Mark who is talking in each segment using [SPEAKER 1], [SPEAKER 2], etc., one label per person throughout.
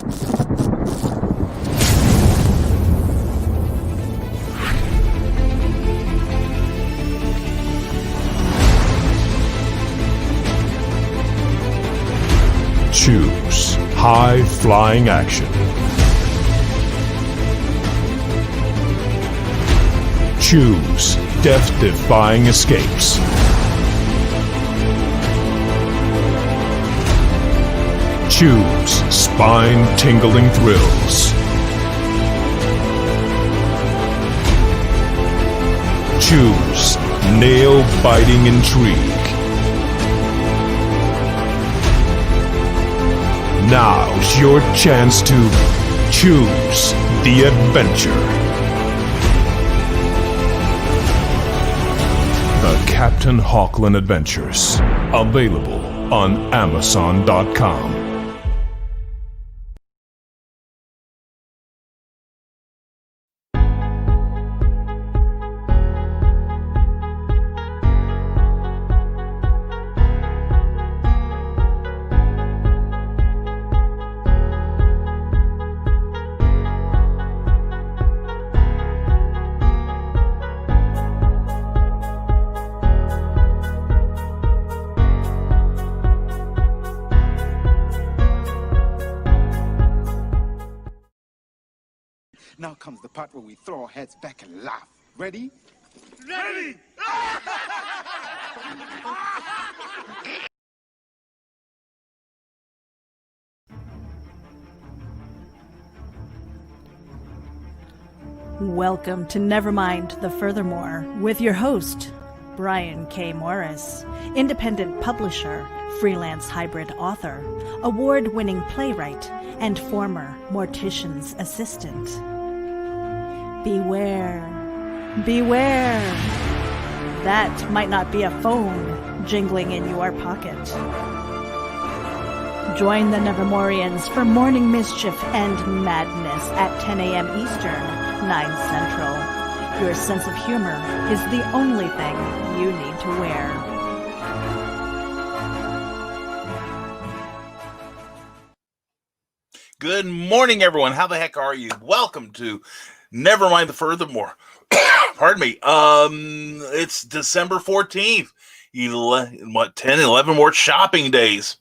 [SPEAKER 1] Choose high-flying action. Choose death-defying escapes. Choose spine-tingling thrills. Choose nail-biting intrigue. Now's your chance to choose the adventure. The Captain Hawkland Adventures. Available on Amazon.com.
[SPEAKER 2] Now comes the part where we throw our heads back and laugh. Ready?
[SPEAKER 3] Ready!
[SPEAKER 4] Welcome to Nevermind the Furthermore with your host, Brian K. Morris, independent publisher, freelance hybrid author, award-winning playwright, and former mortician's assistant. Beware. Beware. That might not be a phone jingling in your pocket. Join the Nevermorians for morning mischief and madness at 10 a.m. Eastern, 9 Central. Your sense of humor is the only thing you need to wear.
[SPEAKER 3] Good morning, everyone. How the heck are you? Welcome to Nevermind the Furthermore. Pardon me. It's December 14th. 11 more shopping days.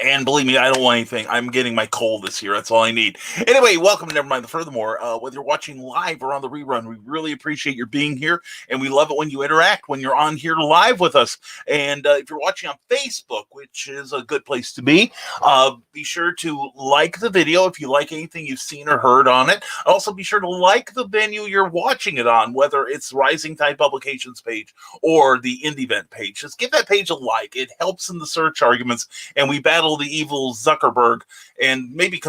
[SPEAKER 3] And believe me, I don't want anything. I'm getting my cold this year. That's all I need. Anyway, welcome to Nevermind the Furthermore. Whether you're watching live or on the rerun, we really appreciate your being here. And we love it when you interact, when you're on here live with us. And if you're watching on Facebook, which is a good place to be sure to like the video if you like anything you've seen or heard on it. Also, be sure to like the venue you're watching it on, whether it's Rising Tide Publications page or the Indie Event page. Just give that page a like. It helps in the search arguments, and we battle the evil Zuckerberg, and maybe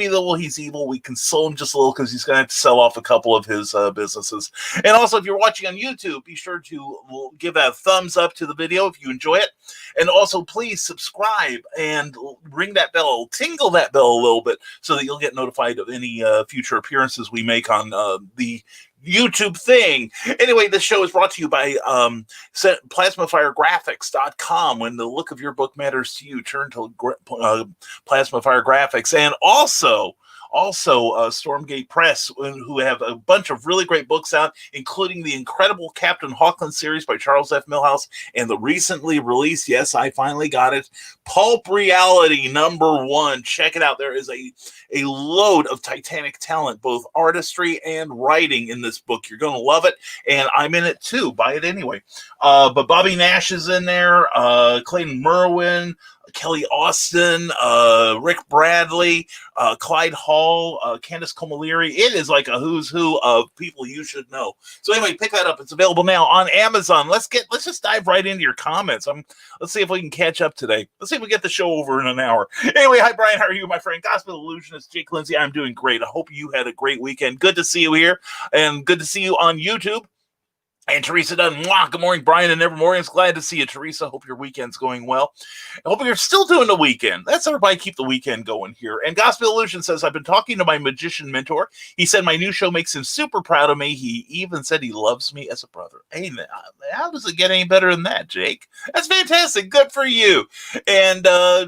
[SPEAKER 3] though he's evil, we console him just a little because he's going to have to sell off a couple of his businesses. And also, if you're watching on YouTube, be sure to give that a thumbs up to the video if you enjoy it. And also, please subscribe and ring that bell, tingle that bell a little bit so that you'll get notified of any future appearances we make on the YouTube thing. Anyway, this show is brought to you by PlasmaFireGraphics.com. When the look of your book matters to you, turn to Plasma Fire Graphics. And also Stormgate Press, who have a bunch of really great books out, including the incredible Captain Hawkland series by Charles F. Milhouse, and the recently released, yes, I finally got it, Pulp Reality #1. Check it out. There is a load of titanic talent, both artistry and writing in this book. You're going to love it, and I'm in it too. Buy it anyway. But Bobby Nash is in there, Clayton Merwin, Kelly Austin, Rick Bradley, Clyde Hall, Candace Comaleri. It is like a who's who of people you should know. So anyway, pick that up. It's available now on Amazon. Let's just dive right into your comments. Let's see if we can catch up today. Let's see if we get the show over in an hour. Anyway, hi Brian, how are you, my friend? Gospel Illusionist Jake Lindsay. I'm doing great. I hope you had a great weekend. Good to see you here, and good to see you on YouTube. And Teresa Dunn, good morning, Brian and Nevermore. It's glad to see you, Teresa. Hope your weekend's going well. I hope you're still doing the weekend. That's everybody keep the weekend going here. And Gospel Illusion says, I've been talking to my magician mentor. He said my new show makes him super proud of me. He even said he loves me as a brother. Hey, how does it get any better than that, Jake? That's fantastic. Good for you. And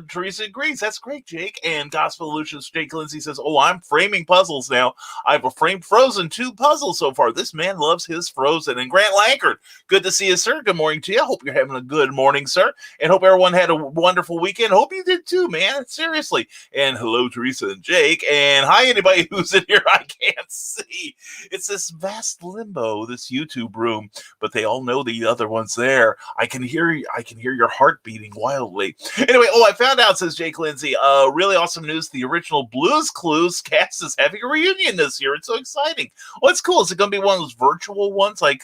[SPEAKER 3] Teresa agrees. That's great, Jake. And Gospel Illusion's Jake Lindsay says, I'm framing puzzles now. I've framed Frozen 2 puzzles so far. This man loves his Frozen. And Grant Lankard, good to see you, sir. Good morning to you. Hope you're having a good morning, sir. And hope everyone had a wonderful weekend. Hope you did too, man. Seriously. And hello, Teresa and Jake. And hi, anybody who's in here I can't see. It's this vast limbo, this YouTube room, but they all know the other one's there. I can hear your heart beating wildly. Anyway, I found out, says Jake Lindsay, really awesome news. The original Blue's Clues cast is having a reunion this year. It's so exciting. Well, it's cool. Is it going to be one of those virtual ones like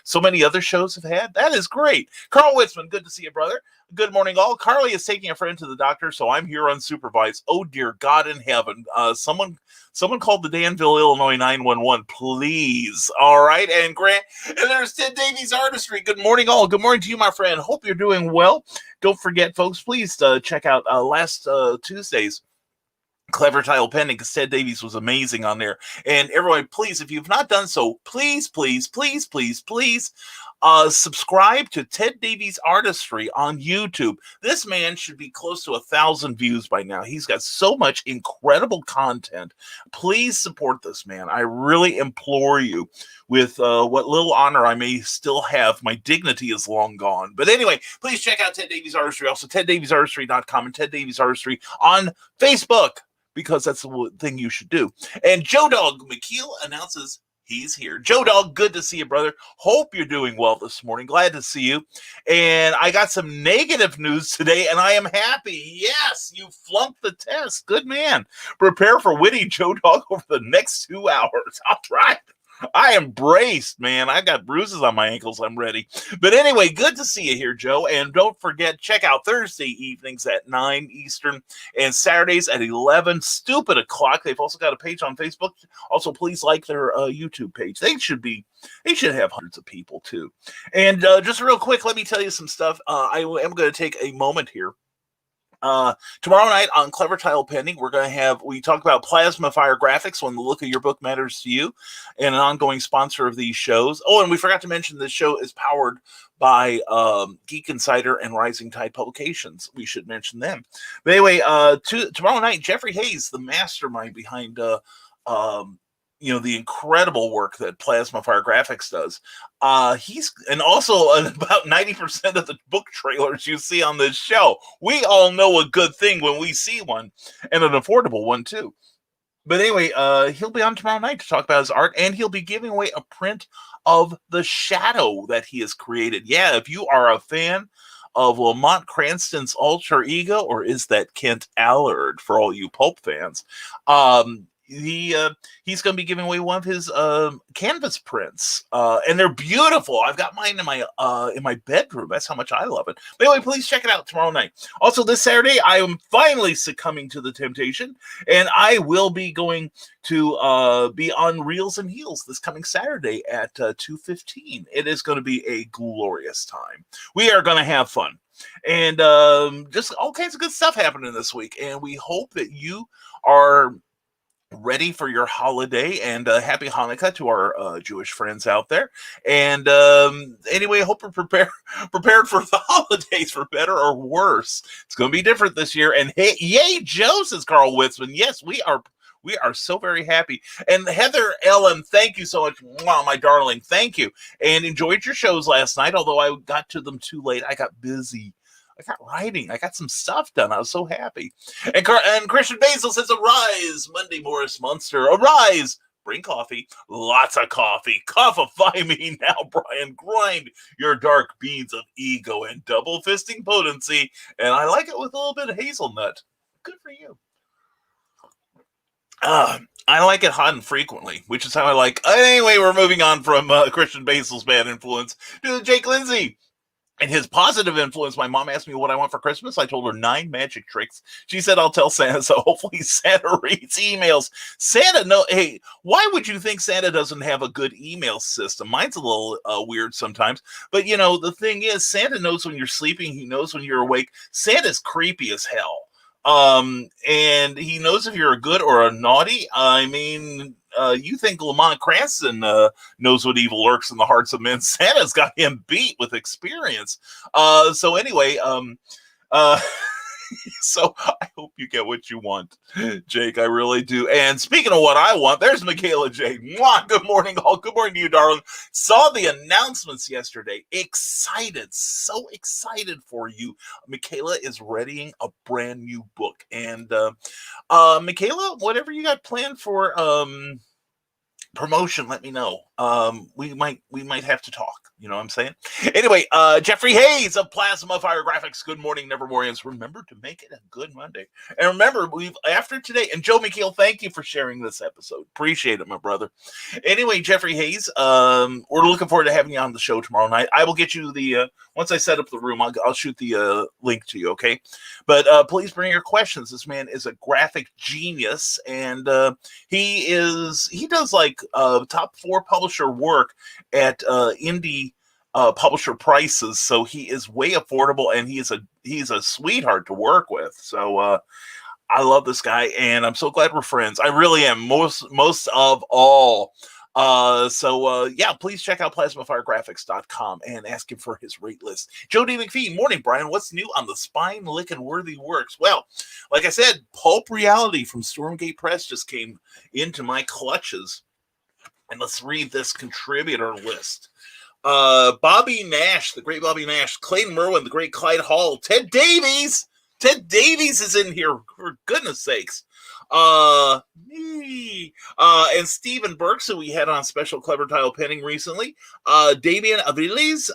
[SPEAKER 3] so many other shows have had? That is great. Carl Witzman, good to see you, brother. Good morning, all. Carly is taking a friend to the doctor, so I'm here unsupervised. Oh, dear God in heaven. Someone called the Danville, Illinois 911, please. All right, and Grant, and there's Ted Davies Artistry. Good morning, all. Good morning to you, my friend. Hope you're doing well. Don't forget, folks, please check out last Tuesday's Clever Title Pending, because Ted Davies was amazing on there. And everyone, please, if you've not done so, please subscribe to Ted Davies Artistry on YouTube. This man should be close to 1,000 views by now. He's got so much incredible content. Please support this man. I really implore you. With what little honor I may still have, my dignity is long gone. But anyway, please check out Ted Davies Artistry. Also, TedDaviesArtistry.com and Ted Davies Artistry on Facebook, because that's the thing you should do. And Joe Dog McKeel announces he's here. Joe Dog, good to see you, brother. Hope you're doing well this morning. Glad to see you. And I got some negative news today, and I am happy. Yes, you flunked the test. Good man. Prepare for winning, Joe Dog, over the next 2 hours. All right. I am braced, man. I got bruises on my ankles. I'm ready. But anyway, good to see you here, Joe. And don't forget, check out Thursday evenings at 9 Eastern and Saturdays at 11 stupid o'clock. They've also got a page on Facebook. Also, please like their YouTube page. They should have hundreds of people too. And just real quick, let me tell you some stuff. I am going to take a moment here. Tomorrow night on Clever Title Pending, we talk about Plasma Fire Graphics, when the look of your book matters to you, and an ongoing sponsor of these shows. Oh, and we forgot to mention this show is powered by Geek Insider and Rising Tide Publications. We should mention them. But anyway, tomorrow night, Jeffrey Hayes, the mastermind behind the incredible work that Plasma Fire Graphics does. And also about 90% of the book trailers you see on this show. We all know a good thing when we see one, and an affordable one too. But anyway, he'll be on tomorrow night to talk about his art, and he'll be giving away a print of The Shadow that he has created. Yeah, if you are a fan of Lamont Cranston's alter ego, or is that Kent Allard for all you pulp fans, he's going to be giving away one of his canvas prints, and they're beautiful. I've got mine in my bedroom. That's how much I love it. But anyway, please check it out tomorrow night. Also, this Saturday, I am finally succumbing to the temptation, and I will be going to be on Reels and Heels this coming Saturday at 2:15. It is going to be a glorious time. We are going to have fun. And just all kinds of good stuff happening this week. And we hope that you are ready for your holiday, and happy Hanukkah to our Jewish friends out there. And anyway, I hope we're prepared for the holidays, for better or worse. It's going to be different this year. And hey, yay, Joe, says Carl Witzman. Yes, we are so very happy. And Heather Ellen, thank you so much. Wow, my darling, thank you. And enjoyed your shows last night, although I got to them too late. I got busy. I got writing. I got some stuff done. I was so happy. And Christian Basil says, arise, Monday Morris Monster. Arise. Bring coffee. Lots of coffee. Coffeefy me now, Brian. Grind your dark beans of ego and double fisting potency. And I like it with a little bit of hazelnut. Good for you. I like it hot and frequently, which is how I like. Anyway, we're moving on from Christian Basil's bad influence to Jake Lindsay. And his positive influence, my mom asked me what I want for Christmas. I told her 9 magic tricks. She said, I'll tell Santa. So hopefully Santa reads emails. Santa, no, hey, why would you think Santa doesn't have a good email system? Mine's a little weird sometimes. But, you know, the thing is, Santa knows when you're sleeping. He knows when you're awake. Santa's creepy as hell. And he knows if you're a good or a naughty. I mean, you think Lamont Cranston knows what evil lurks in the hearts of men. Santa's got him beat with experience. So anyway, so I hope you get what you want, Jake. I really do. And speaking of what I want, there's Michaela J. Mwah! Good morning, all. Good morning to you, darling. Saw the announcements yesterday. Excited, so excited for you. Michaela is readying a brand new book. And Michaela, whatever you got planned for promotion, let me know. We might have to talk. You know what I'm saying? Anyway, Jeffrey Hayes of Plasma Fire Graphics. Good morning, Nevermorians. Remember to make it a good Monday. And remember, after today, and Joe McKeel, thank you for sharing this episode. Appreciate it, my brother. Anyway, Jeffrey Hayes, we're looking forward to having you on the show tomorrow night. I will get you the once I set up the room, I'll shoot the link to you, okay? But please bring your questions. This man is a graphic genius, and he does like top 4 publisher work at indie publisher prices, so he is way affordable, and he's a sweetheart to work with. So I love this guy, and I'm so glad we're friends. I really am, most of all. Yeah, please check out plasmafiregraphics.com and ask him for his rate list. Joe D. McPhee, morning, Brian. What's new on the spine-licking worthy works? Well, like I said, Pulp Reality from Stormgate Press just came into my clutches. And let's read this contributor list. Bobby Nash, the great Bobby Nash, Clayton Merwin, the great Clyde Hall, Ted Davies. Ted Davies is in here, for goodness sakes. And Stephen Burks, who we had on special Clever Title Penning recently. Damian Aviles,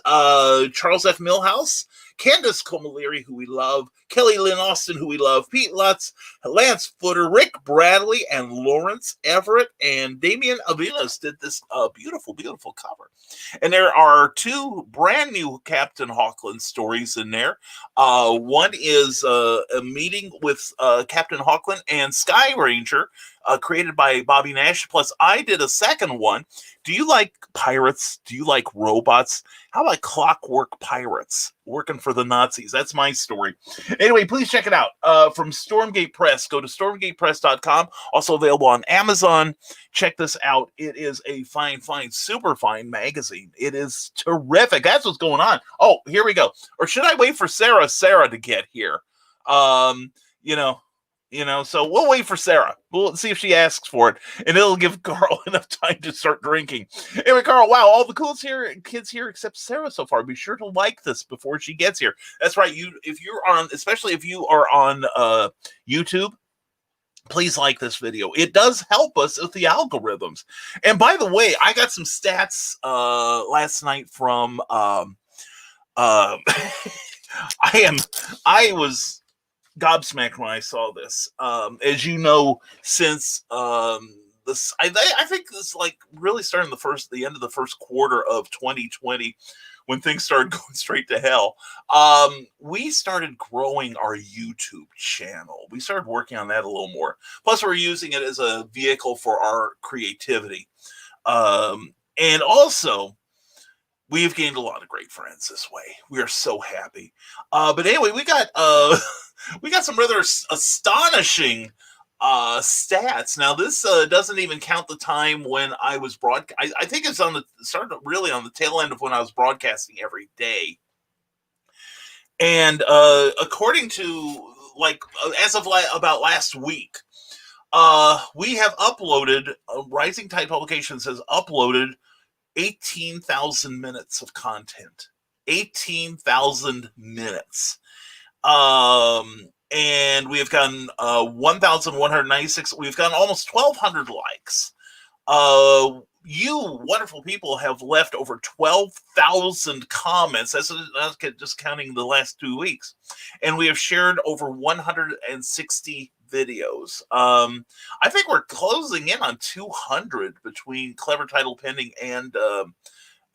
[SPEAKER 3] Charles F. Millhouse, Candace Comaleri, who we love, Kelly Lynn Austin, who we love, Pete Lutz, Lance Footer, Rick Bradley, and Lawrence Everett, and Damian Aviles did this beautiful, beautiful cover. And there are 2 brand new Captain Hawkland stories in there. One is a meeting with Captain Hawkland and Sky Ranger, created by Bobby Nash. Plus, I did a second one. Do you like pirates? Do you like robots? How about clockwork pirates working for the Nazis? That's my story. Anyway, please check it out. From Stormgate Press. Go to stormgatepress.com. Also available on Amazon. Check this out. It is a fine, super fine magazine. It is terrific. That's what's going on. Oh, here we go. Or should I wait for Sarah to get here? So we'll wait for Sarah. We'll see if she asks for it, and it'll give Carl enough time to start drinking. Anyway, Carl, wow, all the kids here except Sarah so far. Be sure to like this before she gets here. That's right. Especially if you are on YouTube, please like this video. It does help us with the algorithms. And by the way, I got some stats last night from I was gobsmacked when I saw this. As you know, since this, I think this like really started in the end of the first quarter of 2020, when things started going straight to hell. We started growing our YouTube channel. We started working on that a little more. Plus, we're using it as a vehicle for our creativity, and also, we've gained a lot of great friends this way. We are so happy. But anyway, we got some rather astonishing stats. Now, this doesn't even count the time when I was I think it's started really on the tail end of when I was broadcasting every day. And according to as of about last week, we have uploaded. Rising Tide Publications has uploaded 18,000 minutes of content. 18,000 minutes. And we have gotten 1,196. We've gotten almost 1,200 likes. You wonderful people have left over 12,000 comments. That's just counting the last 2 weeks. And we have shared over 160 videos. I think we're closing in on 200 between Clever Title Pending and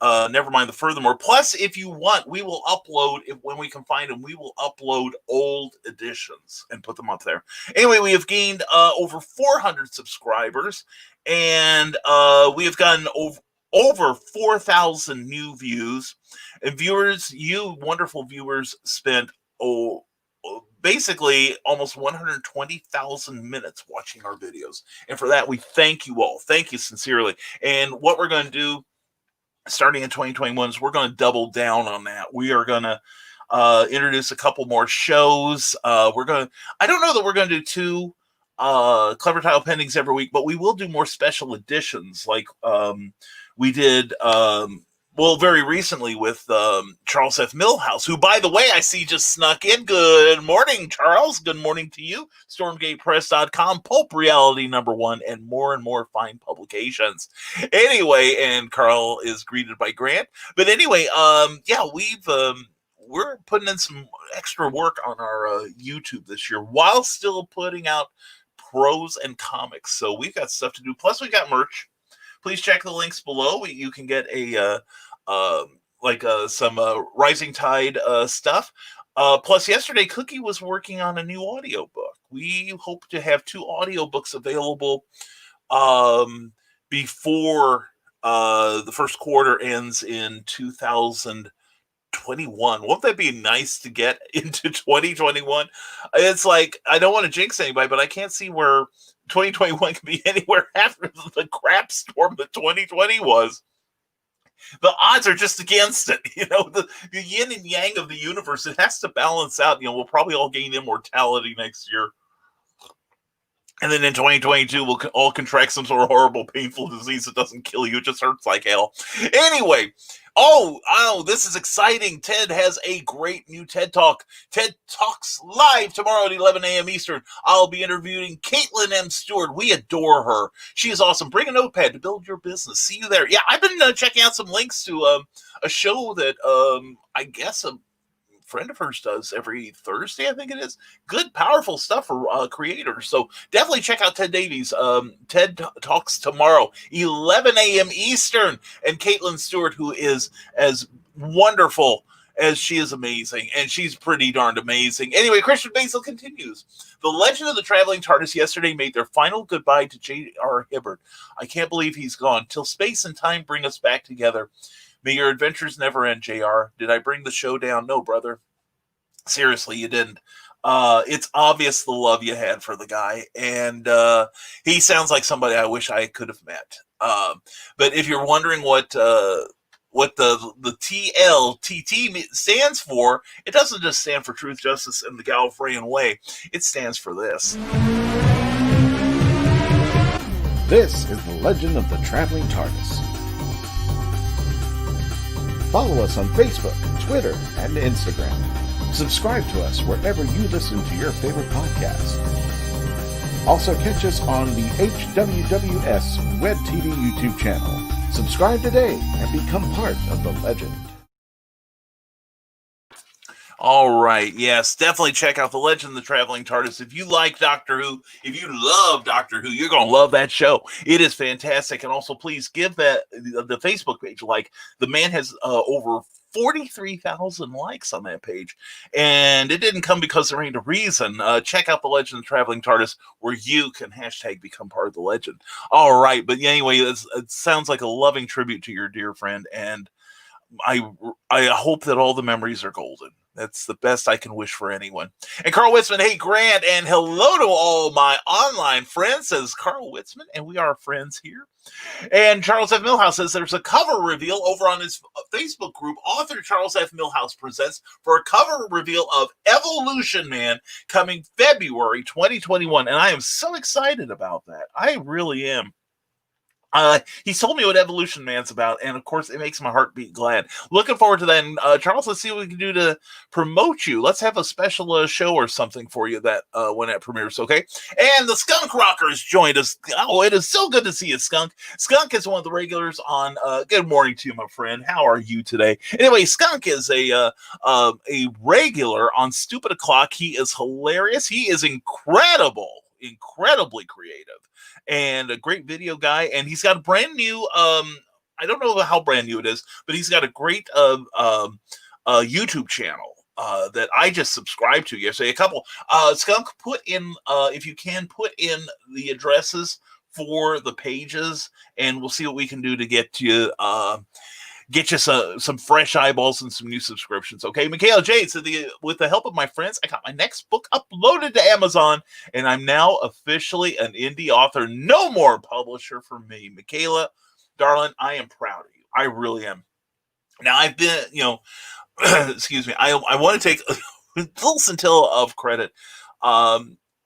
[SPEAKER 3] Nevermind the Furthermore. Plus, if you want, we will upload, when we can find them, we will upload old editions and put them up there. Anyway, we have gained over 400 subscribers, and we have gotten over 4,000 new views. And viewers, you wonderful viewers, spent basically almost 120,000 minutes watching our videos. And for that, we thank you all. Thank you sincerely. And what we're going to do starting in 2021 is we're going to double down on that. We are going to introduce a couple more shows. I don't know that we're going to do 2 Clever Tile Pendings every week, but we will do more special editions like we did very recently with Charles F. Millhouse, who, by the way, I see just snuck in. Good morning, Charles. Good morning to you. StormgatePress.com, Pulp Reality #1, and more fine publications. Anyway, and Carl is greeted by Grant. But anyway, we're putting in some extra work on our YouTube this year while still putting out prose and comics. So we've got stuff to do. Plus, we got merch. Please check the links below. You can get some Rising Tide stuff. Plus, yesterday, Cookie was working on a new audiobook. We hope to have 2 audiobooks available before the first quarter ends in 2021. Won't that be nice to get into 2021? It's like, I don't want to jinx anybody, but I can't see where 2021 can be anywhere after the crap storm that 2020 was. The odds are just against it. The yin and yang of the universe, it has to balance out. We'll probably all gain immortality next year. And then in 2022, we'll all contract some sort of horrible, painful disease that doesn't kill you. It just hurts like hell. Anyway, this is exciting. Ted has a great new TED Talk. TED Talks live tomorrow at 11 a.m. Eastern. I'll be interviewing Caitlin M. Stewart. We adore her. She is awesome. Bring a notepad to build your business. See you there. Yeah, I've been checking out some links to a show that I guess a friend of hers does every Thursday, I think it is. Good, powerful stuff for creators. So definitely check out Ted Davies. TED Talks tomorrow, 11 a.m. Eastern. And Caitlin Stewart, who is as wonderful as she is amazing. And she's pretty darned amazing. Anyway, Christian Basil continues. The Legend of the Traveling TARDIS yesterday made their final goodbye to J.R. Hibbert. I can't believe he's gone. Till space and time bring us back together. May your adventures never end, JR. Did I bring the show down? No, brother. Seriously, you didn't. It's obvious the love you had for the guy. And he sounds like somebody I wish I could have met. But if you're wondering what the TLTT stands for, it doesn't just stand for Truth, Justice, and the Gallifreyan Way. It stands for this.
[SPEAKER 5] This is the Legend of the Traveling TARDIS. Follow us on Facebook, Twitter, and Instagram. Subscribe to us wherever you listen to your favorite podcasts. Also catch us on the HWWS Web TV YouTube channel. Subscribe today and become part of the legend.
[SPEAKER 3] All right. Yes, definitely check out The Legend of the Traveling TARDIS. If you like Doctor Who, if you love Doctor Who, you're going to love that show. It is fantastic. And also, please give the Facebook page a like. The man has over 43,000 likes on that page. And it didn't come because there ain't a reason. Check out The Legend of the Traveling TARDIS, where you can hashtag become part of the legend. All right. But anyway, it sounds like a loving tribute to your dear friend. And I hope that all the memories are golden. That's the best I can wish for anyone. And Carl Witzman, hey, Grant, and hello to all my online friends, says Carl Witzman, and we are friends here. And Charles F. Millhouse says there's a cover reveal over on his Facebook group, Author Charles F. Millhouse Presents, for a cover reveal of Evolution Man coming February 2021. And I am so excited about that. I really am. He told me what Evolution Man's about, and of course, it makes my heart beat glad. Looking forward to that. And, Charles, let's see what we can do to promote you. Let's have a special show or something for you that when it premieres, okay? And the Skunk Rockers joined us. Oh, it is so good to see you, Skunk. Skunk is one of the regulars on. Good morning to you, my friend. How are you today? Anyway, Skunk is a regular on Stupid O'Clock. He is hilarious. He is incredibly creative. And a great video guy, and he's got a brand new I don't know how brand new it is, but he's got a great YouTube channel that I just subscribed to yesterday. A couple. Skunk, put in, if you can, put in the addresses for the pages, and we'll see what we can do to get you some fresh eyeballs and some new subscriptions. Okay, Michaela J said, with the help of my friends, I got my next book uploaded to Amazon, and I'm now officially an indie author. No more publisher for me. Michaela, darling, I am proud of you. I really am. Now, I've been, excuse me, I want to take a little scintilla of credit.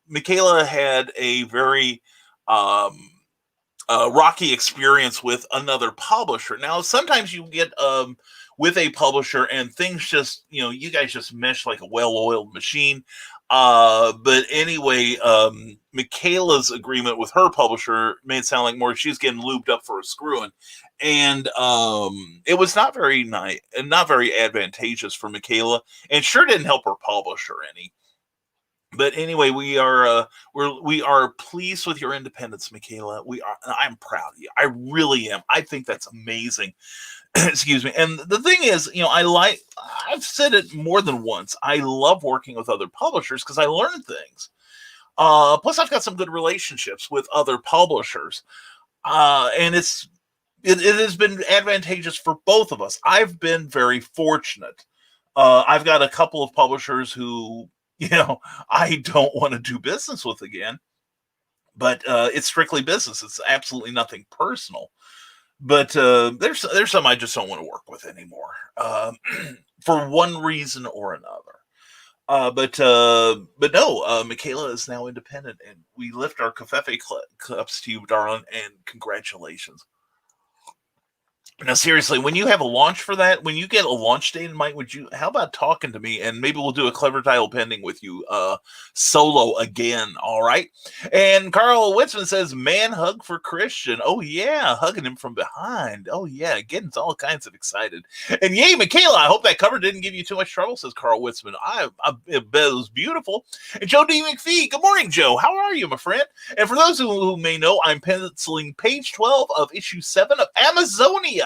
[SPEAKER 3] Michaela had a very rocky experience with another publisher. Now, sometimes you get with a publisher and things just, you guys just mesh like a well-oiled machine. But anyway, Michaela's agreement with her publisher made it sound like more she's getting lubed up for a screwing. And it was not very nice and not very advantageous for Michaela, and sure didn't help her publisher any. But anyway, we are pleased with your independence, Michaela. I'm proud of you. I really am. I think that's amazing. Excuse me. And the thing is, I've said it more than once. I love working with other publishers because I learn things. Plus, I've got some good relationships with other publishers, and it has been advantageous for both of us. I've been very fortunate. I've got a couple of publishers who, I don't want to do business with again, but it's strictly business. It's absolutely nothing personal. But there's some I just don't want to work with anymore for one reason or another. But no, Michaela is now independent, and we lift our Covfefe cups to you, darling, and congratulations. Now, seriously, when you have a launch for that, when you get a launch date in mind, how about talking to me, and maybe we'll do a clever title pending with you solo again, all right? And Carl Witzman says, man hug for Christian. Oh, yeah, hugging him from behind. Oh, yeah, getting all kinds of excited. And yay, Michaela, I hope that cover didn't give you too much trouble, says Carl Witzman. I bet it was beautiful. And Joe D. McPhee, good morning, Joe. How are you, my friend? And for those who may know, I'm penciling page 12 of issue 7 of Amazonia.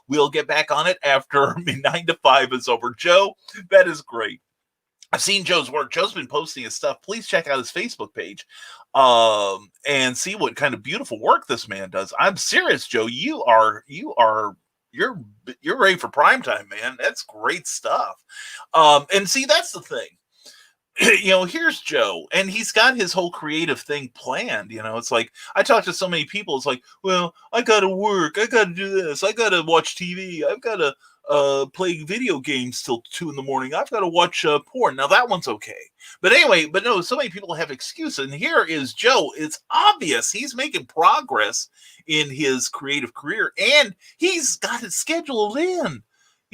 [SPEAKER 3] We'll get back on it after 9 to 5 is over. Joe, that is great. I've seen Joe's work. Joe's been posting his stuff. Please check out his Facebook page and see what kind of beautiful work this man does. I'm serious, Joe. You're ready for prime time, man. That's great stuff. And see, that's the thing. Here's Joe, and he's got his whole creative thing planned. It's like, I talk to so many people. It's like, well, I got to work. I got to do this. I got to watch TV. I've got to play video games till 2 a.m. I've got to watch porn. Now that one's okay. But anyway, no, so many people have excuses. And here is Joe. It's obvious he's making progress in his creative career, and he's got it scheduled in.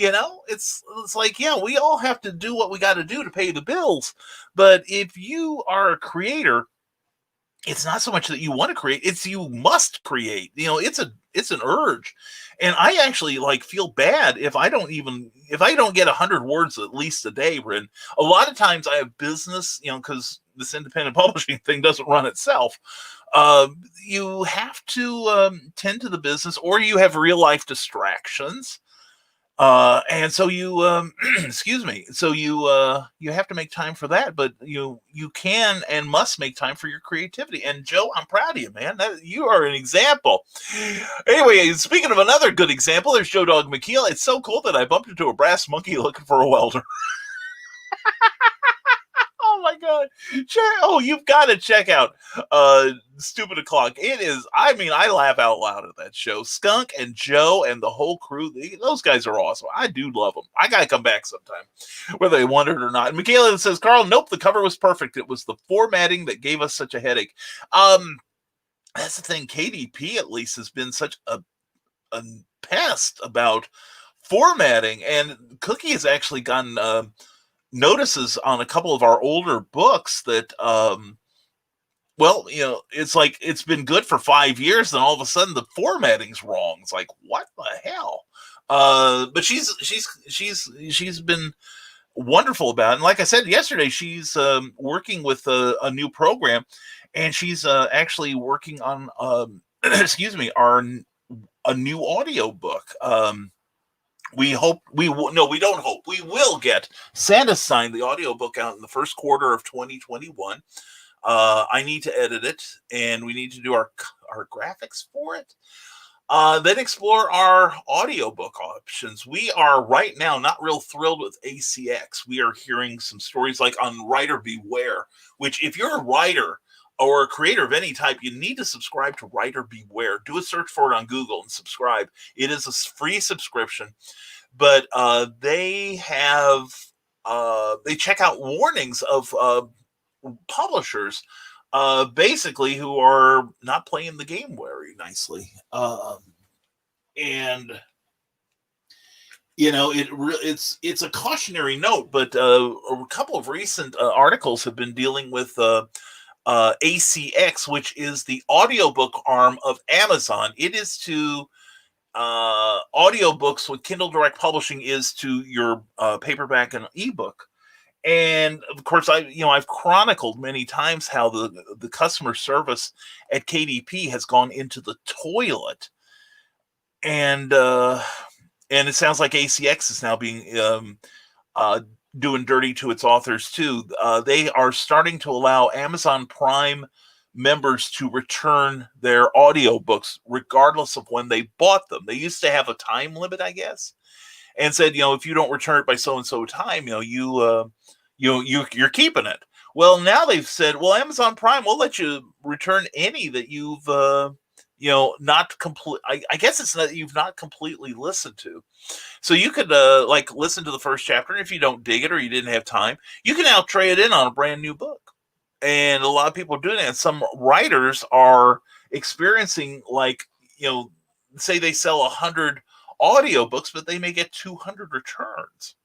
[SPEAKER 3] It's like, yeah, we all have to do what we got to do to pay the bills. But if you are a creator, it's not so much that you want to create, it's you must create. It's an urge. And I actually feel bad if I don't get 100 words at least a day written. A lot of times I have business, because this independent publishing thing doesn't run itself. You have to tend to the business, or you have real life distractions. And so you, excuse me, so you have to make time for that, but you can and must make time for your creativity. And Joe, I'm proud of you, man. You are an example. Anyway, speaking of another good example, there's Joe Dog McKeel. It's so cool that I bumped into a brass monkey looking for a welder. Oh my God. You've got to check out Stupid O'Clock. It is, I laugh out loud at that show. Skunk and Joe and the whole crew, those guys are awesome. I do love them. I got to come back sometime, whether they want it or not. And Michaela says, Carl, nope, the cover was perfect. It was the formatting that gave us such a headache. That's the thing. KDP, at least, has been such a pest about formatting. And Cookie has actually gotten notices on a couple of our older books that it's like it's been good for 5 years, and all of a sudden the formatting's wrong. It's like, what the hell? But she's been wonderful about it. And like I said yesterday, she's working with a new program, and she's actually working on excuse me, our a new audiobook. We hope we will, no, we don't hope. We will get Santa Sign, the audiobook, out in the first quarter of 2021. I need to edit it, and we need to do our graphics for it. Then explore our audiobook options. We are right now not real thrilled with ACX. We are hearing some stories like on Writer Beware, which if you're a writer or a creator of any type, you need to subscribe to Writer Beware. Do a search for it on Google and subscribe. It is a free subscription, but they check out warnings of publishers basically who are not playing the game very nicely. And you know, it's a cautionary note, but a couple of recent articles have been dealing with ACX, which is the audiobook arm of Amazon. It is to audiobooks. What Kindle Direct Publishing is to your paperback and ebook. And of course, I've chronicled many times how the customer service at KDP has gone into the toilet, and it sounds like ACX is now being doing dirty to its authors too. They are starting to allow Amazon Prime members to return their audiobooks regardless of when they bought them. They used to have a time limit, I guess, and said, if you don't return it by so and so time, you're keeping it. Well, now they've said, well, Amazon Prime will let you return any that you've not complete. I guess it's not you've not completely listened to. So you could listen to the first chapter, and if you don't dig it or you didn't have time, you can now trade it in on a brand new book. And a lot of people are doing that. And some writers are experiencing, say they sell 100 audiobooks, but they may get 200 returns.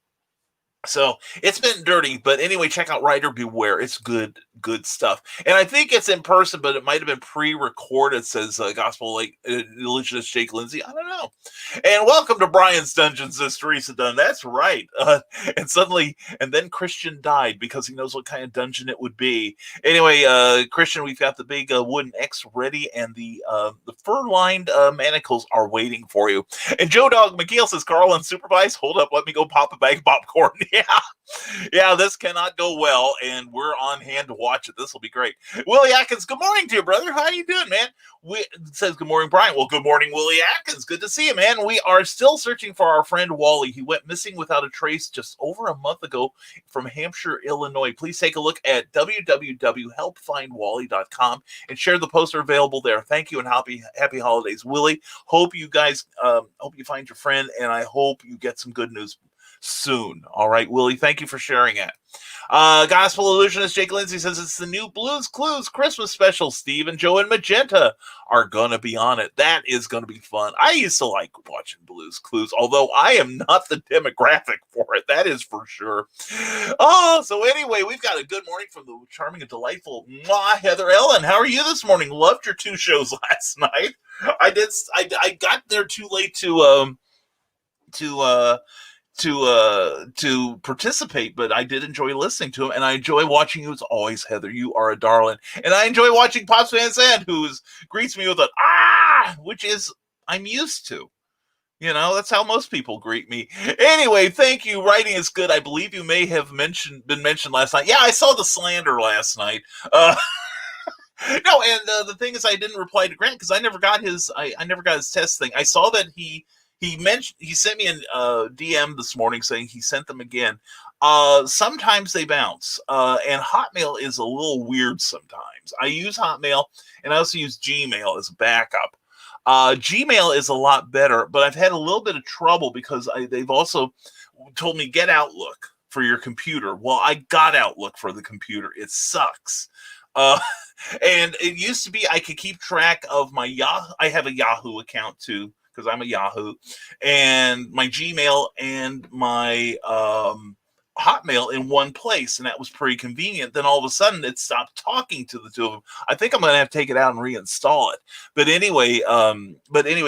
[SPEAKER 3] So it's been dirty, but anyway, check out Writer Beware. It's good stuff. And I think it's in person, but it might have been pre-recorded, says Gospel Illusionist Jake Lindsay. I don't know. And welcome to Brian's Dungeons, says Teresa Dunn. That's right. And then Christian died because he knows what kind of dungeon it would be. Anyway, Christian, we've got the big wooden X ready, and the fur-lined manacles are waiting for you. And Joe Dog McGill says, Carl, unsupervised, hold up, let me go pop a bag of popcorn. Yeah, this cannot go well, and we're on hand to watch it. This will be great. Willie Atkins, good morning to you, brother. How you doing, man? Says, good morning, Brian. Well, good morning, Willie Atkins. Good to see you, man. We are still searching for our friend Wally. He went missing without a trace just over a month ago from Hampshire, Illinois. Please take a look at www.helpfindwally.com and share the poster available there. Thank you, and happy holidays, Willie. Hope you guys, hope you find your friend, and I hope you get some good news soon. All right, Willie, thank you for sharing it. Gospel Illusionist Jake Lindsay says it's the new Blues Clues Christmas special. Steve and Joe and Magenta are gonna be on it. That is gonna be fun. I used to like watching Blues Clues, although I am not the demographic for it. That is for sure. Oh, so anyway, we've got a good morning from the charming and delightful Heather Ellen. How are you this morning? Loved your 2 shows last night. I got there too late to participate, but I did enjoy listening to him, and I enjoy watching you as always, Heather. You are a darling. And I enjoy watching Pops Van Zandt, who greets me with an which is I'm used to. That's how most people greet me. Anyway, thank you. Writing is good. I believe you may have been mentioned last night. Yeah, I saw the slander last night. No, and the thing is, I didn't reply to Grant because I never got his test thing. I saw that he sent me a DM this morning saying he sent them again. Sometimes they bounce, and Hotmail is a little weird sometimes. I use Hotmail, and I also use Gmail as a backup. Gmail is a lot better, but I've had a little bit of trouble because they've also told me get Outlook for your computer. Well, I got Outlook for the computer. It sucks. And it used to be I could keep track of my Yahoo. I have a Yahoo account too, because I'm a Yahoo, and my Gmail and my Hotmail in one place, and that was pretty convenient. Then all of a sudden it stopped talking to the two of them. I think I'm going to have to take it out and reinstall it. But anyway,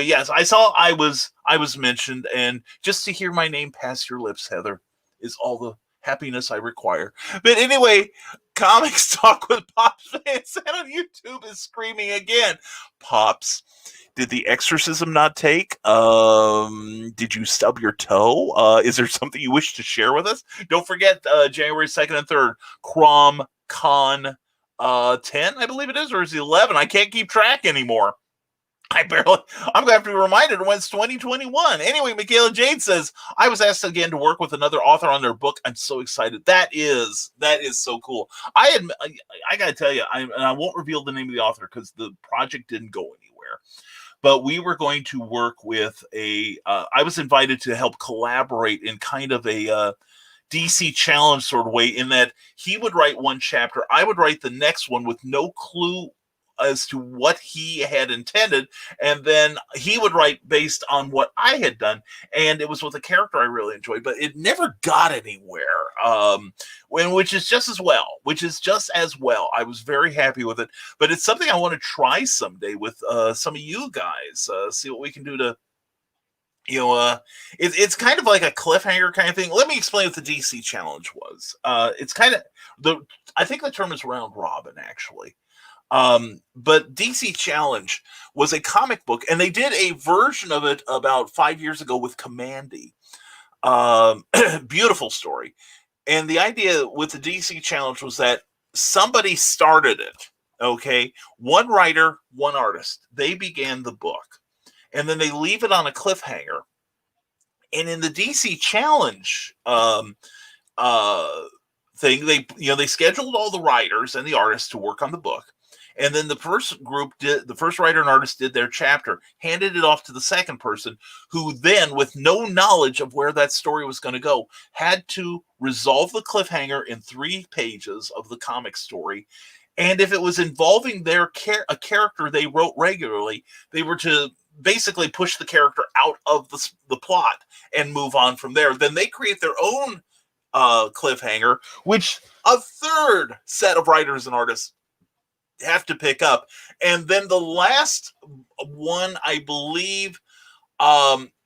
[SPEAKER 3] yes, I saw I was mentioned, and just to hear my name pass your lips, Heather, is all the happiness I require. But anyway, Comics Talk with Pops fans on YouTube is screaming again. Pops, did the exorcism not take? Did you stub your toe? Is there something you wish to share with us? Don't forget January 2nd and 3rd, Crom Con 10, I believe it is, or is it 11? I can't keep track anymore. I'm going to have to be reminded when it's 2021. Anyway, Michaela Jade says, I was asked again to work with another author on their book. I'm so excited. That is so cool. I got to tell you, I won't reveal the name of the author because the project didn't go anywhere. But we were going to work with I was invited to help collaborate in kind of a DC challenge sort of way, in that he would write one chapter, I would write the next one with no clue as to what he had intended, and then he would write based on what I had done, and it was with a character I really enjoyed, but it never got anywhere, which is just as well. I was very happy with it, but it's something I want to try someday with some of you guys, see what we can do to, it's kind of like a cliffhanger kind of thing. Let me explain what the DC challenge was. It's kind of, I think the term is round robin, actually. But DC Challenge was a comic book, and they did a version of it about 5 years ago with Commandy. Beautiful story. And the idea with the DC Challenge was that somebody started it. Okay. One writer, one artist. They began the book, and then they leave it on a cliffhanger. And in the DC Challenge, thing, they scheduled all the writers and the artists to work on the book. And then the first writer and artist did their chapter, handed it off to the second person, who then, with no knowledge of where that story was going to go, had to resolve the cliffhanger in 3 pages of the comic story. And if it was involving a character they wrote regularly, they were to basically push the character out of the plot and move on from there. Then they create their own cliffhanger, which a third set of writers and artists have to pick up. And then the last one, I believe,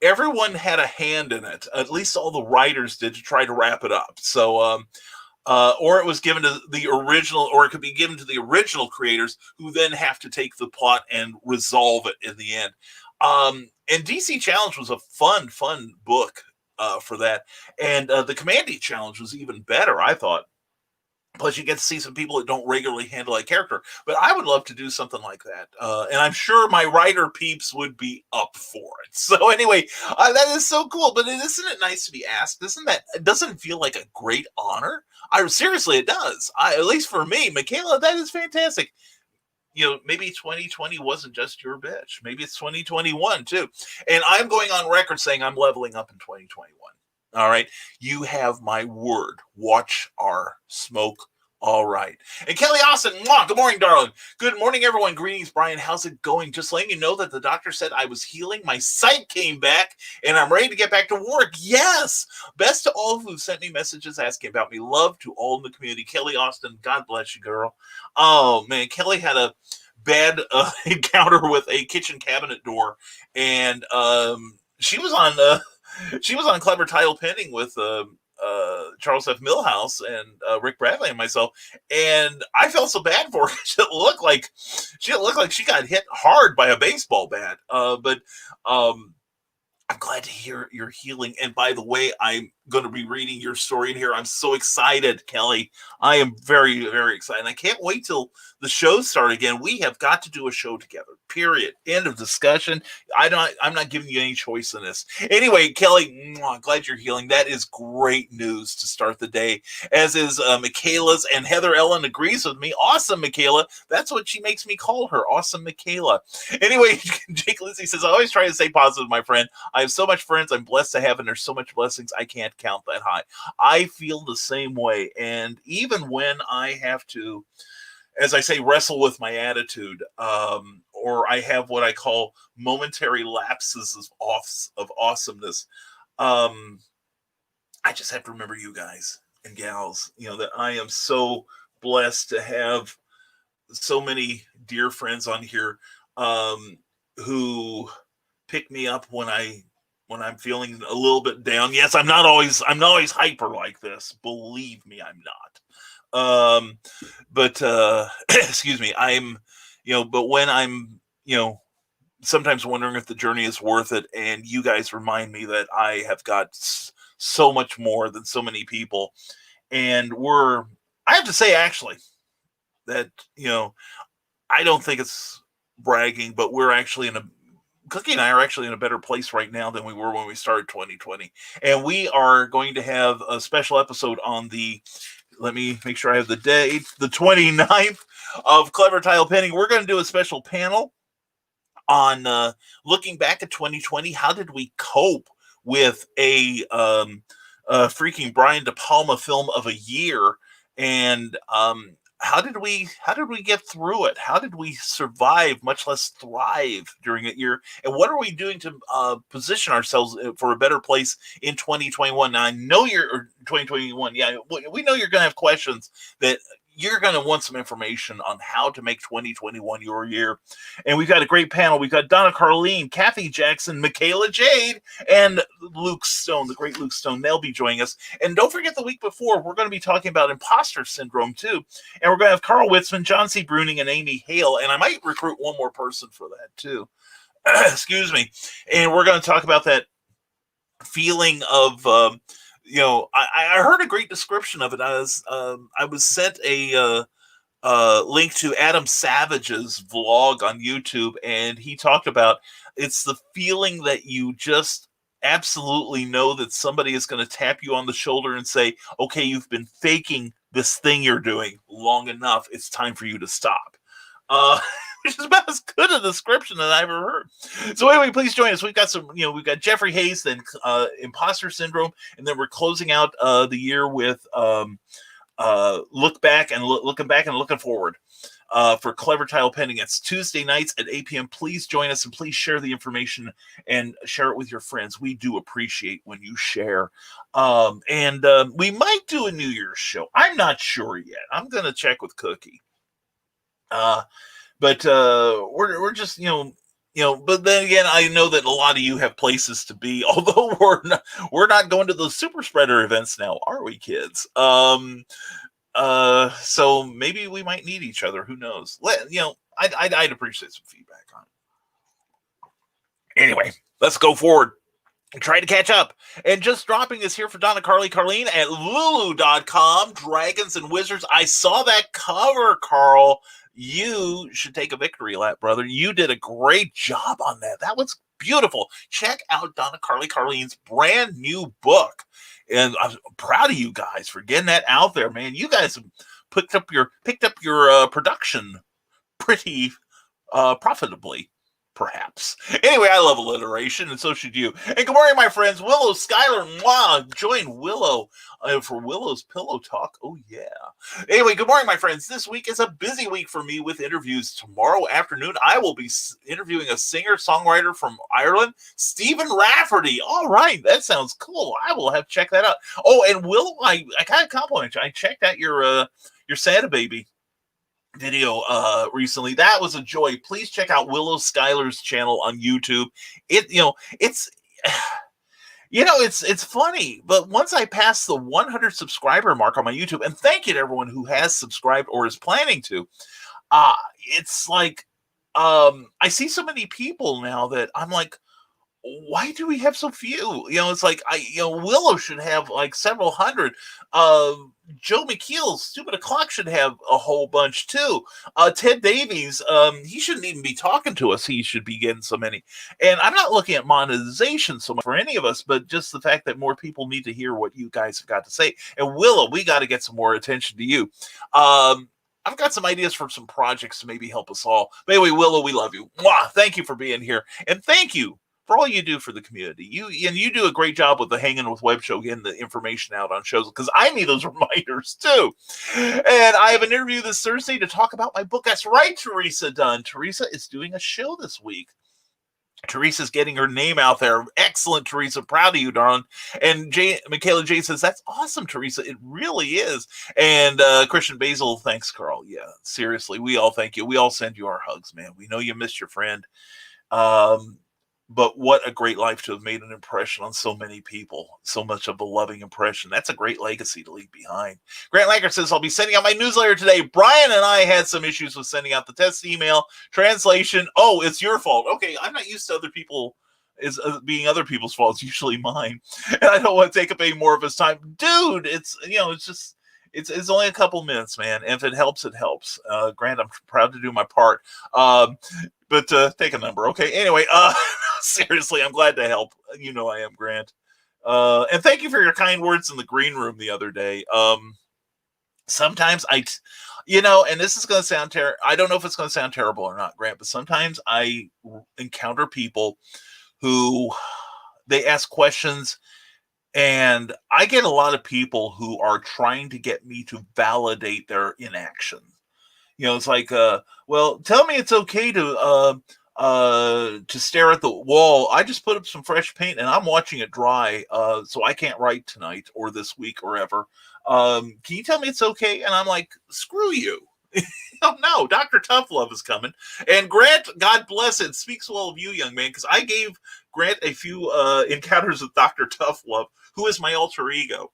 [SPEAKER 3] everyone had a hand in it. At least all the writers did, to try to wrap it up. So, or it was given to the original, or it could be given to the original creators, who then have to take the plot and resolve it in the end. And DC Challenge was a fun book for that. And the Commandy Challenge was even better, I thought. Plus, you get to see some people that don't regularly handle that character. But I would love to do something like that. And I'm sure my writer peeps would be up for it. So anyway, that is so cool. But isn't it nice to be asked? Doesn't it feel like a great honor? Seriously, it does. At least for me, Michaela, that is fantastic. Maybe 2020 wasn't just your bitch. Maybe it's 2021 too. And I'm going on record saying I'm leveling up in 2021. All right. You have my word. Watch our smoke. All right. And Kelly Austin, good morning, darling. Good morning, everyone. Greetings, Brian. How's it going? Just letting you know that the doctor said I was healing. My sight came back, and I'm ready to get back to work. Yes. Best to all who sent me messages asking about me. Love to all in the community. Kelly Austin, God bless you, girl. Oh, man. Kelly had a bad encounter with a kitchen cabinet door, and she was on Clever Title Pending with Charles F. Millhouse and Rick Bradley and myself, and I felt so bad for her. She looked like she got hit hard by a baseball bat. But I'm glad to hear you're healing. And by the way, I'm going to be reading your story in here. I'm so excited, Kelly. I am very, very excited. I can't wait till the shows start again. We have got to do a show together. Period. End of discussion. I'm not giving you any choice in this. Anyway, Kelly, I'm glad you're healing. That is great news to start the day, as is Michaela's, and Heather Ellen agrees with me. Awesome, Michaela. That's what she makes me call her. Awesome, Michaela. Anyway, Jake Lindsay says, I always try to stay positive, my friend. I have so much friends I'm blessed to have, and there's so much blessings I can't count that high. I feel the same way. And even when I have to, as I say, wrestle with my attitude, or I have what I call momentary lapses of awesomeness, I just have to remember you guys and gals, that I am so blessed to have so many dear friends on here who pick me up when I'm feeling a little bit down. Yes, I'm not always hyper like this. Believe me, I'm not. But excuse me, but when I'm, sometimes wondering if the journey is worth it, and you guys remind me that I have got so much more than so many people, and I have to say, actually, that, I don't think it's bragging, but Cookie and I are actually in a better place right now than we were when we started 2020. And we are going to have a special episode on let me make sure I have the date, the 29th of Clever Tile Penning. We're going to do a special panel on looking back at 2020. How did we cope with a freaking Brian De Palma film of a year? And how did we get through it? How did we survive, much less thrive during a year? And what are we doing to position ourselves for a better place in 2021? Now, I know 2021. Yeah, we know you're going to have questions that you're going to want some information on how to make 2021 your year. And we've got a great panel. We've got Donna Carlene, Kathy Jackson, Michaela Jade, and Luke Stone, the great Luke Stone. They'll be joining us. And don't forget, the week before, we're going to be talking about imposter syndrome, too. And we're going to have Carl Witzman, John C. Bruning, and Amy Hale. And I might recruit one more person for that, too. Excuse me. And we're going to talk about that feeling of... I heard a great description of it. I was sent a link to Adam Savage's vlog on YouTube, and he talked about it's the feeling that you just absolutely know that somebody is going to tap you on the shoulder and say, okay, you've been faking this thing you're doing long enough. It's time for you to stop. Which is about as good a description that I've ever heard. So anyway, please join us. We've got Jeffrey Hayes, then imposter syndrome, and then we're closing out the year with looking back and looking forward for Clever Tile Penning. It's Tuesday nights at 8 p.m. Please join us, and please share the information and share it with your friends. We do appreciate when you share. And we might do a New Year's show. I'm not sure yet. I'm going to check with Cookie. But we're just, but then again, I know that a lot of you have places to be, although we're not going to those super spreader events now, are we, kids? So maybe we might need each other. Who knows? I'd appreciate some feedback on it. Anyway, let's go forward. Try to catch up. And just dropping this here for Donna Carlene at Lulu.com, Dragons and Wizards. I saw that cover, Carl. You should take a victory lap, brother. You did a great job on that. That was beautiful. Check out Donna Carlene's brand new book. And I'm proud of you guys for getting that out there, man. You guys have picked up your production pretty profitably. Perhaps. Anyway, I love alliteration, and so should you. And good morning, my friends. Willow, Skylar, mwah. Join Willow for Willow's Pillow Talk. Oh, yeah. Anyway, good morning, my friends. This week is a busy week for me with interviews. Tomorrow afternoon, I will be interviewing a singer-songwriter from Ireland, Stephen Rafferty. All right, that sounds cool. I will have to check that out. Oh, and Willow, I kind of compliment you. I checked out your Santa Baby video recently. That was a joy. Please check out Willow Schuyler's channel on YouTube. It's funny, but once I pass the 100 subscriber mark on my YouTube, and thank you to everyone who has subscribed or is planning to, it's like I see so many people now that I'm like, why do we have so few? It's like Willow should have like several hundred. Joe McKeel's Stupid O'Clock should have a whole bunch too. Ted Davies, he shouldn't even be talking to us. He should be getting so many. And I'm not looking at monetization so much for any of us, but just the fact that more people need to hear what you guys have got to say. And Willow, we got to get some more attention to you. I've got some ideas for some projects to maybe help us all. But anyway, Willow, we love you. Mwah! Thank you for being here. And thank you for all you do for the community. You do a great job with the Hanging with Web show, getting the information out on shows, because I need those reminders too. And I have an interview this Thursday to talk about my book. That's right, Teresa Dunn. Teresa is doing a show this week. Teresa's getting her name out there. Excellent, Teresa. Proud of you, darling. And Michaela J says, that's awesome, Teresa. It really is. And Christian Basil, thanks, Carl. Yeah, seriously, we all thank you. We all send you our hugs, man. We know you missed your friend. But what a great life to have made an impression on so many people, so much of a loving impression. That's a great legacy to leave behind. Grant Langer says, I'll be sending out my newsletter today. Brian and I had some issues with sending out the test email. Translation, oh, it's your fault. Okay, I'm not used to other people being other people's fault. It's usually mine. And I don't want to take up any more of his time. Dude, it's just, it's only a couple minutes, man. And if it helps, it helps. Grant, I'm proud to do my part. But take a number, okay? Anyway, seriously, I'm glad to help. You know I am, Grant. And thank you for your kind words in the green room the other day. Sometimes and this is going to sound terrible. I don't know if it's going to sound terrible or not, Grant, but sometimes I encounter people who they ask questions, and I get a lot of people who are trying to get me to validate their inaction. It's like, well, tell me it's okay to stare at the wall. I just put up some fresh paint and I'm watching it dry, so I can't write tonight or this week or ever. Can you tell me it's okay? And I'm like, screw you. No, Dr. Tough Love is coming. And Grant, God bless it, speaks well of you, young man, because I gave Grant a few encounters with Dr. Tough Love, who is my alter ego.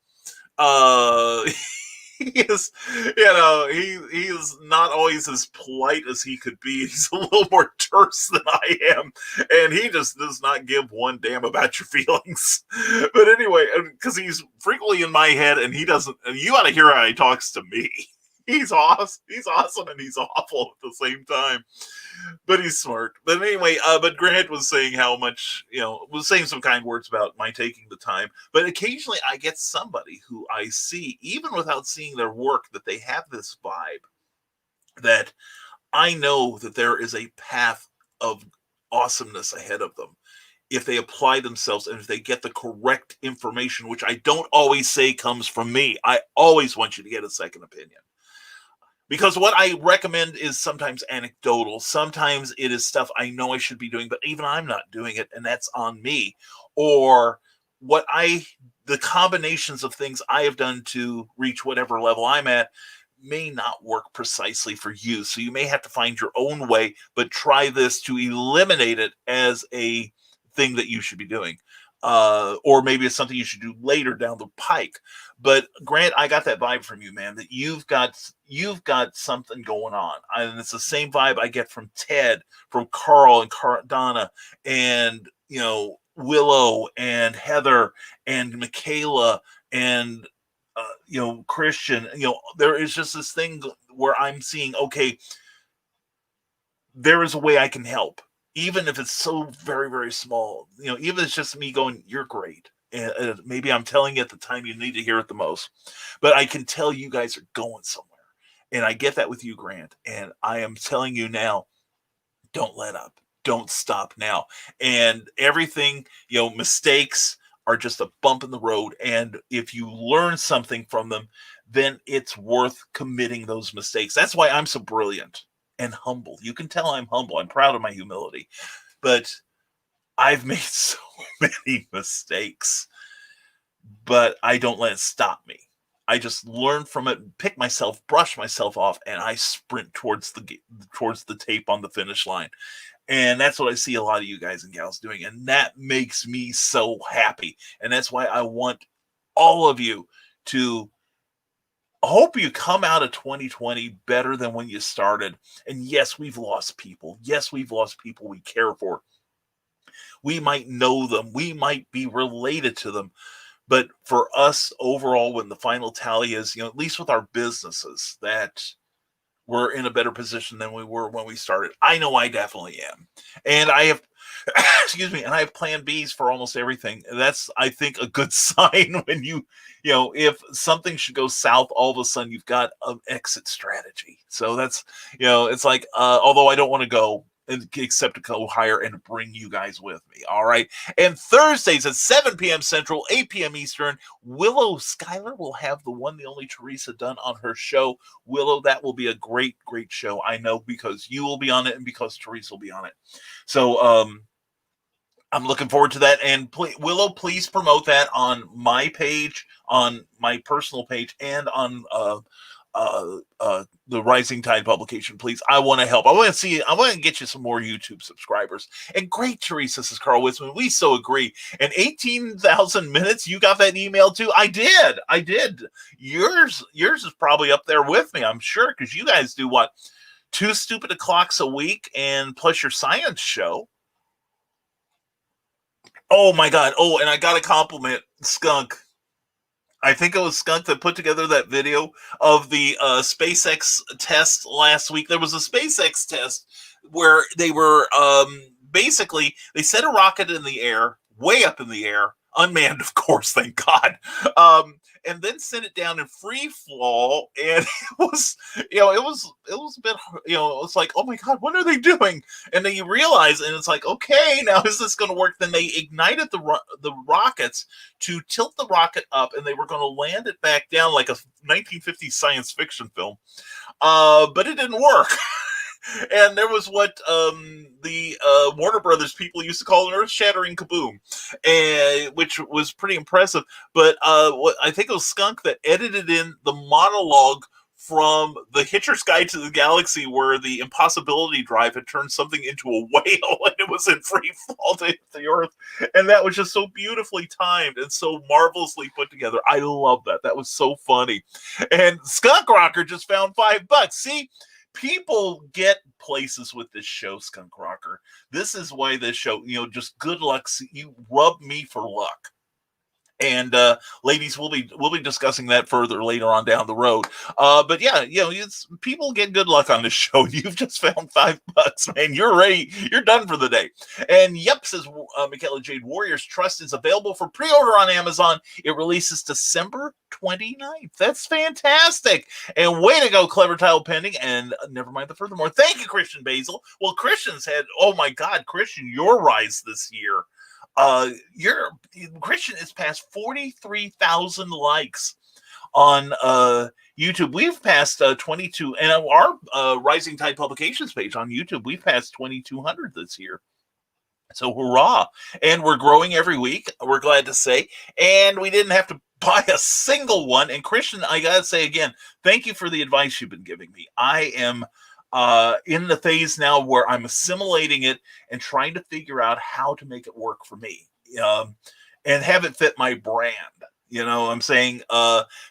[SPEAKER 3] He is, he is not always as polite as he could be. He's a little more terse than I am, and he just does not give one damn about your feelings. But anyway, because he's frequently in my head, and he doesn't. And you ought to hear how he talks to me. He's awesome. He's awesome, and he's awful at the same time. But he's smart. But anyway, but Grant was saying how much, was saying some kind words about my taking the time. But occasionally I get somebody who I see, even without seeing their work, that they have this vibe that I know that there is a path of awesomeness ahead of them if they apply themselves and if they get the correct information, which I don't always say comes from me. I always want you to get a second opinion. Because what I recommend is sometimes anecdotal. Sometimes it is stuff I know I should be doing, but even I'm not doing it, and that's on me. Or the combinations of things I have done to reach whatever level I'm at may not work precisely for you. So you may have to find your own way, but try this to eliminate it as a thing that you should be doing. Or maybe it's something you should do later down the pike. But Grant, I got that vibe from you, man, that you've got something going on. And it's the same vibe I get from Ted, from Carl and Donna, and, Willow and Heather and Michaela and, Christian. There is just this thing where I'm seeing, okay, there is a way I can help. Even if it's so very, very small, even if it's just me going, you're great. And maybe I'm telling you at the time you need to hear it the most, but I can tell you guys are going somewhere. And I get that with you, Grant. And I am telling you now, don't let up. Don't stop now. And everything, mistakes are just a bump in the road. And if you learn something from them, then it's worth committing those mistakes. That's why I'm so brilliant and humble. You can tell I'm humble. I'm proud of my humility, but I've made so many mistakes, but I don't let it stop me. I just learn from it, pick myself, brush myself off, and I sprint towards the tape on the finish line. And that's what I see a lot of you guys and gals doing. And that makes me so happy. And that's why I want all of you to hope you come out of 2020 better than when you started. And yes, we've lost people. Yes, we've lost people we care for. We might know them. We might be related to them. But for us overall, when the final tally is, at least with our businesses, that we're in a better position than we were when we started. I know I definitely am. And I have, and I have plan Bs for almost everything. That's, I think, a good sign when if something should go south, all of a sudden you've got an exit strategy. So that's, it's like, although I don't want to go, except to go higher and bring you guys with me. All right. And Thursdays at 7 p.m. Central, 8 p.m. Eastern, Willow Schuyler will have the one, the only Teresa Dunn on her show. Willow, that will be a great, great show. I know, because you will be on it and because Teresa will be on it. So, I'm looking forward to that. And Willow, please promote that on my page, on my personal page, and on the Rising Tide publication, please. I want to help. I want to get you some more YouTube subscribers. And great, Teresa, says Carl Wisman. We so agree. And 18,000 minutes, you got that email too? I did. Yours is probably up there with me, I'm sure, because you guys do what? 2 stupid o'clocks a week and plus your science show. Oh my God. Oh, and I got to compliment Skunk. I think it was Skunk that put together that video of the SpaceX test last week. There was a SpaceX test where they were basically, they set a rocket in the air, way up in the air, unmanned, of course, thank God, and then sent it down in free fall. And it was a bit, it was like, oh my God, what are they doing? And then you realize, and it's like, okay, now is this going to work? Then they ignited the rockets to tilt the rocket up, and they were going to land it back down like a 1950s science fiction film. But it didn't work. And there was what the Warner Brothers people used to call an earth-shattering kaboom, which was pretty impressive. But what I think it was Skunk that edited in the monologue from the Hitcher's Guide to the Galaxy, where the impossibility drive had turned something into a whale, and it was in free fall to hit the Earth. And that was just so beautifully timed and so marvelously put together. I love that. That was so funny. And Skunk Rocker just found $5. See? People get places with this show, Skunk Rocker. This is why this show, just good luck. You rub me for luck. And ladies, we'll be discussing that further later on down the road. But yeah, people get good luck on this show. You've just found $5, man. You're ready. You're done for the day. And yep, says Michaela Jade, Warriors Trust is available for pre-order on Amazon. It releases December 29th. That's fantastic. And way to go, Clever Title Pending. And Nevermind the Furthermore. Thank you, Christian Basil. Well, Christian's had, oh my God, Christian, your rise this year. Your Christian is past 43,000 likes on YouTube. We've passed 22, and our Rising Tide Publications page on YouTube, we've passed 2,200 this year. So hurrah! And we're growing every week. We're glad to say, and we didn't have to buy a single one. And Christian, I gotta say again, thank you for the advice you've been giving me. I am in the phase now where I'm assimilating it and trying to figure out how to make it work for me, and have it fit my brand. I'm saying,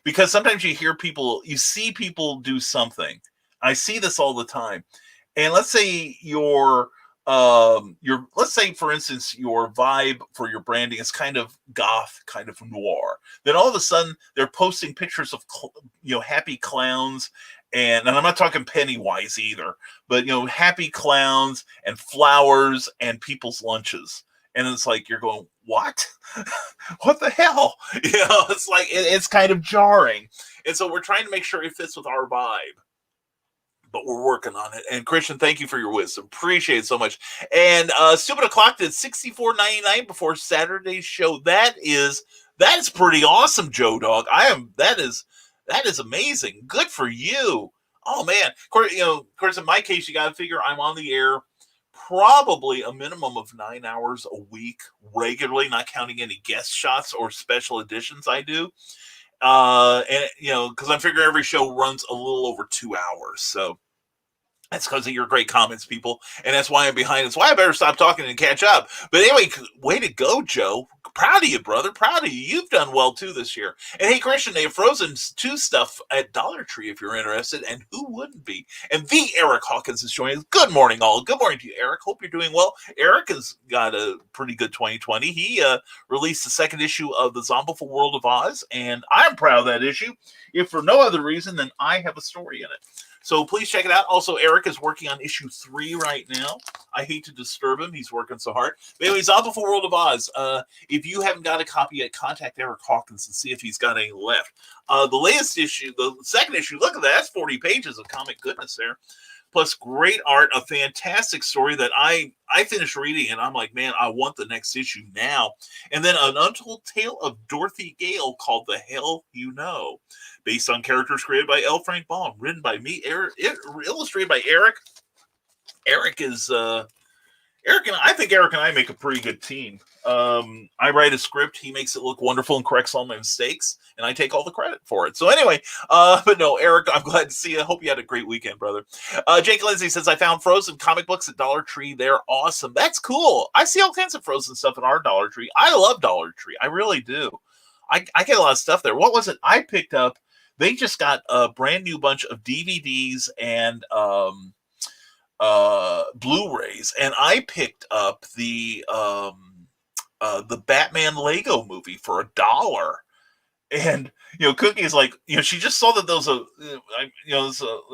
[SPEAKER 3] because sometimes you see people do something. I see this all the time. And let's say let's say, for instance, your vibe for your branding is kind of goth, kind of noir. Then all of a sudden they're posting pictures of, happy clowns. And I'm not talking Pennywise either, but, happy clowns and flowers and people's lunches. And it's like, you're going, what? What the hell? It's like, it's kind of jarring. And so we're trying to make sure it fits with our vibe. But we're working on it. And Christian, thank you for your wisdom. Appreciate it so much. And Stupid O'Clock did $64.99 before Saturday's show. That is pretty awesome, Joe Dog. That is amazing. Good for you. Oh man. Of course, in my case, you got to figure I'm on the air probably a minimum of 9 hours a week regularly, not counting any guest shots or special editions I do. And because I'm figuring every show runs a little over 2 hours. So that's because of your great comments, people. And that's why I'm behind. That's why I better stop talking and catch up. But anyway, way to go, Joe. Proud of you, brother. Proud of you. You've done well, too, this year. And hey, Christian, they have Frozen 2 stuff at Dollar Tree if you're interested. And who wouldn't be? And the Eric Hawkins is joining us. Good morning, all. Good morning to you, Eric. Hope you're doing well. Eric has got a pretty good 2020. He released the 2nd issue of the Zombiful World of Oz. And I'm proud of that issue, if for no other reason than I have a story in it. So please check it out. Also, Eric is working on issue 3 right now. I hate to disturb him. He's working so hard. But anyway, Zombiful World of Oz. If you haven't got a copy yet, contact Eric Hawkins and see if he's got any left. The latest issue, the 2nd issue, look at that. That's 40 pages of comic goodness there. Plus great art, a fantastic story that I finished reading, and I'm like, man, I want the next issue now. And then an untold tale of Dorothy Gale called The Hell You Know, based on characters created by L. Frank Baum, written by me, Eric, illustrated by Eric. Eric is I think Eric and I make a pretty good team. I write a script, he makes it look wonderful and corrects all my mistakes, and I take all the credit for it. So anyway, but no, Eric, I'm glad to see you. I hope you had a great weekend, brother. Jake Lindsay says, I found Frozen comic books at Dollar Tree. They're awesome. That's cool. I see all kinds of Frozen stuff at our Dollar Tree. I love Dollar Tree. I really do. I get a lot of stuff there. What was it I picked up? They just got a brand new bunch of DVDs and Blu-rays, and I picked up the Batman Lego movie for $1. And Cookie's like, she just saw that there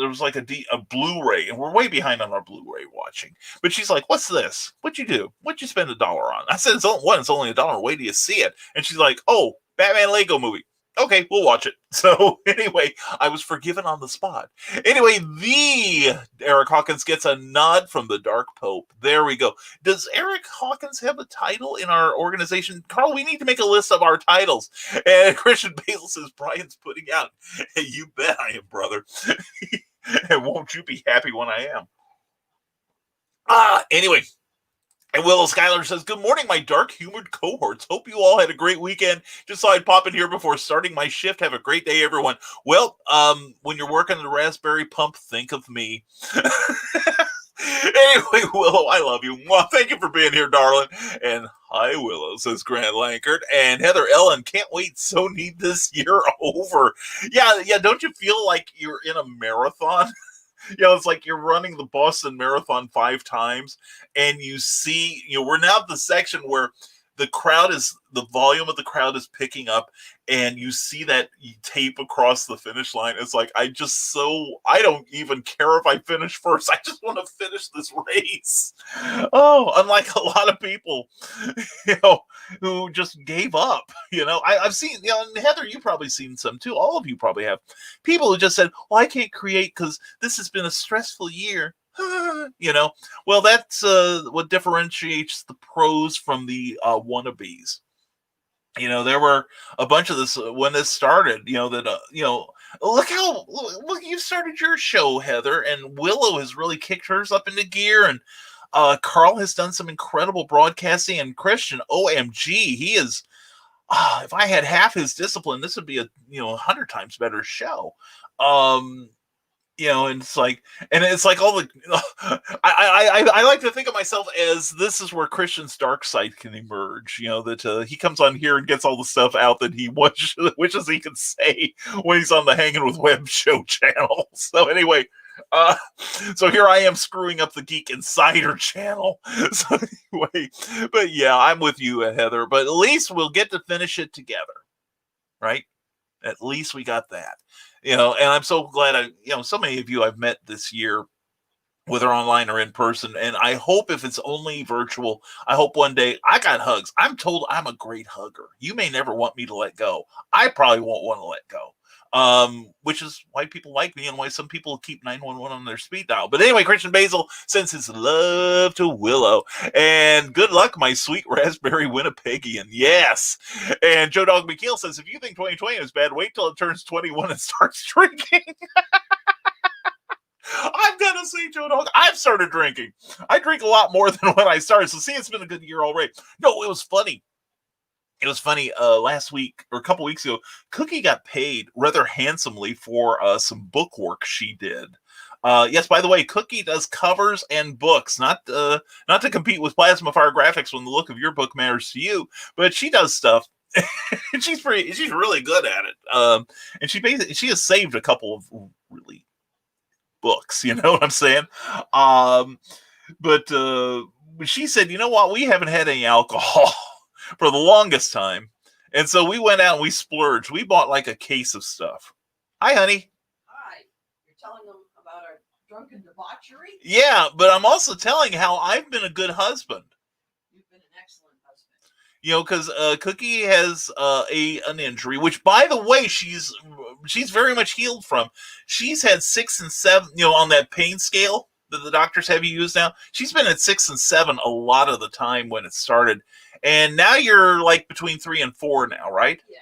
[SPEAKER 3] was like a Blu-ray, and we're way behind on our Blu-ray watching. But she's like, "What's this? What'd you do? What'd you spend $1 on?" I said, "It's only $1. Wait till you see it." And she's like, "Oh, Batman Lego movie. Okay, we'll watch it." So anyway, I was forgiven on the spot. Anyway, the Eric Hawkins gets a nod from the Dark Pope. There we go. Does Eric Hawkins have a title in our organization? Carl, we need to make a list of our titles. And Christian Basil says, Brian's putting out. Hey, you bet I am, brother. And won't you be happy when I am? Anyway. And Willow Schuyler says, good morning, my dark-humored cohorts. Hope you all had a great weekend. Just thought I'd pop in here before starting my shift. Have a great day, everyone. Well, when you're working the raspberry pump, think of me. Anyway, Willow, I love you. Well, thank you for being here, darling. And hi, Willow, says Grant Lankert. And Heather Ellen, can't wait. So need this year over. Yeah, don't you feel like you're in a marathon? It's like you're running the Boston Marathon 5 times, and you see, we're now at the section where the volume of the crowd is picking up, and you see that tape across the finish line. It's like, I don't even care if I finish first. I just want to finish this race. Oh, unlike a lot of people, who just gave up. I've seen, and Heather, you've probably seen some too. All of you probably have. People who just said, well, I can't create because this has been a stressful year. Well, that's what differentiates the pros from the wannabes. There were a bunch of this when this started, look, you started your show, Heather, and Willow has really kicked hers up into gear, and Carl has done some incredible broadcasting, and Christian, OMG, he is, if I had half his discipline, this would be a 100 times better show. And it's like all the, I like to think of myself as this is where Christian's dark side can emerge, that he comes on here and gets all the stuff out that he wishes he could say when he's on the Hanging with Web show channel. So anyway, so here I am screwing up the Geek Insider channel. So anyway, but yeah, I'm with you, Heather, but at least we'll get to finish it together, right? At least we got that. And I'm so glad so many of you I've met this year, whether online or in person. And I hope if it's only virtual, I hope one day I got hugs. I'm told I'm a great hugger. You may never want me to let go. I probably won't want to let go. Which is why people like me and why some people keep 911 on their speed dial. But anyway, Christian Basil sends his love to Willow. And good luck, my sweet raspberry Winnipegian. Yes. And Joe Dog McKeel says, if you think 2020 is bad, wait till it turns 21 and starts drinking. I'm going to say, Joe Dog, I've started drinking. I drink a lot more than when I started. So see, it's been a good year already. No, it was funny. It was funny, last week or a couple weeks ago, Cookie got paid rather handsomely for some book work she did. Yes, by the way, Cookie does covers and books, not to compete with Plasma Fire Graphics when the look of your book matters to you, but she does stuff. And she's really good at it. And she has saved a couple of really books, you know what I'm saying? But she said, you know what, we haven't had any alcohol for the longest time. And so we went out and we splurged. We bought like a case of stuff. Hi, honey.
[SPEAKER 6] Hi. You're telling them about our drunken debauchery?
[SPEAKER 3] Yeah, but I'm also telling how I've been a good husband.
[SPEAKER 6] You've been an excellent husband.
[SPEAKER 3] Because Cookie has an injury, which, by the way, she's very much healed from. She's had 6 and 7, on that pain scale that the doctors have you use now. She's been at 6 and 7 a lot of the time when it started. And now you're like between 3 and 4 now, right?
[SPEAKER 6] Yeah.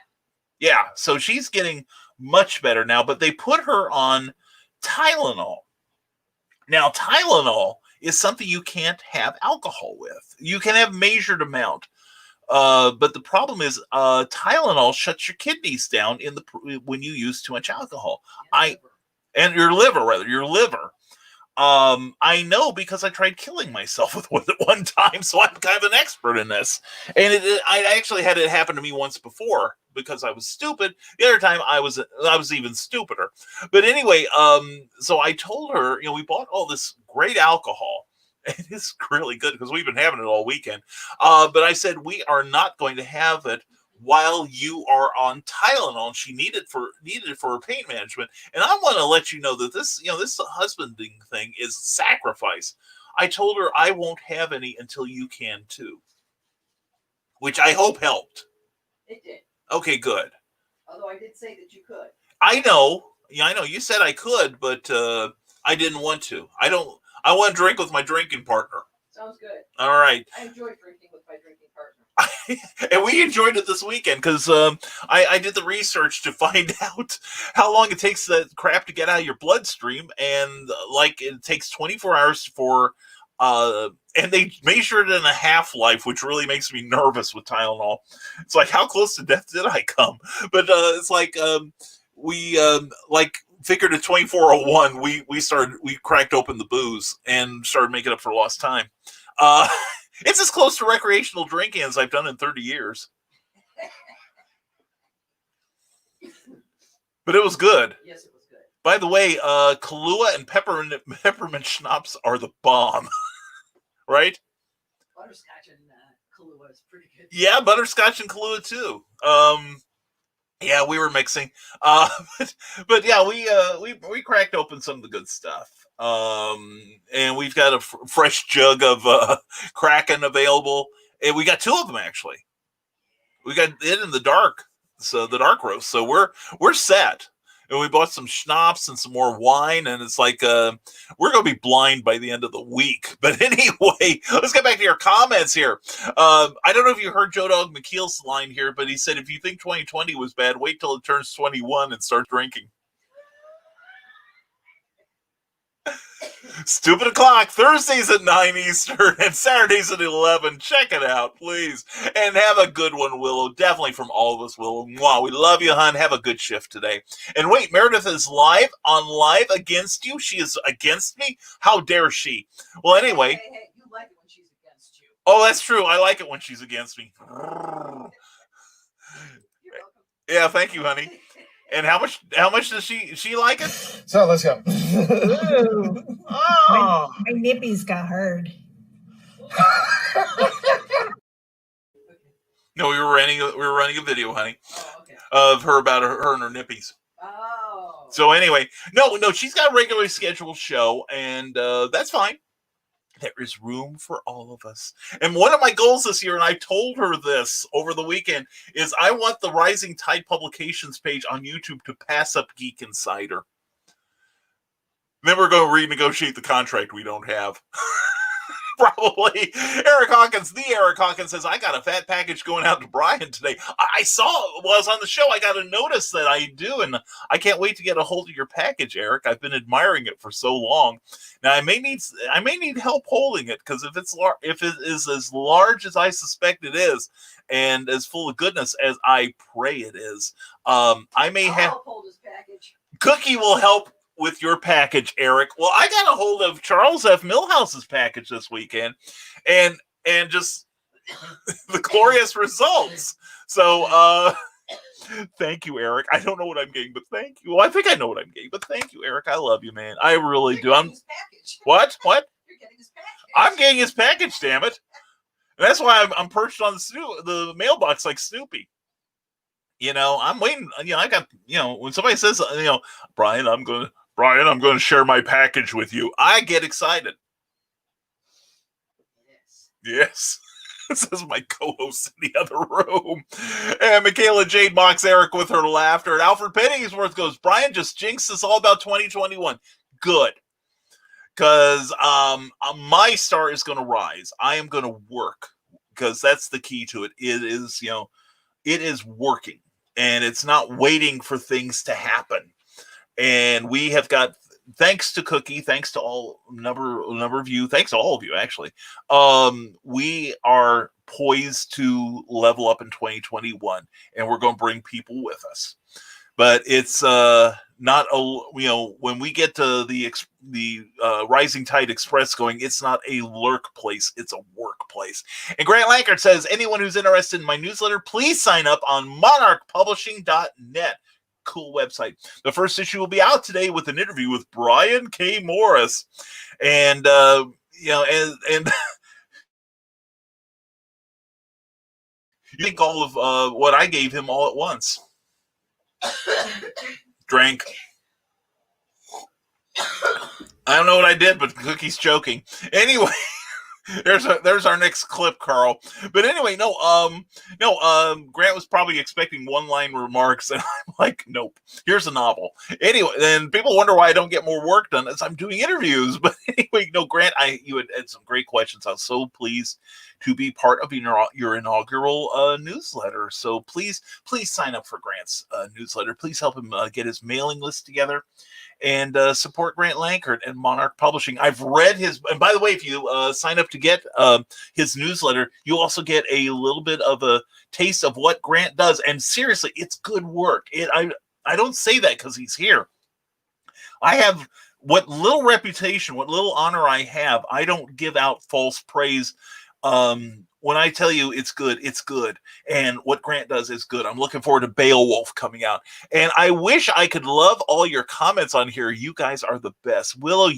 [SPEAKER 3] Yeah. So she's getting much better now, but they put her on Tylenol. Now, Tylenol is something you can't have alcohol with. You can have measured amount. But the problem is Tylenol shuts your kidneys down when you use too much alcohol. And your liver. I know because I tried killing myself with it one time, so I'm kind of an expert in this. And I actually had it happen to me once before because I was stupid. The other time I was even stupider. But anyway, so I told her, we bought all this great alcohol. And it's really good because we've been having it all weekend. But I said, we are not going to have it while you are on Tylenol. And she needed it for her pain management. And I want to let you know that this husbanding thing is sacrifice. I told her I won't have any until you can too, which I hope helped.
[SPEAKER 6] It did.
[SPEAKER 3] Okay, good.
[SPEAKER 6] Although I did say that you could.
[SPEAKER 3] I know. Yeah, I know. You said I could, but I didn't want to. I want to drink with my drinking partner.
[SPEAKER 6] Sounds good.
[SPEAKER 3] All right.
[SPEAKER 6] I enjoy drinking with my drinking partner.
[SPEAKER 3] And we enjoyed it this weekend because I did the research to find out how long it takes that crap to get out of your bloodstream. And it takes 24 hours for, and they measure it in a half-life, which really makes me nervous with Tylenol. It's like, how close to death did I come? But it's like, we figured at 24:01 we cracked open the booze and started making up for lost time. It's as close to recreational drinking as I've done in 30 years. But it was good.
[SPEAKER 6] Yes, it was good.
[SPEAKER 3] By the way, Kahlua and peppermint schnapps are the bomb. Right?
[SPEAKER 6] Butterscotch and Kahlua is pretty good.
[SPEAKER 3] Yeah, butterscotch and Kahlua too. Yeah, we were mixing, but yeah, we cracked open some of the good stuff, and we've got a fresh jug of Kraken available, and we got two of them actually. We got it in the dark roast, so we're set. And we bought some schnapps and some more wine, and it's like we're going to be blind by the end of the week. But anyway, let's get back to your comments here. I don't know if you heard Joe Dog McKeel's line here, but he said, if you think 2020 was bad, wait till it turns 21 and start drinking. Stupid o'clock, Thursdays at 9 Eastern and Saturdays at 11. Check it out, please. And have a good one, Willow. Definitely from all of us, Willow. Wow, we love you, hon. Have a good shift today. And wait, Meredith is live against you? She is against me? How dare she? Well, anyway.
[SPEAKER 6] Hey, you like it when she's against you.
[SPEAKER 3] Oh, that's true. I like it when she's against me.
[SPEAKER 6] You're welcome.
[SPEAKER 3] Yeah, thank you, honey. And how much does she like it?
[SPEAKER 7] So let's go.
[SPEAKER 8] Ooh.
[SPEAKER 3] Oh.
[SPEAKER 8] My nippies got hard.
[SPEAKER 3] No, we were running a video, honey,
[SPEAKER 6] Oh, okay.
[SPEAKER 3] of her about her and her nippies.
[SPEAKER 6] Oh.
[SPEAKER 3] So anyway, no, she's got a regularly scheduled show, and that's fine. There is room for all of us. And one of my goals this year, and I told her this over the weekend, is I want the Rising Tide Publications page on YouTube to pass up Geek Insider. Then we're going to renegotiate the contract we don't have. Probably. Eric Hawkins says, I got a fat package going out to Brian today. I saw while I was on the show, I got a notice that I do, and I can't wait to get a hold of your package, Eric. I've been admiring it for so long. Now I may need help holding it, because if it is as large as I suspect it is, and as full of goodness as I pray it is, I may have
[SPEAKER 6] I'll hold his package.
[SPEAKER 3] Cookie will help with your package, Eric. Well, I got a hold of Charles F. Millhouse's package this weekend, and just the glorious results. So, thank you, Eric. I don't know what I'm getting, but thank you. Well, I think I know what I'm getting, but thank you, Eric. I love you, man. I really do.
[SPEAKER 6] You're getting his package.
[SPEAKER 3] What?
[SPEAKER 6] You're getting his package.
[SPEAKER 3] I'm getting his package, damn it. And that's why I'm perched on the mailbox like Snoopy. I'm waiting. I got, when somebody says, Brian, I'm going to share my package with you, I get excited. Yes. This is my co-host in the other room. And Michaela Jade mocks Eric with her laughter. And Alfred Penningsworth goes, Brian just jinxed us all about 2021. Good. Because my star is going to rise. I am going to work. Because that's the key to it. It is working. And it's not waiting for things to happen. And we have got thanks to Cookie, thanks to all number of you, thanks to all of you actually. We are poised to level up in 2021, and we're going to bring people with us. But it's not a, when we get to the Rising Tide Express going, it's not a lurk place, it's a workplace. And Grant Lankard says, anyone who's interested in my newsletter, please sign up on monarchpublishing.net. Cool website. The first issue will be out today with an interview with Brian K. Morris. And and you think all of what I gave him all at once. Drank. I don't know what I did, but Cookie's joking. Anyway, there's our next clip, Carl. But anyway, Grant was probably expecting one-line remarks, and I'm like, nope. Here's a novel. Anyway, then people wonder why I don't get more work done as I'm doing interviews. But anyway, Grant, you had some great questions. I was so pleased to be part of your inaugural newsletter. So please sign up for Grant's newsletter. Please help him get his mailing list together, and support Grant Lankard and Monarch Publishing. I've read his, and by the way, if you sign up to get his newsletter, you'll also get a little bit of a taste of what Grant does. And seriously, it's good work. I don't say that because he's here. I have what little reputation, what little honor I have. I don't give out false praise. When I tell you it's good, it's good. And what Grant does is good. I'm looking forward to Beowulf coming out. And I wish I could love all your comments on here. You guys are the best. Willow,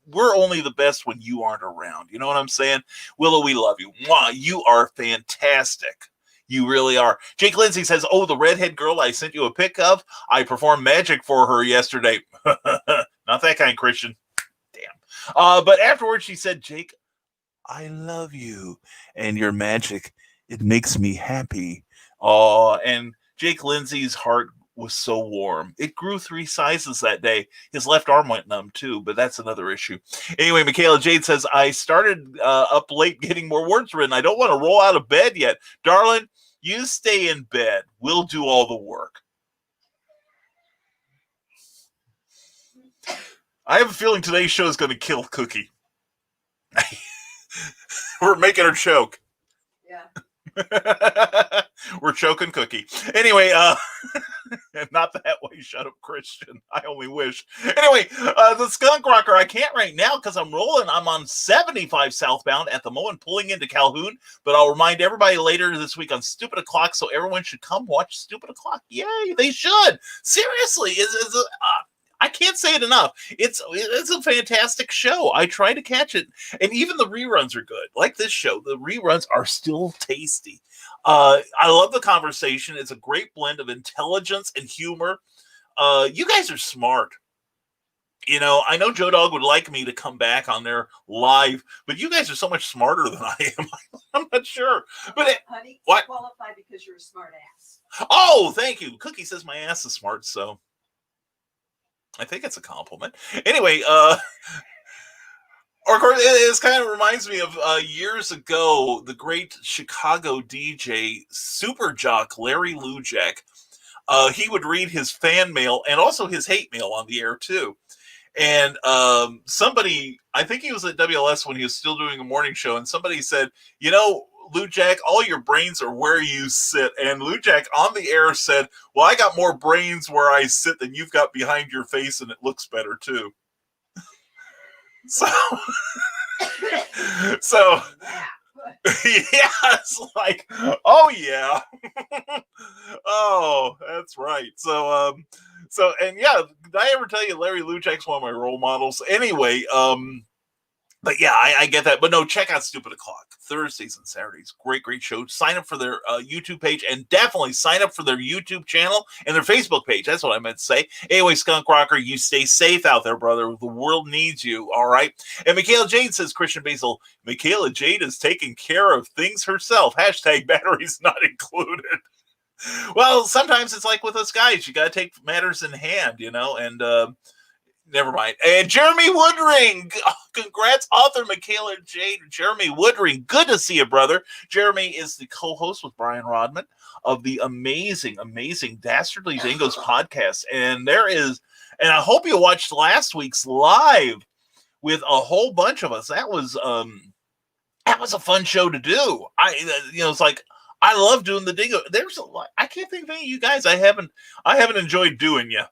[SPEAKER 3] we're only the best when you aren't around. You know what I'm saying? Willow, we love you. Mwah, you are fantastic. You really are. Jake Lindsay says, oh, the redhead girl I sent you a pic of, I performed magic for her yesterday. Not that kind, Christian. Damn. But afterwards she said, Jake, I love you and your magic. It makes me happy. Oh, and Jake Lindsay's heart was so warm. It grew 3 sizes that day. His left arm went numb too, but that's another issue. Anyway, Michaela Jade says, I started up late getting more words written. I don't want to roll out of bed yet. Darling, you stay in bed. We'll do all the work. I have a feeling today's show is going to kill Cookie. We're making her choke.
[SPEAKER 6] Yeah.
[SPEAKER 3] We're choking Cookie. Anyway, not that way. Shut up, Christian. I only wish. Anyway, the Skunk Rocker, I can't right now because I'm rolling. I'm on 75 southbound at the moment, pulling into Calhoun. But I'll remind everybody later this week on Stupid O'Clock, so everyone should come watch Stupid O'Clock. Yay, they should. Seriously, I can't say it enough. It's a fantastic show. I try to catch it, and even the reruns are good. Like this show, the reruns are still tasty. I love the conversation. It's a great blend of intelligence and humor. You guys are smart. I know Joe Dog would like me to come back on there live, but you guys are so much smarter than I am. I'm not sure. But
[SPEAKER 6] Honey,
[SPEAKER 3] what?
[SPEAKER 6] Qualify because you're a smart ass.
[SPEAKER 3] Oh, thank you. Cookie says my ass is smart, so I think it's a compliment. Anyway, of course, it kind of reminds me of years ago, the great Chicago DJ Super Jock Larry Lujak. He would read his fan mail and also his hate mail on the air too. And somebody, I think he was at WLS when he was still doing a morning show, and somebody said, Lujak, all your brains are where you sit. And Lujak on the air said, well, I got more brains where I sit than you've got behind your face, and it looks better too. So yeah, it's like, oh yeah. Oh, that's right. So and yeah, did I ever tell you Larry Lujak's one of my role models? Anyway, but yeah, I get that. But no, check out Stupid O'Clock. Thursdays and Saturdays. Great show. Sign up for their YouTube page, and definitely sign up for their YouTube channel and their Facebook page. That's what I meant to say. Anyway, Skunk Rocker, you stay safe out there, brother. The world needs you, all right? And Michaela Jade says, Christian Basil, Michaela Jade is taking care of things herself. # batteries not included. Well, sometimes it's like with us guys. You got to take matters in hand, and never mind. And Jeremy Woodring, congrats, author Michaela Jade. Jeremy Woodring, good to see you, brother. Jeremy is the co-host with Brian Rodman of the amazing Dastardly Dingoes podcast, and there is And I hope you watched last week's live with a whole bunch of us. That was a fun show to do. It's like I love doing the dingo. There's a lot. I can't think of any of you guys I haven't enjoyed doing yet.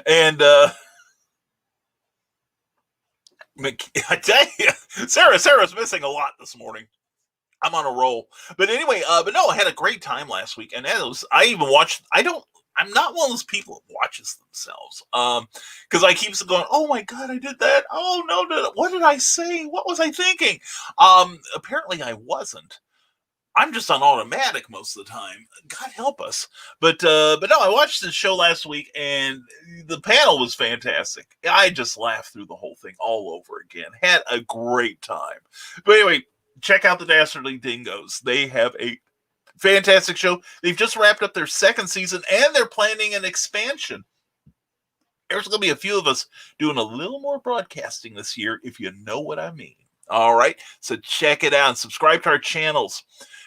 [SPEAKER 3] And I tell you, Sarah's missing a lot this morning. I'm on a roll. But anyway, but no, I had a great time last week. And I even watched, I'm not one of those people that watches themselves. Because I keep going, oh my God, I did that. Oh no, what did I say? What was I thinking? Apparently I wasn't. I'm just on automatic most of the time. God help us. But no, I watched the show last week and the panel was fantastic. I just laughed through the whole thing all over again. Had a great time. But anyway, check out the Dastardly Dingoes. They have a fantastic show. They've just wrapped up their second season and they're planning an expansion. There's going to be a few of us doing a little more broadcasting this year, if you know what I mean. All right. So check it out and subscribe to our channels,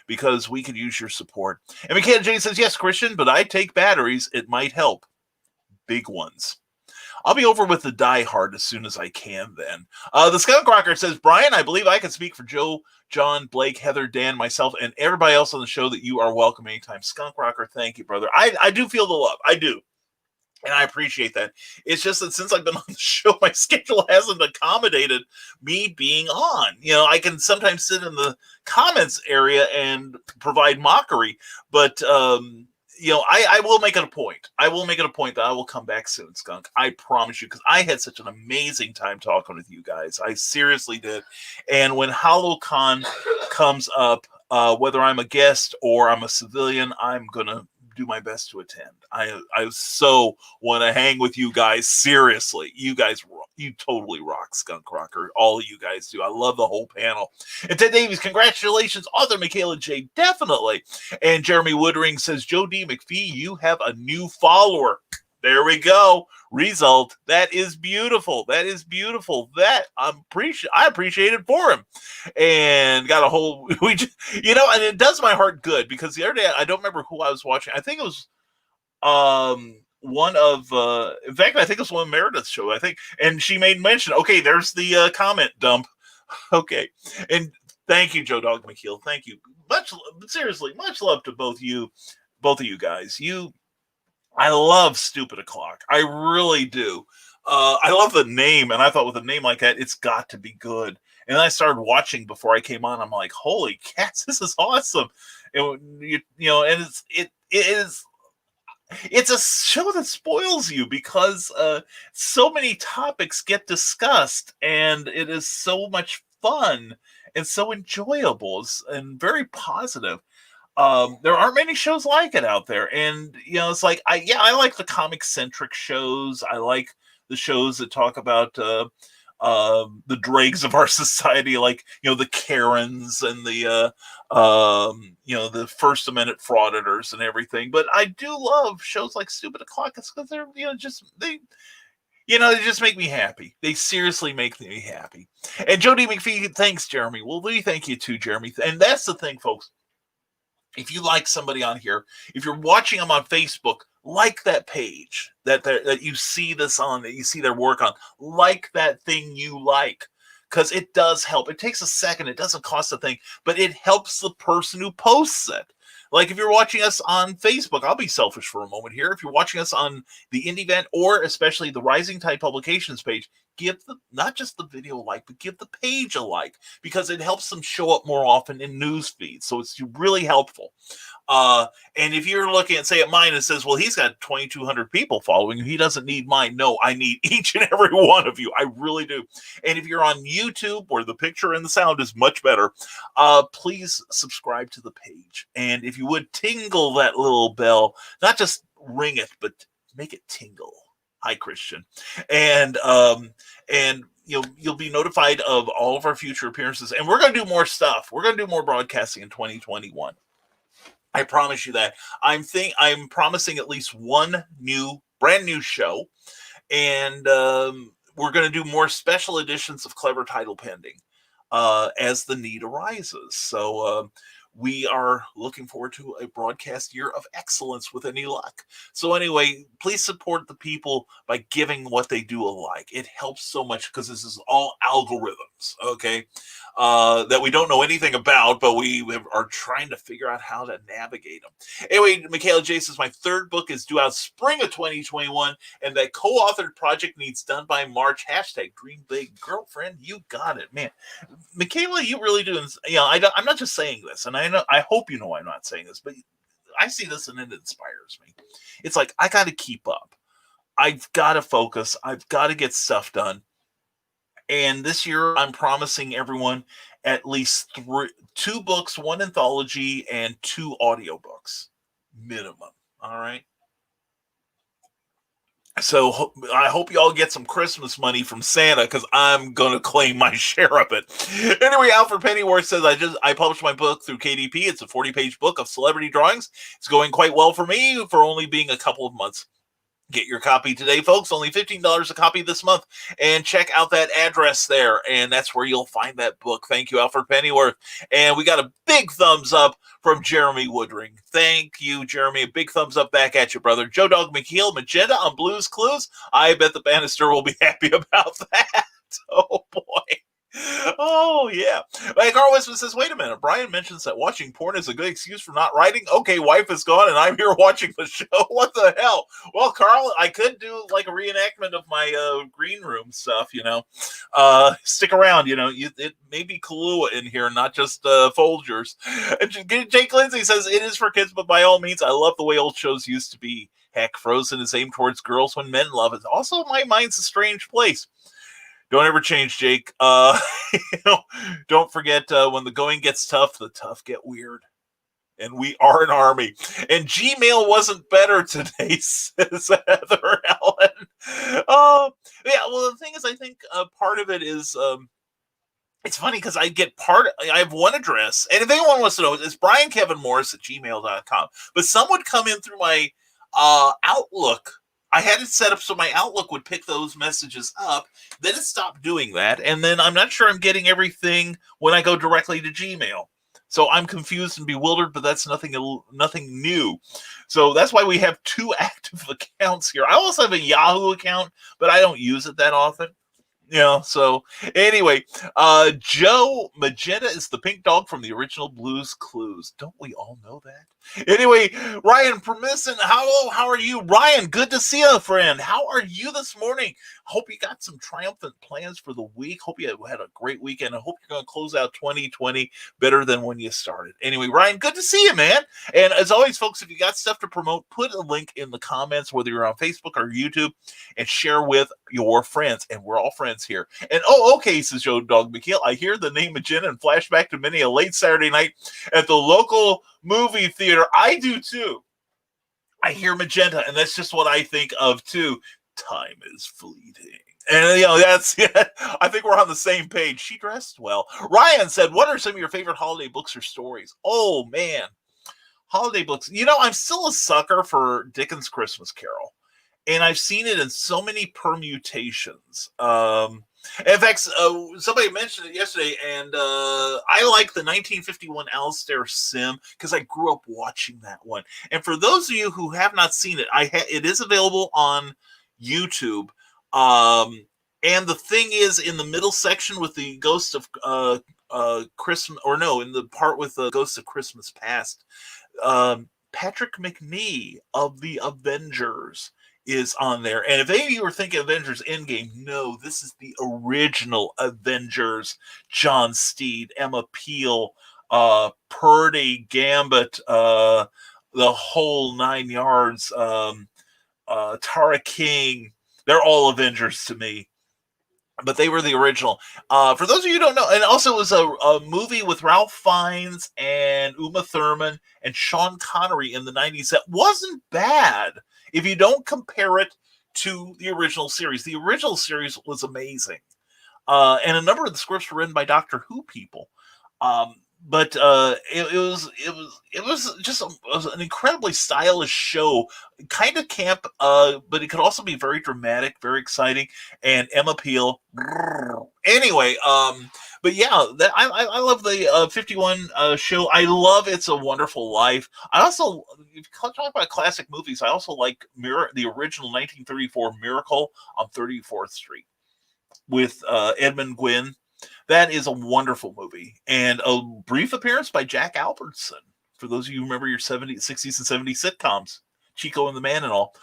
[SPEAKER 3] because we could use your support. And Michaela J says, yes, Christian, but I take batteries. It might help. Big ones. I'll be over with the Die Hard as soon as I can then. The Skunk Rocker says, Brian, I believe I can speak for Joe, John, Blake, Heather, Dan, myself, and everybody else on the show that you are welcome anytime. Skunk Rocker, thank you, brother. I do feel the love. I do. And I appreciate that. It's just that since I've been on the show, my schedule hasn't accommodated me being on. I can sometimes sit in the comments area and provide mockery, but, I will make it a point. I will make it a point that I will come back soon, Skunk. I promise you, because I had such an amazing time talking with you guys. I seriously did. And when HoloCon comes up, whether I'm a guest or I'm a civilian, I'm going to do my best to attend. I so want to hang with you guys. Seriously, you guys, you totally rock, Skunk Rocker. All of you guys do. I love the whole panel. And Ted Davies, congratulations, author Michaela J. Definitely. And Jeremy Woodring says, Joe D. McPhee, you have a new follower. There we go. Result. That is beautiful. That is beautiful. That I appreciate it for him. And got a whole, and it does my heart good, because the other day, I don't remember who I was watching. I think it was one of, in fact, I think it was one of Meredith's show, I think. And she made mention, okay, there's the comment dump. Okay. And thank you, Joe Dog McKeel. Thank you. Seriously, much love to both of you guys. I love Stupid O'Clock. I really do. I love the name, and I thought with a name like that, it's got to be good. And I started watching before I came on. I'm like, holy cats, this is awesome. And and it's a show that spoils you, because so many topics get discussed, and it is so much fun and so enjoyable and very positive. There aren't many shows like it out there. And, it's like, I like the comic centric shows. I like the shows that talk about, the dregs of our society, like, the Karens and the First Amendment frauditors and everything. But I do love shows like Stupid O'Clock, because they're, they just make me happy. They seriously make me happy. And Jody McPhee, thanks, Jeremy. Well, we thank you too, Jeremy. And that's the thing, folks. If you like somebody on here, if you're watching them on Facebook, like that page that you see this on, that you see their work on, like that thing you like, because it does help. It takes a second. It doesn't cost a thing, but it helps the person who posts it. Like if you're watching us on Facebook, I'll be selfish for a moment here. If you're watching us on the Indie Event, or especially the Rising Tide Publications page, give not just the video a like, but give the page a like, because it helps them show up more often in news feeds. So it's really helpful. And if you're looking at, say, at mine, it says, well, he's got 2,200 people following him. He doesn't need mine. No, I need each and every one of you. I really do. And if you're on YouTube, where the picture and the sound is much better, please subscribe to the page. And if you would, tingle that little bell, not just ring it, but make it tingle. Hi, Christian. And you'll be notified of all of our future appearances. And we're going to do more stuff. We're going to do more broadcasting in 2021. I promise you that. I'm promising at least one brand new show, and we're going to do more special editions of Clever Title Pending as the need arises. So we are looking forward to a broadcast year of excellence with any luck. So anyway, please support the people by giving what they do a like. It helps so much because this is all algorithms, okay, that we don't know anything about, but we are trying to figure out how to navigate them. Anyway, Michaela J says, my third book is due out spring of 2021, and that co-authored project needs done by March. Hashtag dream big, girlfriend. You got it, man. Michaela, you really do. I'm not just saying this, and I hope you know I'm not saying this, but I see this and it inspires me. It's like, I got to keep up. I've got to focus. I've got to get stuff done. And this year, I'm promising everyone at least 2 books, 1 anthology, and 2 audiobooks minimum. All right. So I hope y'all get some Christmas money from Santa, because I'm going to claim my share of it. Anyway, Alfred Pennyworth says, I published my book through KDP. It's a 40-page book of celebrity drawings. It's going quite well for me for only being a couple of months. Get your copy today, folks. Only $15 a copy this month. And check out that address there. And that's where you'll find that book. Thank you, Alfred Pennyworth. And we got a big thumbs up from Jeremy Woodring. Thank you, Jeremy. A big thumbs up back at you, brother. Joe Dog McKeel, Magenta on Blues Clues. I bet the Bannister will be happy about that. Oh, boy. Oh, yeah. Like Carl Westman says, wait a minute. Brian mentions that watching porn is a good excuse for not writing. Okay, wife is gone and I'm here watching the show. What the hell? Well, Carl, I could do like a reenactment of my green room stuff, Stick around, it may be Kahlua in here, not just Folgers. Jake Lindsay says, it is for kids, but by all means, I love the way old shows used to be. Heck, Frozen is aimed towards girls when men love it. Also, my mind's a strange place. Don't ever change, Jake. Don't forget, when the going gets tough, the tough get weird. And we are an army. And Gmail wasn't better today, says Heather Ellen. Yeah, well, the thing is, I think part of it is, it's funny because I have one address, and if anyone wants to know, it's briankevinmorris@gmail.com. But some would come in through my Outlook. I had it set up so my Outlook would pick those messages up. Then it stopped doing that. And then I'm not sure I'm getting everything when I go directly to Gmail. So I'm confused and bewildered, but that's nothing new. So that's why we have 2 active accounts here. I also have a Yahoo account, but I don't use it that often. So anyway, Joe Magenta is the pink dog from the original Blues Clues. Don't we all know that? Anyway, Ryan Permisson, how are you? Ryan, good to see you, friend. How are you this morning? Hope you got some triumphant plans for the week. Hope you had a great weekend. I hope you're going to close out 2020 better than when you started. Anyway, Ryan, good to see you, man. And as always, folks, if you got stuff to promote, put a link in the comments, whether you're on Facebook or YouTube, and share with your friends. And we're all friends here. And okay, says Joe Dog McKeel, I hear the name Magenta and flashback to many a late Saturday night at the local movie theater. I do too. I hear Magenta, and that's just what I think of too. Time is fleeting. And that's I think we're on the same page. She dressed well. Ryan said, what are some of your favorite holiday books or stories? Oh man, holiday books. I'm still a sucker for Dickens' Christmas Carol. And I've seen it in so many permutations. In fact, somebody mentioned it yesterday, and I like the 1951 Alastair Sim because I grew up watching that one. And for those of you who have not seen it, it is available on YouTube. And the thing is, in the middle section with the Ghost of Christmas, or no, in the part with the Ghost of Christmas Past, Patrick McNee of the Avengers is on there. And if any of you are thinking Avengers Endgame, no, this is the original Avengers. John Steed, Emma Peel, Purdy, Gambit, the whole 9 yards, Tara King. They're all Avengers to me. But they were the original. For those of you who don't know, and also it was a movie with Ralph Fiennes and Uma Thurman and Sean Connery in the 90s that wasn't bad if you don't compare it to the original series. The original series was amazing. And a number of the scripts were written by Doctor Who people. But it was just an incredibly stylish show, kind of camp, but it could also be very dramatic, very exciting. And Emma Peel. Anyway, but yeah, that I love the 51 show. I love It's a Wonderful Life. I also, if you talk about classic movies, I also like the original 1934 Miracle on 34th Street with Edmund Gwynn. That is a wonderful movie, and a brief appearance by Jack Albertson. For those of you who remember your 70s, 60s, and 70s sitcoms, Chico and the Man and all.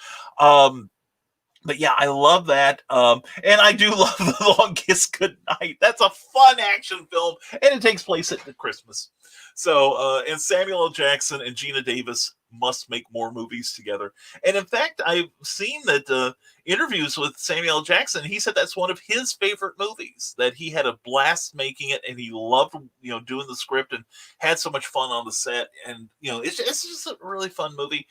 [SPEAKER 3] But yeah, I love that. And I do love The Long Kiss Goodnight. That's a fun action film, and it takes place at Christmas. So, and Samuel L. Jackson and Gina Davis must make more movies together. And in fact, I've seen that interviews with Samuel L. Jackson. He said that's one of his favorite movies. That he had a blast making it, and he loved doing the script and had so much fun on the set. And it's just a really fun movie.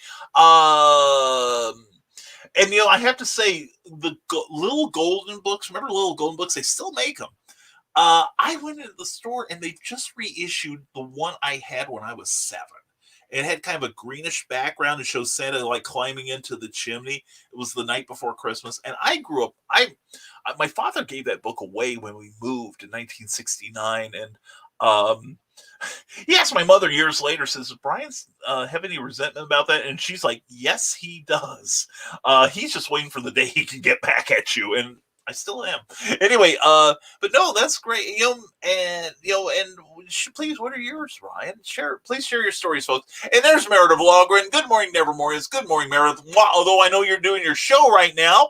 [SPEAKER 3] And I have to say, the Little Golden Books. Remember Little Golden Books? They still make them. I went into the store and they just reissued the one I had when I was 7. It had kind of a greenish background. It shows Santa like climbing into the chimney. It was the night before Christmas, and I grew up. My father gave that book away when we moved in 1969, and he asked my mother years later, says, "Does Brian have any resentment about that?" And she's like, "Yes, he does. He's just waiting for the day he can get back at you." And I still am. Anyway, but no, that's great. And please, what are yours, Ryan? Please share your stories, folks. And there's Meredith Logren. Good morning, Nevermore. Good morning, Meredith. Although I know you're doing your show right now.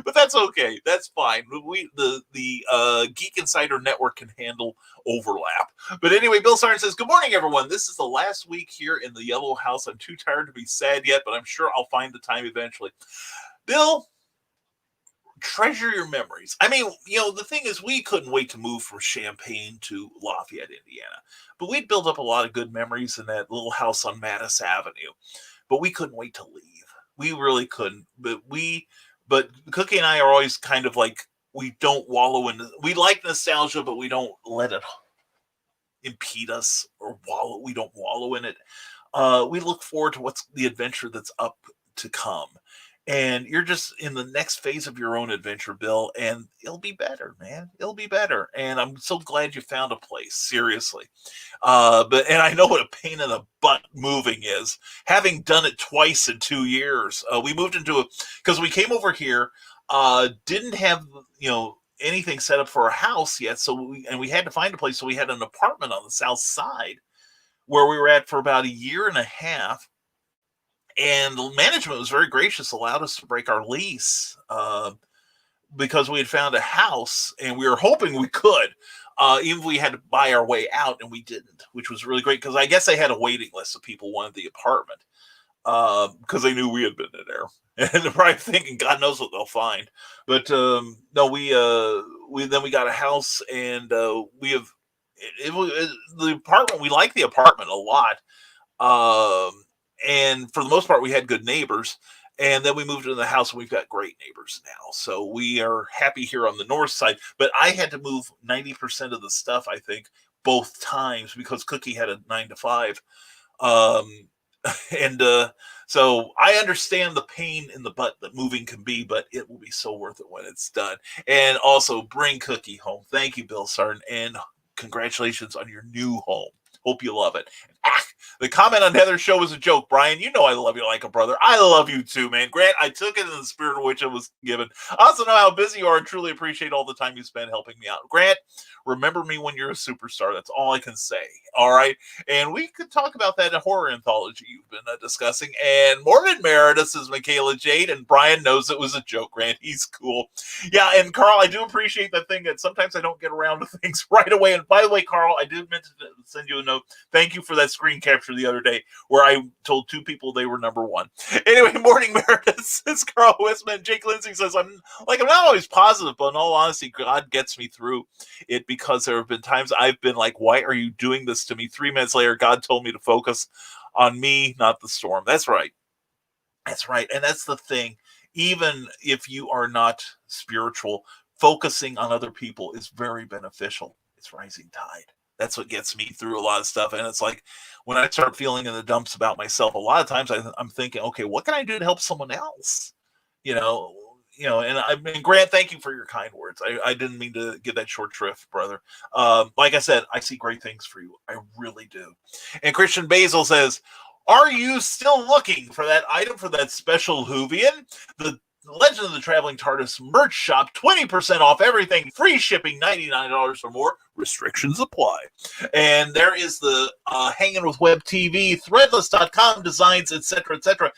[SPEAKER 3] But that's okay. That's fine. The Geek Insider Network can handle overlap. But anyway, Bill Sarn says, "Good morning, everyone. This is the last week here in the Yellow House. I'm too tired to be sad yet, but I'm sure I'll find the time eventually." Bill, treasure your memories. I mean, the thing is, we couldn't wait to move from Champaign to Lafayette, Indiana. But we'd built up a lot of good memories in that little house on Mattis Avenue. But we couldn't wait to leave. We really couldn't. But Cookie and I are always kind of like, we don't wallow in. We like nostalgia, but we don't let it impede us or wallow. We don't wallow in it. We look forward to what's the adventure that's up to come. And you're just in the next phase of your own adventure, Bill, and it'll be better, man. It'll be better. And I'm so glad you found a place, seriously. And I know what a pain in the butt moving is. Having done it twice in 2 years, we moved because we came over here, didn't have, anything set up for a house yet. And we had to find a place. So we had an apartment on the south side where we were at for about a year and a half. And the management was very gracious, allowed us to break our lease because we had found a house, and we were hoping we could, even if we had to buy our way out, and we didn't, which was really great because I guess they had a waiting list of people who wanted the apartment because they knew we had been in there, and they're probably thinking, God knows what they'll find. But no, we got a house, and we have the apartment. We like the apartment a lot. And for the most part, we had good neighbors. And then we moved into the house, and we've got great neighbors now. So we are happy here on the north side. But I had to move 90% of the stuff, I think, both times because Cookie had a 9 to 5. So I understand the pain in the butt that moving can be, but it will be so worth it when it's done. And also bring Cookie home. Thank you, Bill Sarn. And congratulations on your new home. Hope you love it. The comment on Heather's show was a joke, Brian. You know I love you like a brother. I love you too, man. Grant, I took it in the spirit of which it was given. I also know how busy you are and truly appreciate all the time you spend helping me out. Grant, remember me when you're a superstar. That's all I can say. All right? And we could talk about that in horror anthology you've been discussing. And Mormon Meredith says Michaela Jade, and Brian knows it was a joke, Grant. He's cool. Yeah, and Carl, I do appreciate that thing that sometimes I don't get around to things right away. And by the way, Carl, I did meant to send you a note. Thank you for that screen capture the other day where I told 2 people they were number 1. Anyway, Morning Meredith says Carl Westman. Jake Lindsay says, I'm not always positive, but in all honesty, God gets me through it because there have been times I've been like, why are you doing this to me? 3 minutes later, God told me to focus on me, not the storm. That's right. That's right. And that's the thing. Even if you are not spiritual, focusing on other people is very beneficial. It's rising tide. That's what gets me through a lot of stuff. And it's like when I start feeling in the dumps about myself, a lot of times I'm thinking, okay, what can I do to help someone else? and Grant, thank you for your kind words. I didn't mean to give that short shrift, brother. Like I said, I see great things for you. I really do. And Christian Basil says, are you still looking for that item for that special Whovian? The Legend of the Traveling TARDIS merch shop, 20% off everything, free shipping, $99 or more, restrictions apply. And there is the Hanging with Web TV, threadless.com, designs, etc., etc.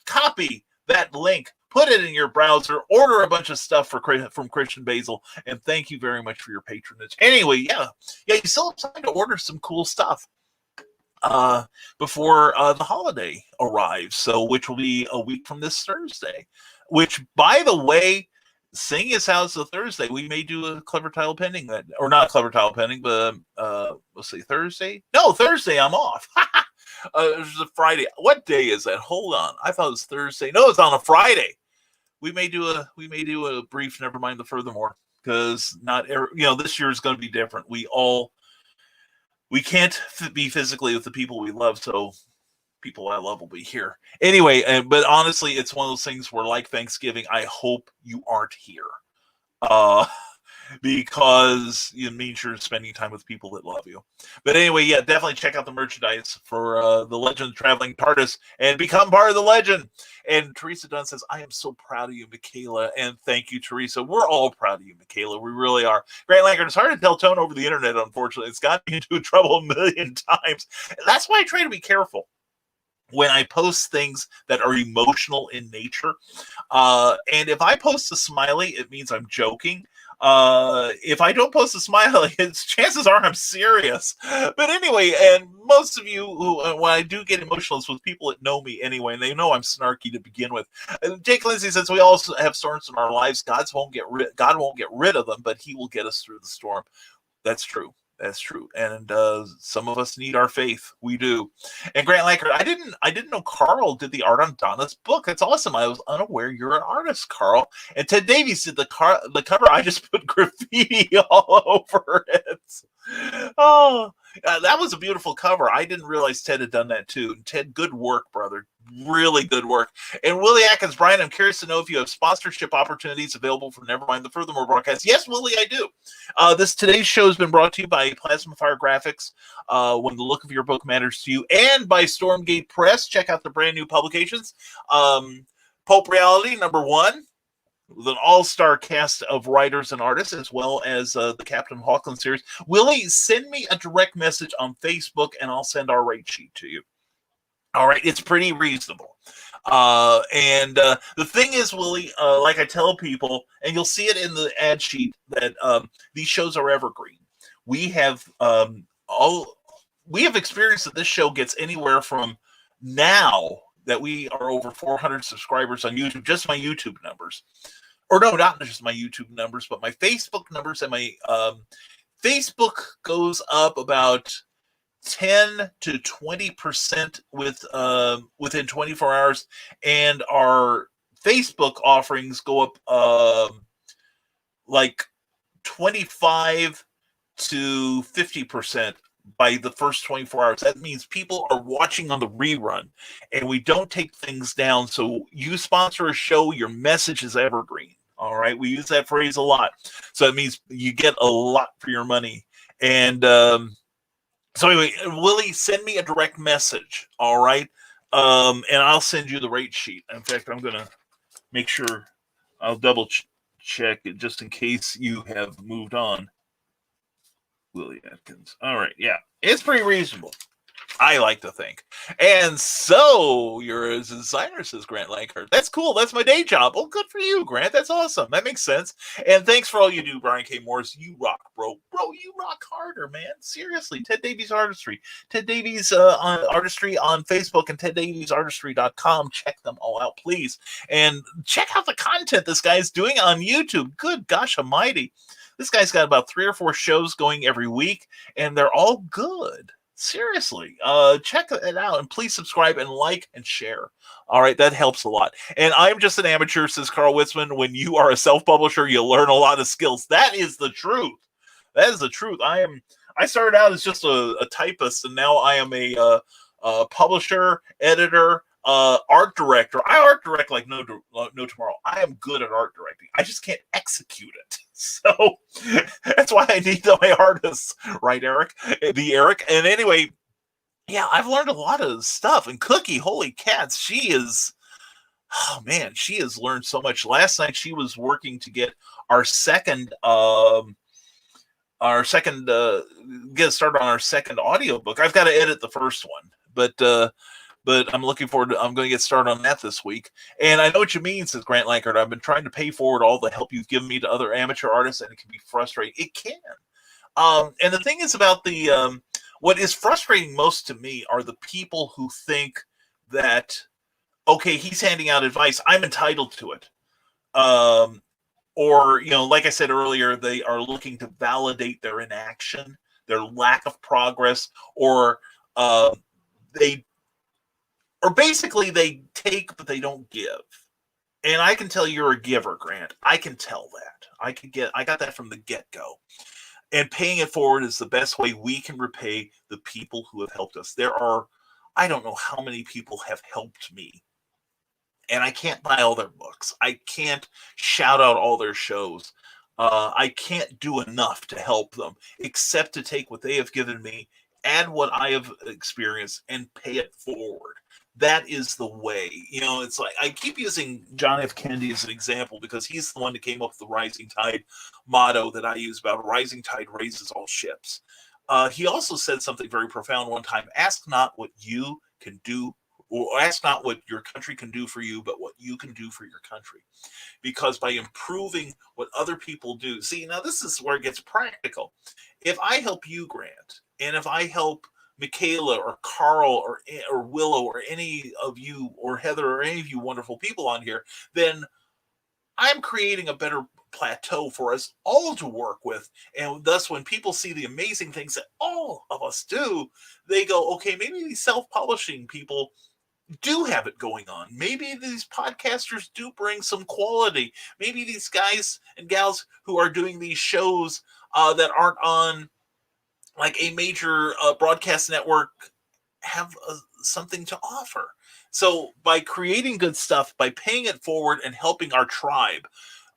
[SPEAKER 3] Copy that link, put it in your browser, order a bunch of stuff from Christian Basil, and thank you very much for your patronage. Anyway, yeah, you still have time to order some cool stuff before the holiday arrives, so which will be a week from this Thursday. Which, by the way, seeing as how it's a Thursday, we may do a Clever Tile Pending or not Clever Tile Pending, but let's see, Thursday. No, Thursday. I'm off. It's a Friday. What day is that? Hold on. I thought it was Thursday. No, it's on a Friday. We may do a brief Nevermind the Furthermore, because this year is going to be different. We can't be physically with the people we love, so people I love will be here. Anyway, but honestly, it's one of those things where, like Thanksgiving, I hope you aren't here. Because it means you're spending time with people that love you. But anyway, yeah, definitely check out the merchandise for the Legend of Traveling TARDIS and become part of the legend. And Teresa Dunn says, I am so proud of you, Michaela. And thank you, Teresa. We're all proud of you, Michaela. We really are. Grant Lankard, it's hard to tell tone over the internet, unfortunately. It's gotten me into trouble a million times. That's why I try to be careful when I post things that are emotional in nature. And if I post a smiley, it means I'm joking. If I don't post a smiley, chances are I'm serious. But anyway, and most of you who, when I do get emotional, it's with people that know me anyway, and they know I'm snarky to begin with. Jake Lindsay says, we all have storms in our lives. God won't get rid of them, but he will get us through the storm. That's true. That's true. And some of us need our faith. We do. And Grant Lankard, I didn't know Carl did the art on Donna's book. That's awesome. I was unaware you're an artist, Carl. And Ted Davies did the cover. I just put graffiti all over it. Oh, that was a beautiful cover. I didn't realize Ted had done that too. Ted, good work, brother. Really good work. And Willie Atkins, Brian, I'm curious to know if you have sponsorship opportunities available for Nevermind the Furthermore broadcast. Yes, Willie, I do. Today's show has been brought to you by Plasma Fire Graphics, When the Look of Your Book Matters to You, and by Stormgate Press. Check out the brand new publications. Pulp Reality, #1, with an all-star cast of writers and artists, as well as the Captain Hawkland series. Willie, send me a direct message on Facebook, and I'll send our rate sheet to you. All right, it's pretty reasonable. And the thing is, Willie, like I tell people, and you'll see it in the ad sheet, that these shows are evergreen. We have experienced that this show gets anywhere from, now that we are over 400 subscribers on YouTube, just my YouTube numbers. Or no, not just my YouTube numbers, but my Facebook numbers. And my Facebook goes up about 10 to 20% within 24 hours, and our Facebook offerings go up like 25 to 50% by the first 24 hours. That means people are watching on the rerun, and we don't take things down. So you sponsor a show, your message is evergreen. All right, we use that phrase a lot. So it means you get a lot for your money. And so anyway, Willie, send me a direct message, all right? And I'll send you the rate sheet. In fact, I'm going to make sure I'll double check it just in case you have moved on. Willie Atkins. All right, yeah. It's pretty reasonable, I like to think. And so you're a designer, says Grant Lankard. That's cool. That's my day job. Oh, good for you, Grant. That's awesome. That makes sense. And thanks for all you do, Brian K. Morris. You rock, bro. Bro, you rock harder, man. Seriously. Ted Davies Artistry. Ted Davies Artistry on Facebook and teddaviesartistry.com. Check them all out, please. And check out the content this guy's doing on YouTube. Good gosh almighty. This guy's got about 3 or 4 shows going every week, and they're all good. Seriously, check it out, and please subscribe and like and share. All right, that helps a lot. And I'm just an amateur, says Carl Witzman. When you are a self-publisher, you learn a lot of skills. That is the truth. That is the truth. I started out as just a typist, and now I am a publisher, editor, art director. I art direct like no tomorrow. I am good at art directing. I just can't execute it. So that's why I need my artists, right, Eric? And anyway, yeah, I've learned a lot of stuff. And Cookie, holy cats, she is. Oh man, she has learned so much. Last night she was working to get our second get started on our second audiobook. I've got to edit the first one, but I'm looking forward to, I'm going to get started on that this week. And I know what you mean, says Grant Lankard. I've been trying to pay forward all the help you've given me to other amateur artists, and it can be frustrating. It can. And the thing is about what is frustrating most to me are the people who think that, okay, he's handing out advice, I'm entitled to it. Or, like I said earlier, they are looking to validate their inaction, their lack of progress, or basically they take, but they don't give. And I can tell you're a giver, Grant. I can tell that. I got that from the get-go. And paying it forward is the best way we can repay the people who have helped us. I don't know how many people have helped me. And I can't buy all their books. I can't shout out all their shows. I can't do enough to help them, except to take what they have given me, add what I have experienced, and pay it forward. That is the way. It's like I keep using John F. Kennedy as an example because he's the one that came up with the rising tide motto that I use about rising tide raises all ships. He also said something very profound one time: ask not what you can do, or ask not what your country can do for you, but what you can do for your country. Because by improving what other people do, see, now this is where it gets practical. If I help you, Grant, and if I help Michaela or Carl or Willow or any of you or Heather or any of you wonderful people on here, then I'm creating a better plateau for us all to work with. And thus, when people see the amazing things that all of us do, they go, okay, maybe these self-publishing people do have it going on. Maybe these podcasters do bring some quality. Maybe these guys and gals who are doing these shows that aren't on like a major broadcast network have something to offer. So by creating good stuff, by paying it forward and helping our tribe,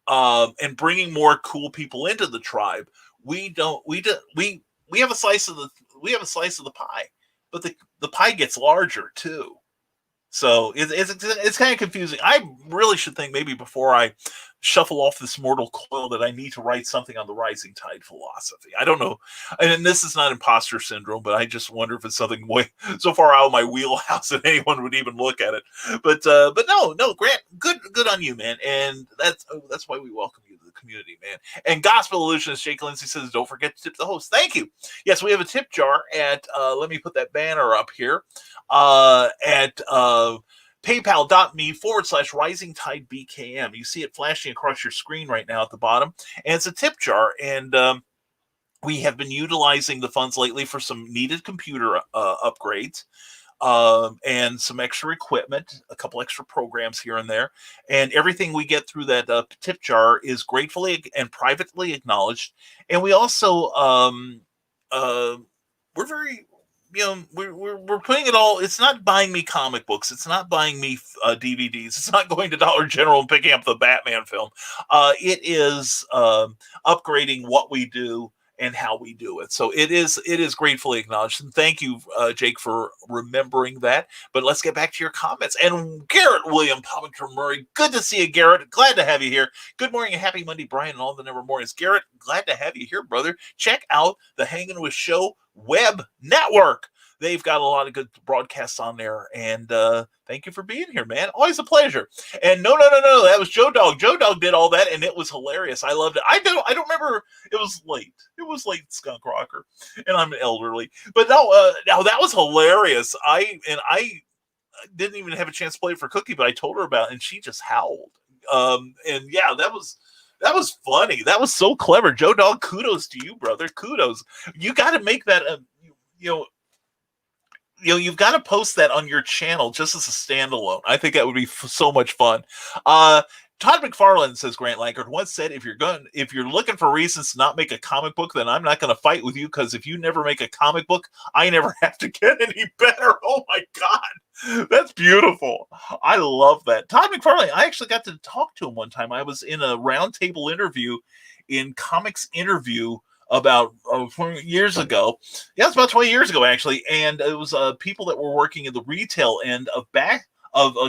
[SPEAKER 3] and bringing more cool people into the tribe, we have a slice of the pie, but the pie gets larger too. So it's kind of confusing. I really should think maybe before I shuffle off this mortal coil that I need to write something on the rising tide philosophy. I don't know. And this is not imposter syndrome, but I just wonder if it's something way so far out of my wheelhouse that anyone would even look at it. But no, Grant, good on you, man. And that's why we welcome you to the community, man. And Gospel Illusionist Jake Lindsay says, don't forget to tip the host. Thank you. Yes, we have a tip jar at, let me put that banner up here, at paypal.me/rising tide BKM. You see it flashing across your screen right now at the bottom. And it's a tip jar. And we have been utilizing the funds lately for some needed computer upgrades, and some extra equipment, a couple extra programs here and there. And everything we get through that tip jar is gratefully and privately acknowledged. And we also, we're very... we're putting it all. It's not buying me comic books. It's not buying me DVDs. It's not going to Dollar General and picking up the Batman film. It is upgrading what we do and how we do it. So it is gratefully acknowledged. And thank you, Jake, for remembering that. But let's get back to your comments. And Garrett William Palmington Murray, good to see you, Garrett. Glad to have you here. Good morning and happy Monday, Brian, and all the Nevermornings. Garrett, glad to have you here, brother. Check out the Hanging With Show web network. They've got a lot of good broadcasts on there. And thank you for being here, man. Always a pleasure. And no. That was Joe Dog. Joe Dog did all that, and it was hilarious. I loved it. I don't remember. It was late. It was late, Skunk Rocker. And I'm elderly. But no, that was hilarious. I didn't even have a chance to play it for Cookie, but I told her about it, and she just howled. And yeah, that was funny. That was so clever. Joe Dog, kudos to you, brother. Kudos. You got to make that, you've got to post that on your channel just as a standalone. I think that would be so much fun. Todd McFarlane, says Grant Lankard, once said, if you're looking for reasons to not make a comic book, then I'm not going to fight with you, because if you never make a comic book, I never have to get any better. Oh my God, that's beautiful. I love that. Todd McFarlane, I actually got to talk to him one time. I was in a roundtable interview in Comics Interview about 20 years ago. Yeah, it's about 20 years ago, actually. And it was people that were working in the retail end of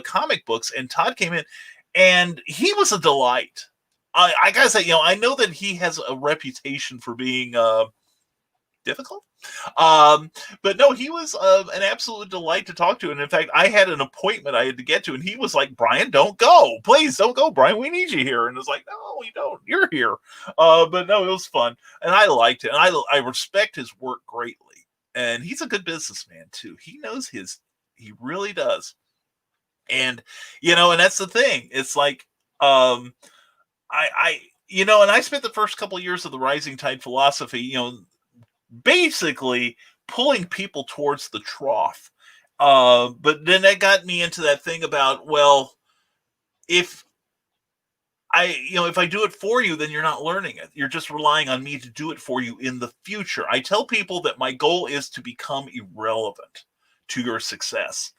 [SPEAKER 3] comic books, and Todd came in, and he was a delight. I gotta say, I know that he has a reputation for being difficult, but no, he was an absolute delight to talk to. And in fact, I had an appointment I had to get to, and he was like, "Brian, don't go, please don't go, Brian. We need you here." And it's like, "No, we don't. You're here." But no, it was fun, and I liked it, and I respect his work greatly. And he's a good businessman too. He knows he really does. And and that's the thing. It's like and I spent the first couple of years of the Rising Tide philosophy, basically pulling people towards the trough. But then that got me into that thing about, well, if I do it for you, then you're not learning it. You're just relying on me to do it for you in the future. I tell people that my goal is to become irrelevant to your success.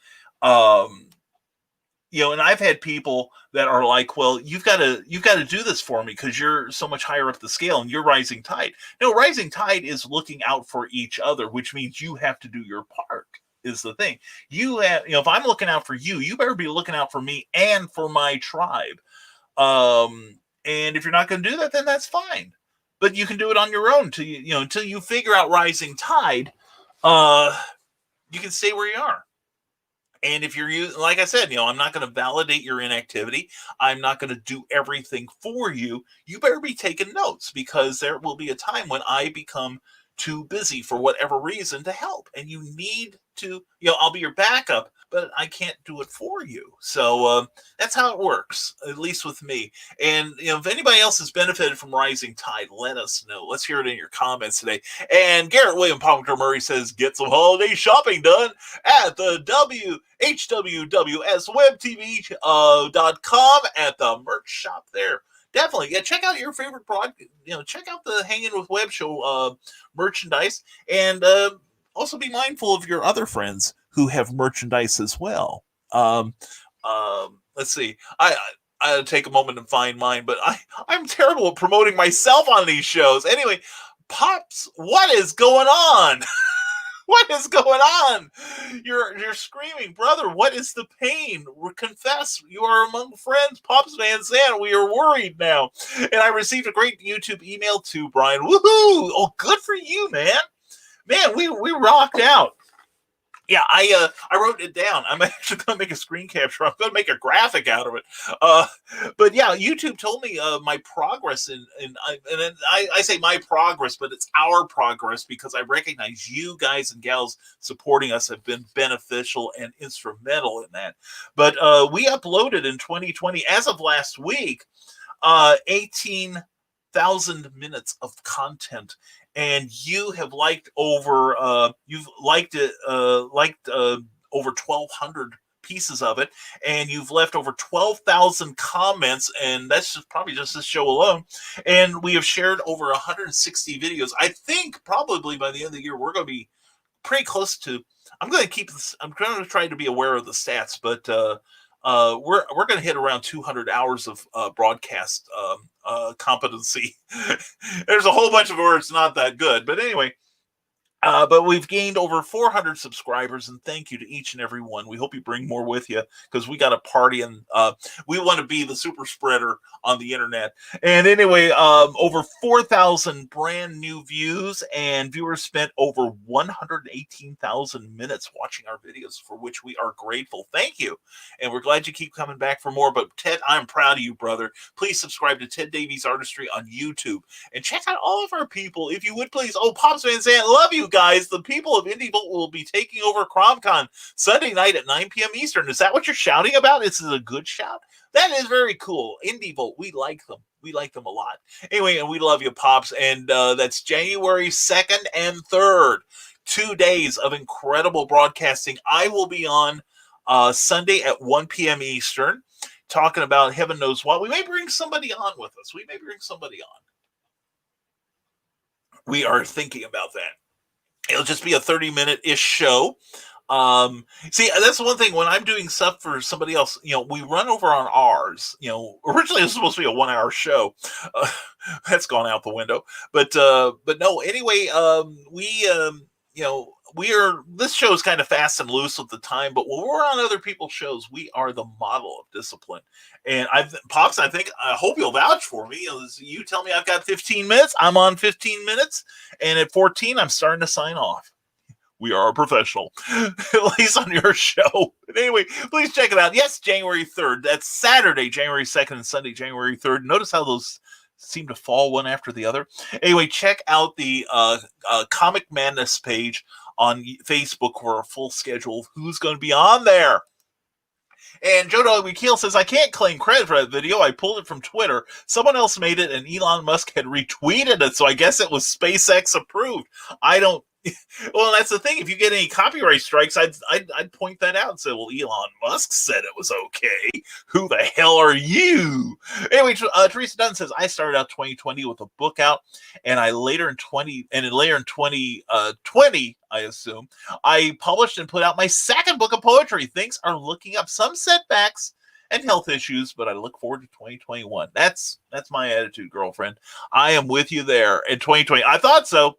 [SPEAKER 3] And I've had people that are like, well, you've got to do this for me because you're so much higher up the scale and you're Rising Tide. No, Rising Tide is looking out for each other, which means you have to do your part, is the thing. You have, if I'm looking out for you, you better be looking out for me and for my tribe. And if you're not going to do that, then that's fine. But you can do it on your own until you figure out Rising Tide. You can stay where you are. And if you're, like I said, I'm not going to validate your inactivity. I'm not going to do everything for you. You better be taking notes, because there will be a time when I become too busy for whatever reason to help. And you need to, I'll be your backup, but I can't do it for you. So that's how it works, at least with me. And, if anybody else has benefited from Rising Tide, let us know. Let's hear it in your comments today. And Garrett William Palmer Murray says, get some holiday shopping done at the HWWSWebTV.com at the merch shop there. Definitely. Yeah, check out your favorite product. Check out the Hanging with Web show merchandise, and also be mindful of your other friends who have merchandise as well. Let's see. I'll take a moment and find mine, but I'm terrible at promoting myself on these shows. Anyway, Pops, what is going on? What is going on? You're screaming, brother. What is the pain? Confess, you are among friends. Pops Van Zandt, we are worried now. And I received a great YouTube email to Brian. Woohoo! Oh, good for you, man. Man, we rocked out. Yeah, I wrote it down. I'm actually going to make a screen capture. I'm going to make a graphic out of it. But yeah, YouTube told me my progress, and I say my progress, but it's our progress, because I recognize you guys and gals supporting us have been beneficial and instrumental in that. But we uploaded in 2020, as of last week, 18,000 minutes of content. And you have liked over over 1,200 pieces of it, and you've left over 12,000 comments, and that's probably just this show alone. And we have shared over 160 videos. I think probably by the end of the year we're going to be pretty close to. I'm going to try to be aware of the stats, but we're going to hit around 200 hours of broadcast competency. There's a whole bunch of words not that good, but anyway. But we've gained over 400 subscribers, and thank you to each and every one. We hope you bring more with you, because we got a party, and we want to be the super spreader on the internet. And anyway, over 4,000 brand new views, and viewers spent over 118,000 minutes watching our videos, for which we are grateful. Thank you. And we're glad you keep coming back for more. But Ted, I'm proud of you, brother. Please subscribe to Ted Davies Artistry on YouTube, and check out all of our people, if you would, please. Oh, Pops Van Zandt, love you guys. The people of Indie Volt will be taking over CromCon Sunday night at 9 p.m. Eastern. Is that what you're shouting about? Is it a good shout? That is very cool. Indie Volt, we like them. We like them a lot. Anyway, and we love you, Pops. And that's January 2nd and 3rd. 2 days of incredible broadcasting. I will be on Sunday at 1 p.m. Eastern, talking about heaven knows what. We may bring somebody on with us. We are thinking about that. It'll just be a 30-minute-ish show. See, that's one thing when I'm doing stuff for somebody else, we run over on ours. Originally it was supposed to be a 1-hour show. That's gone out the window. But no, anyway, this show is kind of fast and loose with the time, but when we're on other people's shows, we are the model of discipline. And Pops, I hope you'll vouch for me. You tell me I've got 15 minutes, I'm on 15 minutes, and at 14, I'm starting to sign off. We are a professional, at least on your show. But anyway, please check it out. Yes, January 3rd. That's Saturday, January 2nd, and Sunday, January 3rd. Notice how those seem to fall one after the other. Anyway, check out the Comic Madness page on Facebook for a full schedule of who's going to be on there. And Joe Doggy says, I can't claim credit for that video. I pulled it from Twitter. Someone else made it, and Elon Musk had retweeted it, so I guess it was SpaceX approved. Well, that's the thing. If you get any copyright strikes, I'd point that out and say, well, Elon Musk said it was okay. Who the hell are you? Anyway, Teresa Dunn says, I started out 2020 with a book out, and later in 2020, I assume, I published and put out my second book of poetry. Things are looking up, some setbacks and health issues, but I look forward to 2021. That's my attitude, girlfriend. I am with you there in 2020. I thought so.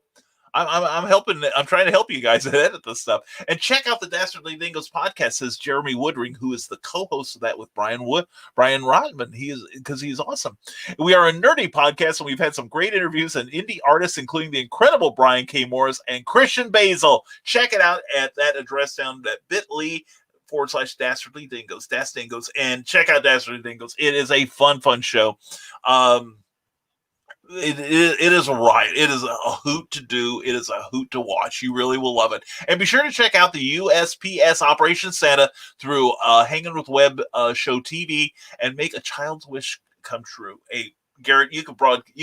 [SPEAKER 3] I'm helping. I'm trying to help you guys edit this stuff. And check out the Dastardly Dingoes podcast, says Jeremy Woodring, who is the co-host of that with Brian Rodman. He's awesome. We are a nerdy podcast, and we've had some great interviews and indie artists, including the incredible Brian K. Morris and Christian Basil. Check it out at that address down at bit.ly/Dastardly Dingoes, Dingoes, and check out Dastardly Dingoes. It is a fun show. It is a riot. It is a hoot to do. It is a hoot to watch. You really will love it. And be sure to check out the USPS Operation Santa through Hanging with Web show TV and make a child's wish come true. Garrett, you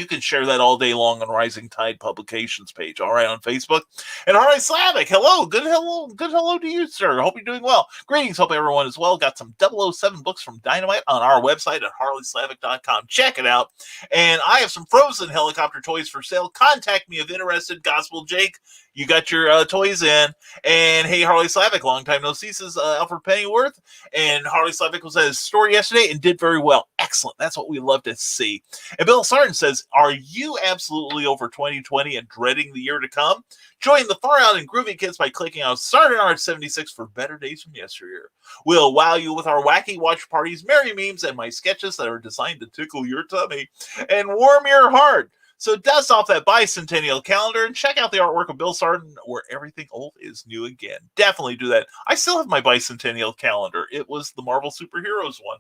[SPEAKER 3] can share that all day long on Rising Tide Publications page, all right, on Facebook. And all right, Slavic, hello, good hello to you, sir. Hope you're doing well. Greetings, hope everyone is well. Got some 007 books from Dynamite on our website at harleyslavic.com. Check it out. And I have some Frozen helicopter toys for sale. Contact me if interested. Gospel Jake, you got your toys in. And hey, Harley Slavic, long time no see, says Alfred Pennyworth. And Harley Slavic was at his store yesterday and did very well. Excellent. That's what we love to see. And Bill Sartin says, are you absolutely over 2020 and dreading the year to come? Join the Far Out and Groovy Kids by clicking on Sartin Art 76 for better days from yesteryear. We'll wow you with our wacky watch parties, merry memes, and my sketches that are designed to tickle your tummy and warm your heart. So dust off that bicentennial calendar and check out the artwork of Bill Sartin, where everything old is new again. Definitely do that. I still have my bicentennial calendar. It was the Marvel Superheroes one.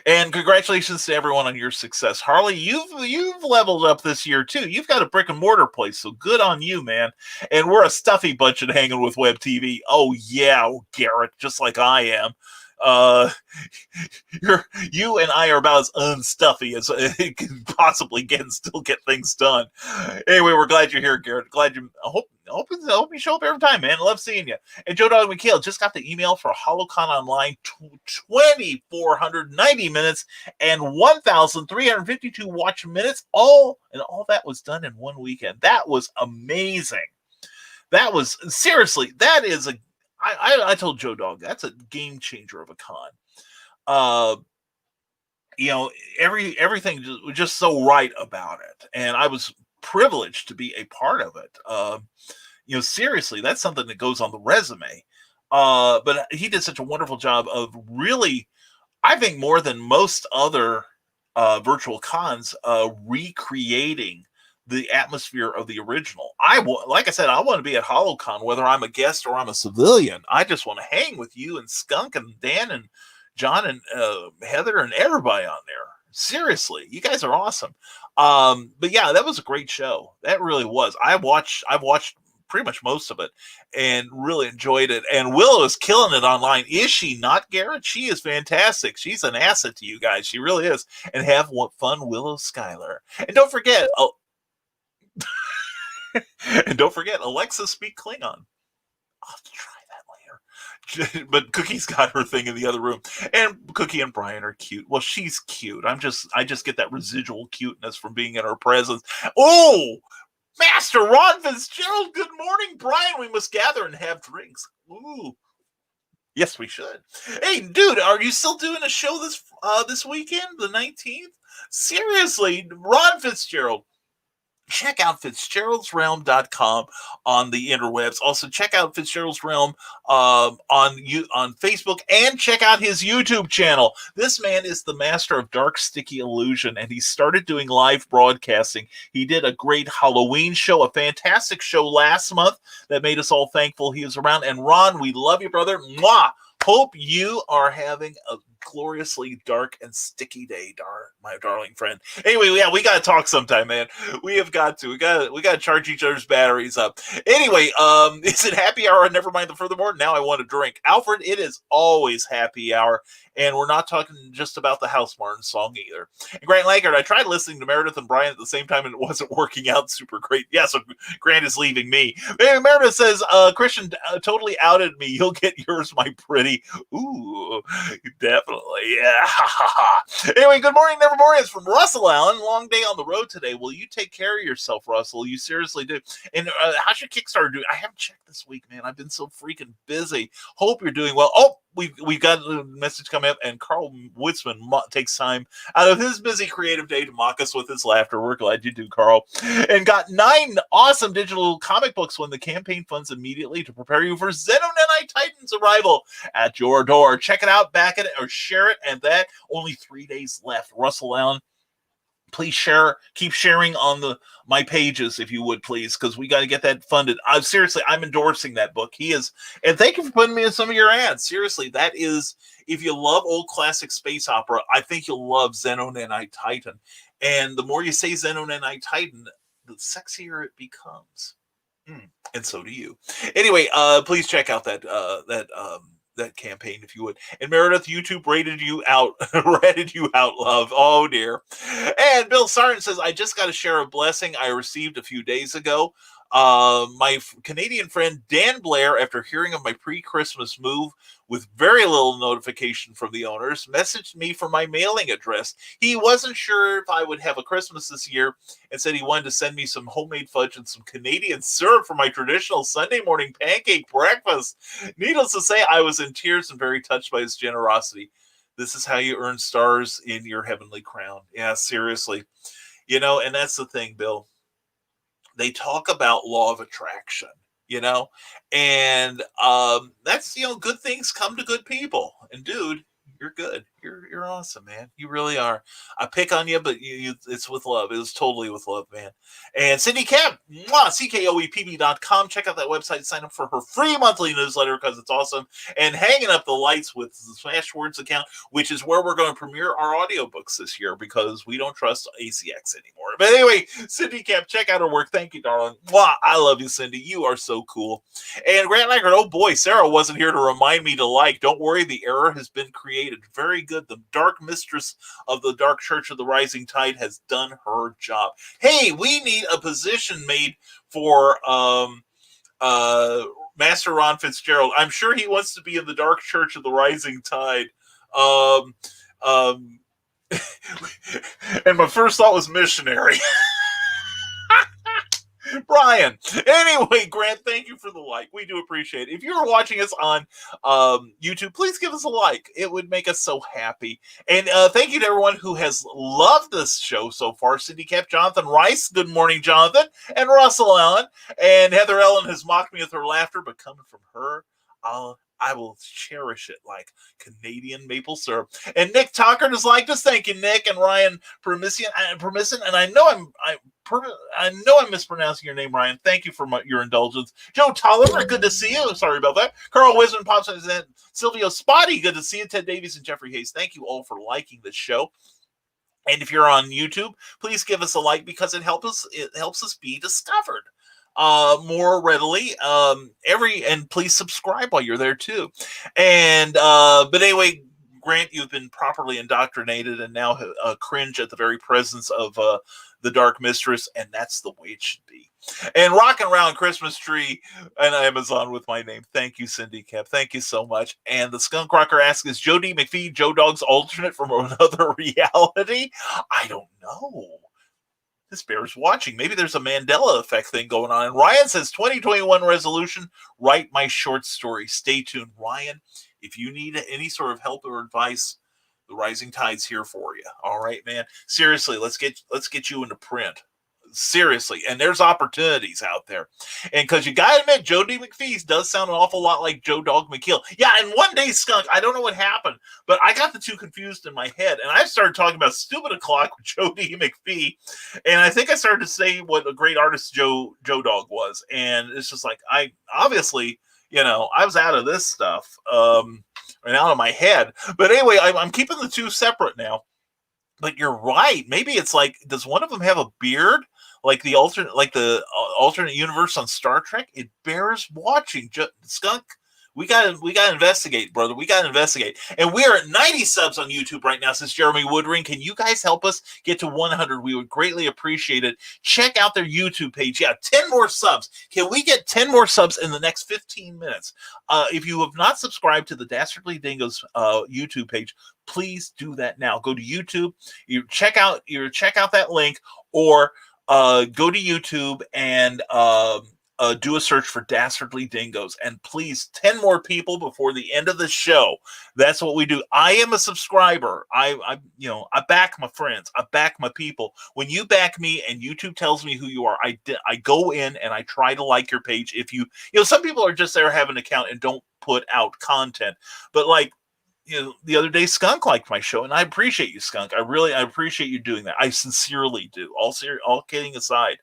[SPEAKER 3] And congratulations to everyone on your success. Harley, you've leveled up this year too. You've got a brick and mortar place, so good on you, man. And we're a stuffy bunch at Hanging with Web TV. Oh yeah, Garrett, just like I am. You and I are about as unstuffy as it can possibly get and still get things done. Anyway, we're glad you're here, Garrett. Glad you. I hope you show up every time, man. Love seeing you. And Joe Dog McHale just got the email for HoloCon Online, 2,490 minutes and 1,352 watch minutes. All that was done in one weekend. That was amazing. That was seriously. That is a. I told Joe Dog that's a game changer of a con. Everything was just so right about it, and I was privileged to be a part of it. Seriously, that's something that goes on the resume. But he did such a wonderful job of really, I think, more than most other virtual cons, recreating the atmosphere of the original. Like I said, I want to be at HoloCon, whether I'm a guest or I'm a civilian. I just want to hang with you and Skunk and Dan and John and Heather and everybody on there. Seriously, you guys are awesome. But yeah, that was a great show. That really was. I've watched pretty much most of it and really enjoyed it. And Willow is killing it online. Is she not, Garrett? She is fantastic. She's an asset to you guys. She really is. And have fun, Willow Schuyler. And don't forget, Alexa speak Klingon. I'll have to try that later. but Cookie's got her thing in the other room, and Cookie and Brian are cute. Well, she's cute. I just get that residual cuteness from being in her presence. Oh, Master Ron Fitzgerald. Good morning, Brian. We must gather and have drinks. Ooh. Yes, we should. Hey, dude, are you still doing a show this weekend, the 19th? Seriously, Ron Fitzgerald. Check out Fitzgerald'sRealm.com on the interwebs. Also, check out Fitzgerald's Realm on Facebook, and check out his YouTube channel. This man is the master of dark, sticky illusion, and he started doing live broadcasting. He did a great Halloween show, a fantastic show last month that made us all thankful he was around. And Ron, we love you, brother. Mwah! Hope you are having a gloriously dark and sticky day, my darling friend. Anyway, yeah, we gotta talk sometime, man. We have got to. We gotta charge each other's batteries up. Anyway, is it happy hour on Nevermind the Furthermore? Now I want a drink. Alfred, it is always happy hour, and we're not talking just about the House Martin song either. And Grant Laggard, I tried listening to Meredith and Brian at the same time, and it wasn't working out super great. Yeah, so Grant is leaving me. Anyway, Meredith says, Christian totally outed me. You'll get yours, my pretty. Ooh, definitely. Yeah. Anyway, good morning, Nevermore. It's from Russell Allen. Long day on the road today. Will you take care of yourself, Russell? You seriously do. And how's your Kickstarter doing? I haven't checked this week, man. I've been so freaking busy. Hope you're doing well. Oh, we've got a message coming up, and Carl Witzman takes time out of his busy creative day to mock us with his laughter. We're glad you do, Carl. And got 9 awesome digital comic books when the campaign funds immediately to prepare you for Xenonenite Titan's arrival at your door. Check it out, back it, or share it, and that only 3 days left. Russell Allen, please keep sharing on my pages if you would, please, because we got to get that funded. Seriously, I'm endorsing that book. He is, and thank you for putting me in some of your ads. Seriously, that is, if you love old classic space opera, I think you'll love Xenonenite Titan. And the more you say Xenonenite Titan, the sexier it becomes. And so do you. Anyway, please check out that campaign if you would. And Meredith, YouTube rated you out, love. Oh dear. And Bill Sartin says, I just got to share a blessing I received a few days ago. My Canadian friend Dan Blair, after hearing of my pre-Christmas move with very little notification from the owners, messaged me for my mailing address. He wasn't sure if I would have a Christmas this year and said he wanted to send me some homemade fudge and some Canadian syrup for my traditional Sunday morning pancake breakfast. Needless to say, I was in tears and very touched by his generosity. This is how you earn stars in your heavenly crown. Yeah, seriously. And that's the thing, Bill. They talk about law of attraction, and that's, good things come to good people. And dude, you're good. You're awesome, man. You really are. I pick on you, but it's with love. It was totally with love, man. And Cindy Kemp, CKOEPB.com. Check out that website. Sign up for her free monthly newsletter because it's awesome. And Hanging Up the Lights with the Smashwords account, which is where we're going to premiere our audiobooks this year because we don't trust ACX anymore. But anyway, Cindy Kemp, check out her work. Thank you, darling. Mwah, I love you, Cindy. You are so cool. And Grant Laggard, oh boy, Sarah wasn't here to remind me to like. Don't worry, the error has been created. Very good. The dark mistress of the Dark Church of the Rising Tide has done her job. Hey, we need a position made for Master Ron Fitzgerald. I'm sure he wants to be in the Dark Church of the Rising Tide. And my first thought was missionary. Brian. Anyway, Grant, thank you for the like. We do appreciate it. If you're watching us on YouTube, please give us a like. It would make us so happy. And thank you to everyone who has loved this show so far. Cindy Kemp, Jonathan Rice. Good morning, Jonathan. And Russell Allen. And Heather Ellen has mocked me with her laughter, but coming from her, I will cherish it like Canadian maple syrup. And Nick Talkert has liked us. Thank you, Nick. And Ryan Permission. And I know I'm mispronouncing your name, Ryan. Thank you for your indulgence. Joe Tolliver, good to see you. Sorry about that. Carl Wisman pops in. Silvio Spotty, good to see you. Ted Davies and Jeffrey Hayes, thank you all for liking this show. And if you're on YouTube, please give us a like because it helps us be discovered more readily. And please subscribe while you're there too. And but anyway, Grant, you've been properly indoctrinated and now cringe at the very presence of the Dark Mistress, and that's the way it should be. And Rocking Around Christmas Tree and Amazon with my name. Thank you, Cindy Kemp. Thank you so much. And the Skunk Rocker asks, is Joe D. McPhee Joe Dog's alternate from another reality? I don't know. This bears watching. Maybe there's a Mandela effect thing going on. And Ryan says, 2021 resolution, write my short story. Stay tuned. Ryan, if you need any sort of help or advice, the Rising Tide's here for you. All right, man. Seriously, let's get you into print. Seriously. And there's opportunities out there. And because you got to admit, Joe D. McPhee does sound an awful lot like Joe Dog McKeel. Yeah, and one day, Skunk, I don't know what happened, but I got the two confused in my head. And I started talking about Stupid O'Clock with Joe D. McPhee. And I think I started to say what a great artist Joe Dog was. And it's just like, I obviously, I was out of this stuff and out of my head. But anyway, I'm keeping the two separate now. But you're right. Maybe it's like, does one of them have a beard? Like the alternate universe on Star Trek? It bears watching. Skunk, we gotta investigate, brother. We gotta investigate. And we are at 90 subs on YouTube right now, says Jeremy Woodring. Can you guys help us get to 100? We would greatly appreciate it. Check out their YouTube page. Yeah, 10 more subs. Can we get 10 more subs in the next 15 minutes? If you have not subscribed to the Dastardly Dingoes YouTube page, please do that now. Go to YouTube. You check out that link, or go to YouTube and do a search for Dastardly Dingoes. And please, 10 more people before the end of the show. That's what we do. I am a subscriber. I back my friends. I back my people. When you back me and YouTube tells me who you are, I go in and I try to like your page. If some people are just there, have an account and don't put out content. But the other day, Skunk liked my show, and I appreciate you, Skunk. I appreciate you doing that. I sincerely do. All kidding aside.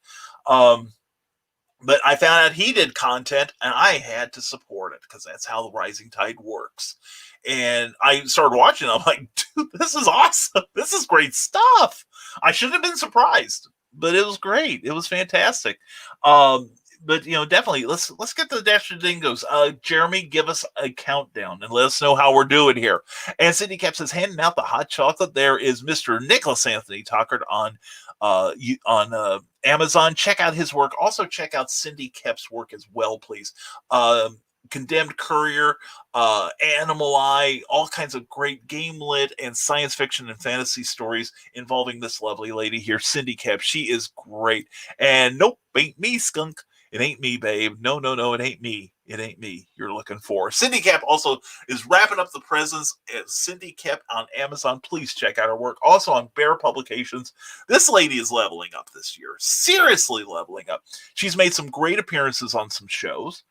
[SPEAKER 3] But I found out he did content, and I had to support it because that's how the Rising Tide works. And I started watching. I'm like, dude, this is awesome. This is great stuff. I should have been surprised, but it was great. It was fantastic. But definitely let's get to the Dastardly Dingoes. Jeremy, give us a countdown and let us know how we're doing here. And Cindy Cap says, handing out the hot chocolate. There is Mr. Nicholas Anthony Tuckert on Amazon. Check out his work. Also check out Cindy Kep's work as well, please. Condemned Courier, Animal Eye, all kinds of great game lit and science fiction and fantasy stories involving this lovely lady here, Cindy Kep. She is great. And nope, ain't me, Skunk. It ain't me, babe. No, it ain't me. It ain't me you're looking for. Cindy Kep also is wrapping up the presents at Cindy Kep on Amazon. Please check out her work. Also on Bear Publications. This lady is leveling up this year. Seriously leveling up. She's made some great appearances on some shows.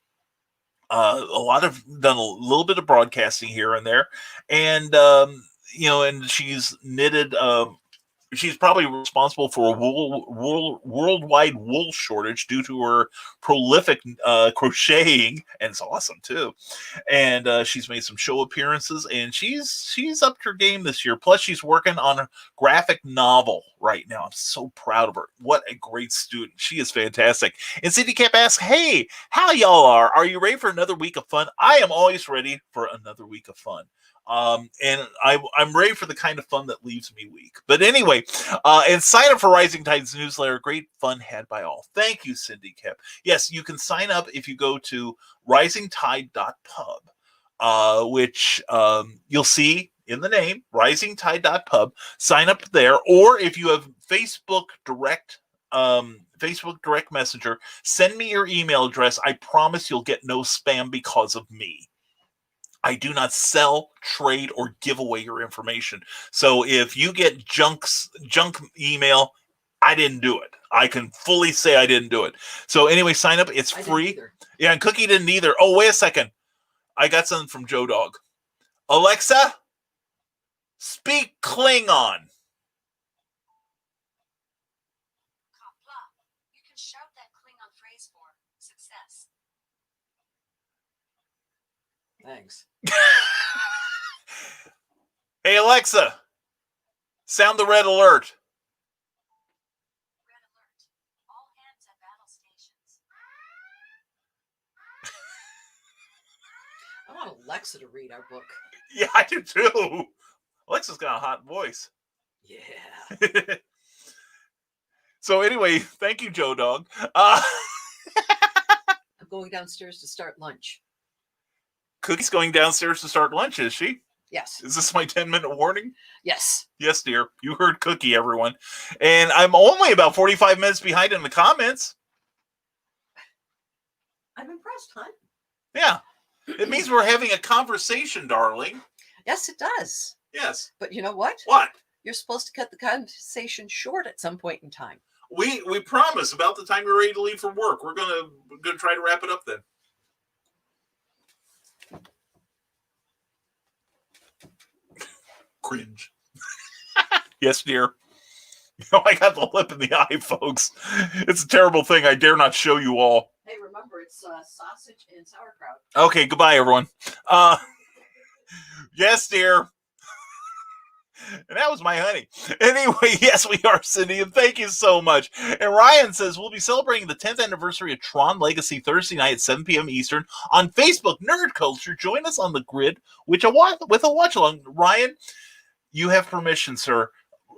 [SPEAKER 3] Done a little bit of broadcasting here and there. And, and she's knitted... She's probably responsible for a worldwide wool shortage due to her prolific crocheting, and it's awesome too. And she's made some show appearances, and she's upped her game this year. Plus, she's working on a graphic novel right now. I'm so proud of her. What a great student. She is fantastic. And Cindy Cap asks, hey, how y'all are? Are you ready for another week of fun? I am always ready for another week of fun. And I'm ready for the kind of fun that leaves me weak. But anyway, and sign up for Rising Tide's newsletter. Great fun had by all. Thank you, Cindy Kep. Yes, you can sign up if you go to risingtide.pub, which you'll see in the name, risingtide.pub. Sign up there. Or if you have Facebook Direct Messenger, send me your email address. I promise you'll get no spam because of me. I do not sell, trade, or give away your information. So if you get junk email, I didn't do it. I can fully say I didn't do it. So anyway, sign up. It's free. Yeah, and Cookie didn't either. Oh, wait a second. I got something from Joe Dog. Alexa, speak Klingon.
[SPEAKER 7] You can shout that Klingon phrase for success.
[SPEAKER 9] Thanks.
[SPEAKER 3] Hey, Alexa, sound the red alert.
[SPEAKER 7] Red alert. All hands at battle stations.
[SPEAKER 9] I want Alexa to read our book.
[SPEAKER 3] Yeah, I do too. Alexa's got a hot voice.
[SPEAKER 9] Yeah.
[SPEAKER 3] So anyway, thank you, Joe Dog.
[SPEAKER 9] I'm going downstairs to start lunch.
[SPEAKER 3] Cookie's going downstairs to start lunch, is she?
[SPEAKER 9] Yes.
[SPEAKER 3] Is this my 10-minute warning?
[SPEAKER 9] Yes.
[SPEAKER 3] Yes, dear. You heard Cookie, everyone. And I'm only about 45 minutes behind in the comments.
[SPEAKER 9] I'm impressed, hon.
[SPEAKER 3] Yeah. It means we're having a conversation, darling.
[SPEAKER 9] Yes, it does.
[SPEAKER 3] Yes.
[SPEAKER 9] But you know what?
[SPEAKER 3] What?
[SPEAKER 9] You're supposed to cut the conversation short at some point in time.
[SPEAKER 3] We promise about the time you're ready to leave for work. We're gonna try to wrap it up then. Cringe. Yes, dear. You know, I got the lip in the eye, folks. It's a terrible thing. I dare not show you all.
[SPEAKER 6] Hey, remember, it's sausage and sauerkraut.
[SPEAKER 3] Okay, goodbye, everyone. Yes, dear. And that was my honey. Anyway, yes, we are, Cindy, and thank you so much. And Ryan says, we'll be celebrating the 10th anniversary of Tron Legacy Thursday night at 7 p.m. Eastern on Facebook Nerd Culture. Join us on the grid with a watch-along. Ryan, you have permission, sir.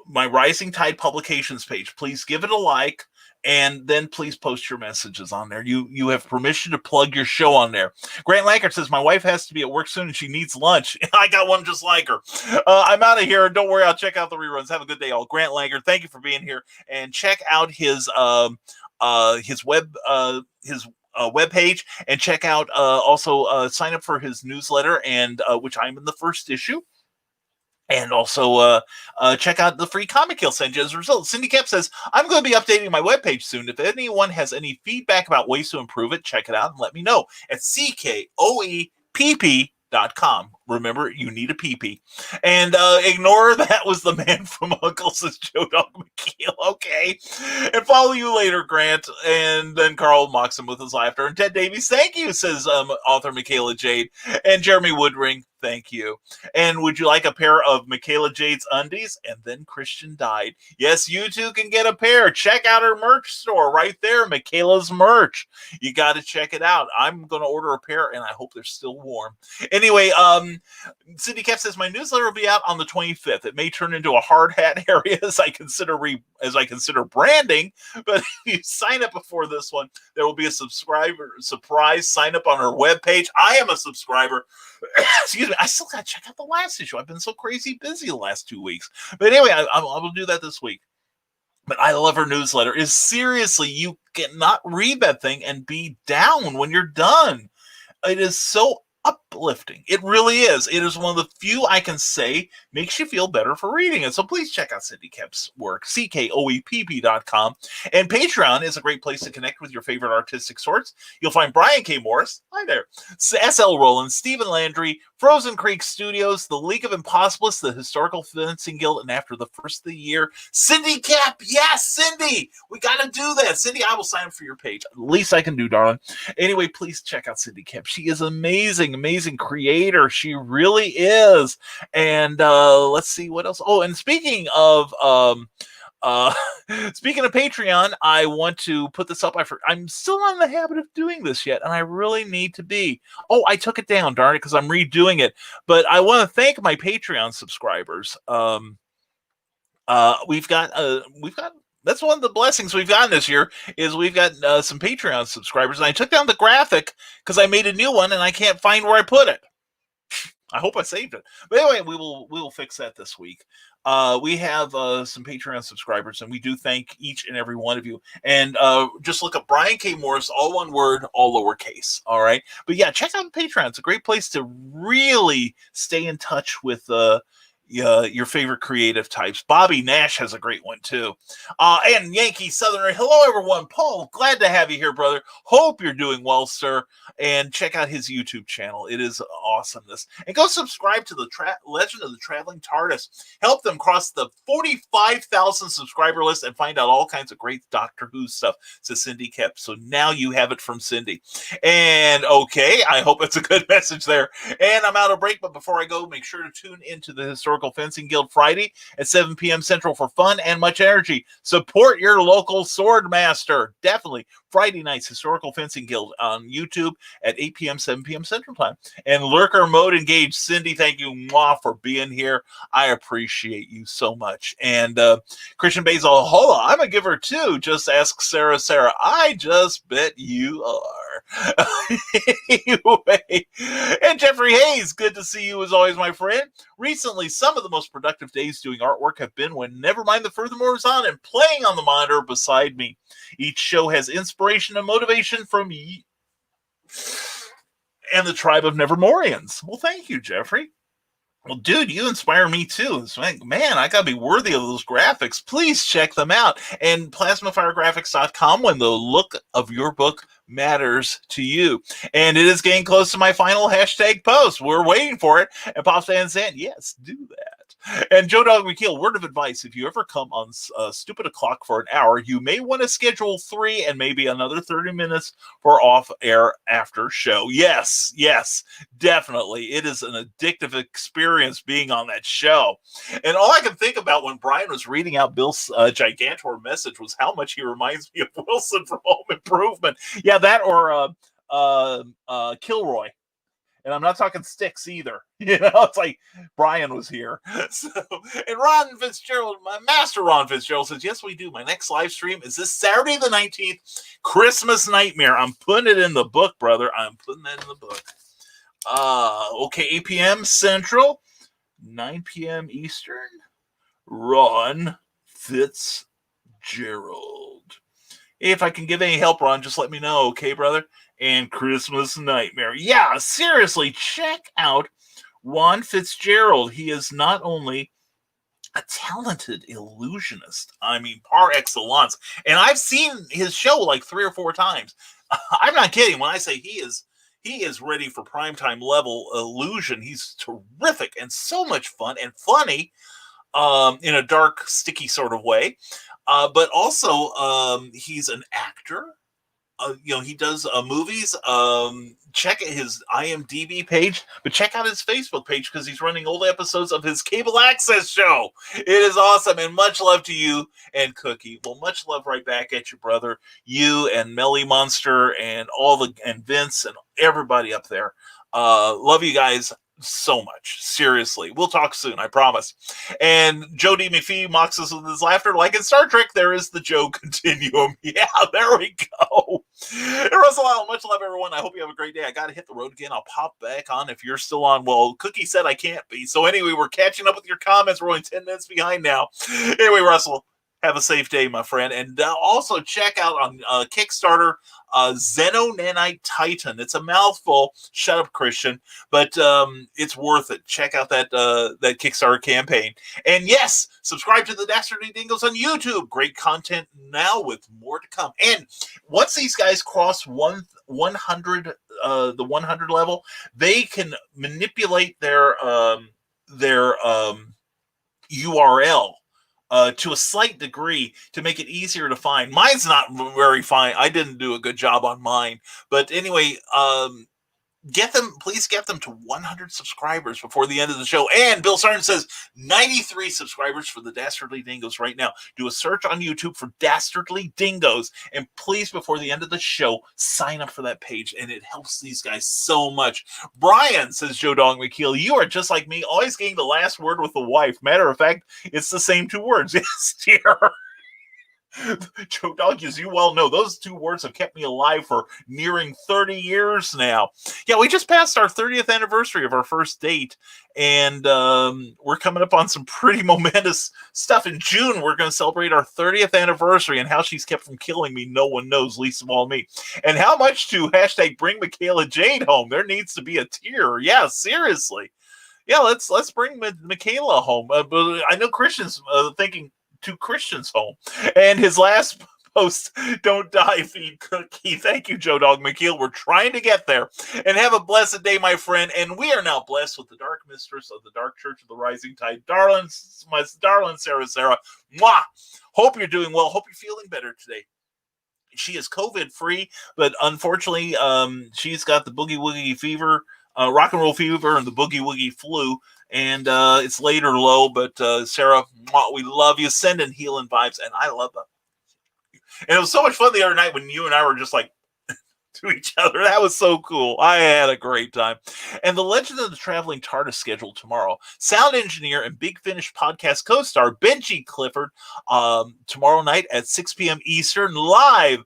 [SPEAKER 3] My Rising Tide Publications page. Please give it a like, and then please post your messages on there. You have permission to plug your show on there. Grant Lankert says, my wife has to be at work soon and she needs lunch. I got one just like her. I'm out of here. Don't worry, I'll check out the reruns. Have a good day, all. Grant Lankert, thank you for being here. And check out his web webpage, and check out also sign up for his newsletter, and which I'm in the first issue. And also check out the free comic he'll send you as a result. Cindy Kemp says, I'm going to be updating my webpage soon. If anyone has any feedback about ways to improve it, check it out and let me know at CKOEPP.com. Remember, you need a PP. And ignore that was the man from Uncle, says Joe Dog McKeel. Okay. And follow you later, Grant. And then Carl mocks him with his laughter. And Ted Davies, thank you, says author Michaela Jade. And Jeremy Woodring, thank you. And would you like a pair of Michaela Jade's undies? And then Christian died. Yes, you too can get a pair. Check out her merch store right there, Michaela's merch. You got to check it out. I'm going to order a pair, and I hope they're still warm. Anyway, Cindy Keff says my newsletter will be out on the 25th. It may turn into a hard hat area as I consider branding, but if you sign up before this one, there will be a surprise sign up on her webpage. I am a subscriber. Excuse me. I still got to check out the last issue. I've been so crazy busy the last 2 weeks. But anyway, I will do that this week. But I love her newsletter. Is seriously, you cannot read that thing and be down when you're done. It is so uplifting. It really is. It is one of the few I can say makes you feel better for reading it. So please check out Cindy Kemp's work, CKOEPP.com. And Patreon is a great place to connect with your favorite artistic sorts. You'll find Brian K. Morris, hi there, S.L. Rowland, Stephen Landry, Frozen Creek Studios, the League of Impossibilists, the Historical Fencing Guild, and after the first of the year, Cindy Kemp. Yes, Cindy, we got to do that. Cindy, I will sign up for your page. Least I can do, darling. Anyway, please check out Cindy Kemp. She is amazing creator. She really is. And let's see what else. Oh, and speaking of Patreon, I want to put this up. I'm still not in the habit of doing this yet, and I really need to be. Oh, I took it down, darn it, because I'm redoing it. But I want to thank my Patreon subscribers. We've got that's one of the blessings we've gotten this year is we've got some Patreon subscribers. And I took down the graphic because I made a new one and I can't find where I put it. I hope I saved it. But anyway, we will fix that this week. We have some Patreon subscribers, and we do thank each and every one of you. And just look up Brian K. Morris, all one word, all lowercase. All right. But yeah, check out Patreon. It's a great place to really stay in touch with your favorite creative types. Bobby Nash has a great one too. And Yankee Southerner. Hello, everyone. Paul, glad to have you here, brother. Hope you're doing well, sir. And check out his YouTube channel. It is awesomeness. And go subscribe to the Legend of the Traveling TARDIS. Help them cross the 45,000 subscriber list and find out all kinds of great Doctor Who stuff, says Cindy Kemp. So now you have it from Cindy. And okay, I hope it's a good message there. And I'm out of break, but before I go, make sure to tune into the Historical Historical Fencing Guild Friday at 7 p.m. Central for fun and much energy. Support your local sword master. Definitely. Friday nights, Historical Fencing Guild on YouTube at 8 p.m., 7 p.m. Central Time. And Lurker Mode Engaged. Cindy, thank you for being here. I appreciate you so much. And Christian Basil, hold on, I'm a giver too. Just ask Sarah. I just bet you are. Anyway, and Jeffrey Hayes, good to see you as always, my friend. Recently, some of the most productive days doing artwork have been when Nevermind the Furthermore is on and playing on the monitor beside me. Each show has inspiration and motivation from you and the tribe of Nevermorians. Well, thank you, Jeffrey. Well, dude, you inspire me too. It's like, man, I gotta be worthy of those graphics. Please check them out. And plasmafiregraphics.com when the look of your book matters to you. And it is getting close to my final hashtag post. We're waiting for it. And Pops Van Zandt, yes, do that. And Joe Dog McKeel, word of advice, if you ever come on stupid o'clock for an hour, you may want to schedule 3 and maybe another 30 minutes for off-air after show. Yes, definitely. It is an addictive experience being on that show. And all I can think about when Brian was reading out Bill's Gigantor message was how much he reminds me of Wilson from Home Improvement. Yeah, that or Kilroy. And I'm not talking sticks either. You know, it's like Brian was here. So, and Ron Fitzgerald, my master Ron Fitzgerald says, yes, we do. My next live stream is this Saturday the 19th, Christmas Nightmare. I'm putting it in the book, brother. I'm putting that in the book. Okay, 8 p.m. Central, 9 p.m. Eastern. Ron Fitzgerald. If I can give any help, Ron, just let me know, okay, brother? And Christmas Nightmare. Yeah, seriously, check out Ron Fitzgerald. He is not only a talented illusionist, I mean, par excellence. And I've seen his show like 3 or 4 times. I'm not kidding when I say he is ready for primetime level illusion. He's terrific and so much fun and funny in a dark, sticky sort of way. But also, he's an actor. He does movies. Check out his IMDb page, but check out his Facebook page because he's running old episodes of his cable access show. It is awesome, and much love to you and Cookie. Well, much love right back at you, brother. You and Melly Monster and and Vince and everybody up there. Love you guys so much. Seriously. We'll talk soon, I promise. And Joe D. McPhee mocks us with his laughter. Like in Star Trek, there is the Joe continuum. Yeah, there we go. And Russell Allen, much love, everyone. I hope you have a great day. I got to hit the road again. I'll pop back on if you're still on. Well, Cookie said I can't be. So anyway, we're catching up with your comments. We're only 10 minutes behind now. Anyway, Russell, have a safe day, my friend. And also check out on Kickstarter, Xeno Nanite Titan. It's a mouthful. Shut up, Christian. But it's worth it. Check out that Kickstarter campaign. And yes, subscribe to the Dastardly Dingoes on YouTube. Great content now with more to come. And once these guys cross 100, the 100 level, they can manipulate their URL to a slight degree to make it easier to find. Mine's not very fine. I didn't do a good job on mine. But anyway, please get them to 100 subscribers before the end of the show. And Bill Sargent says 93 subscribers for the Dastardly Dingoes right now. Do a search on YouTube for Dastardly Dingoes. And please, before the end of the show, sign up for that page. And it helps these guys so much. Brian, says Joe Dong McKeel, you are just like me, always getting the last word with the wife. Matter of fact, it's the same 2 words. Yes, dear. Joe Dog, as you well know, those 2 words have kept me alive for nearing 30 years now. Yeah, we just passed our 30th anniversary of our first date, and we're coming up on some pretty momentous stuff. In June, we're going to celebrate our 30th anniversary, and how she's kept from killing me, no one knows, least of all me. And how much to hashtag bring Michaela Jade home. There needs to be a tier. Yeah, seriously. Yeah, let's bring Michaela home. But I know Christian's thinking 2 Christians home. And his last post, don't die, feed Cookie. Thank you, Joe Dog McKeel. We're trying to get there. And have a blessed day, my friend. And we are now blessed with the Dark Mistress of the Dark Church of the Rising Tide, my darling Sarah. Mwah! Hope you're doing well. Hope you're feeling better today. She is COVID-free, but unfortunately, she's got the boogie woogie fever, rock and roll fever, and the boogie woogie flu. And it's late or low, but Sarah, we love you. Sending healing vibes, and I love them. And it was so much fun the other night when you and I were just like to each other. That was so cool. I had a great time. And the Legend of the Traveling TARDIS scheduled tomorrow. Sound engineer and Big Finish podcast co-star Benji Clifford tomorrow night at 6 p.m. Eastern live.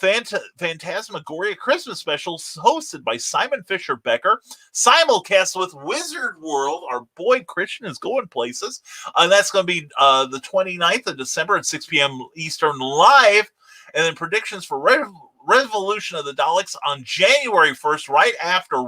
[SPEAKER 3] Phantasmagoria Christmas specials hosted by Simon Fisher Becker, simulcast with Wizard World. Our boy Christian is going places. And that's going to be the 29th of December at 6 p.m. Eastern live. And then predictions for Revolution of the Daleks on January 1st, right after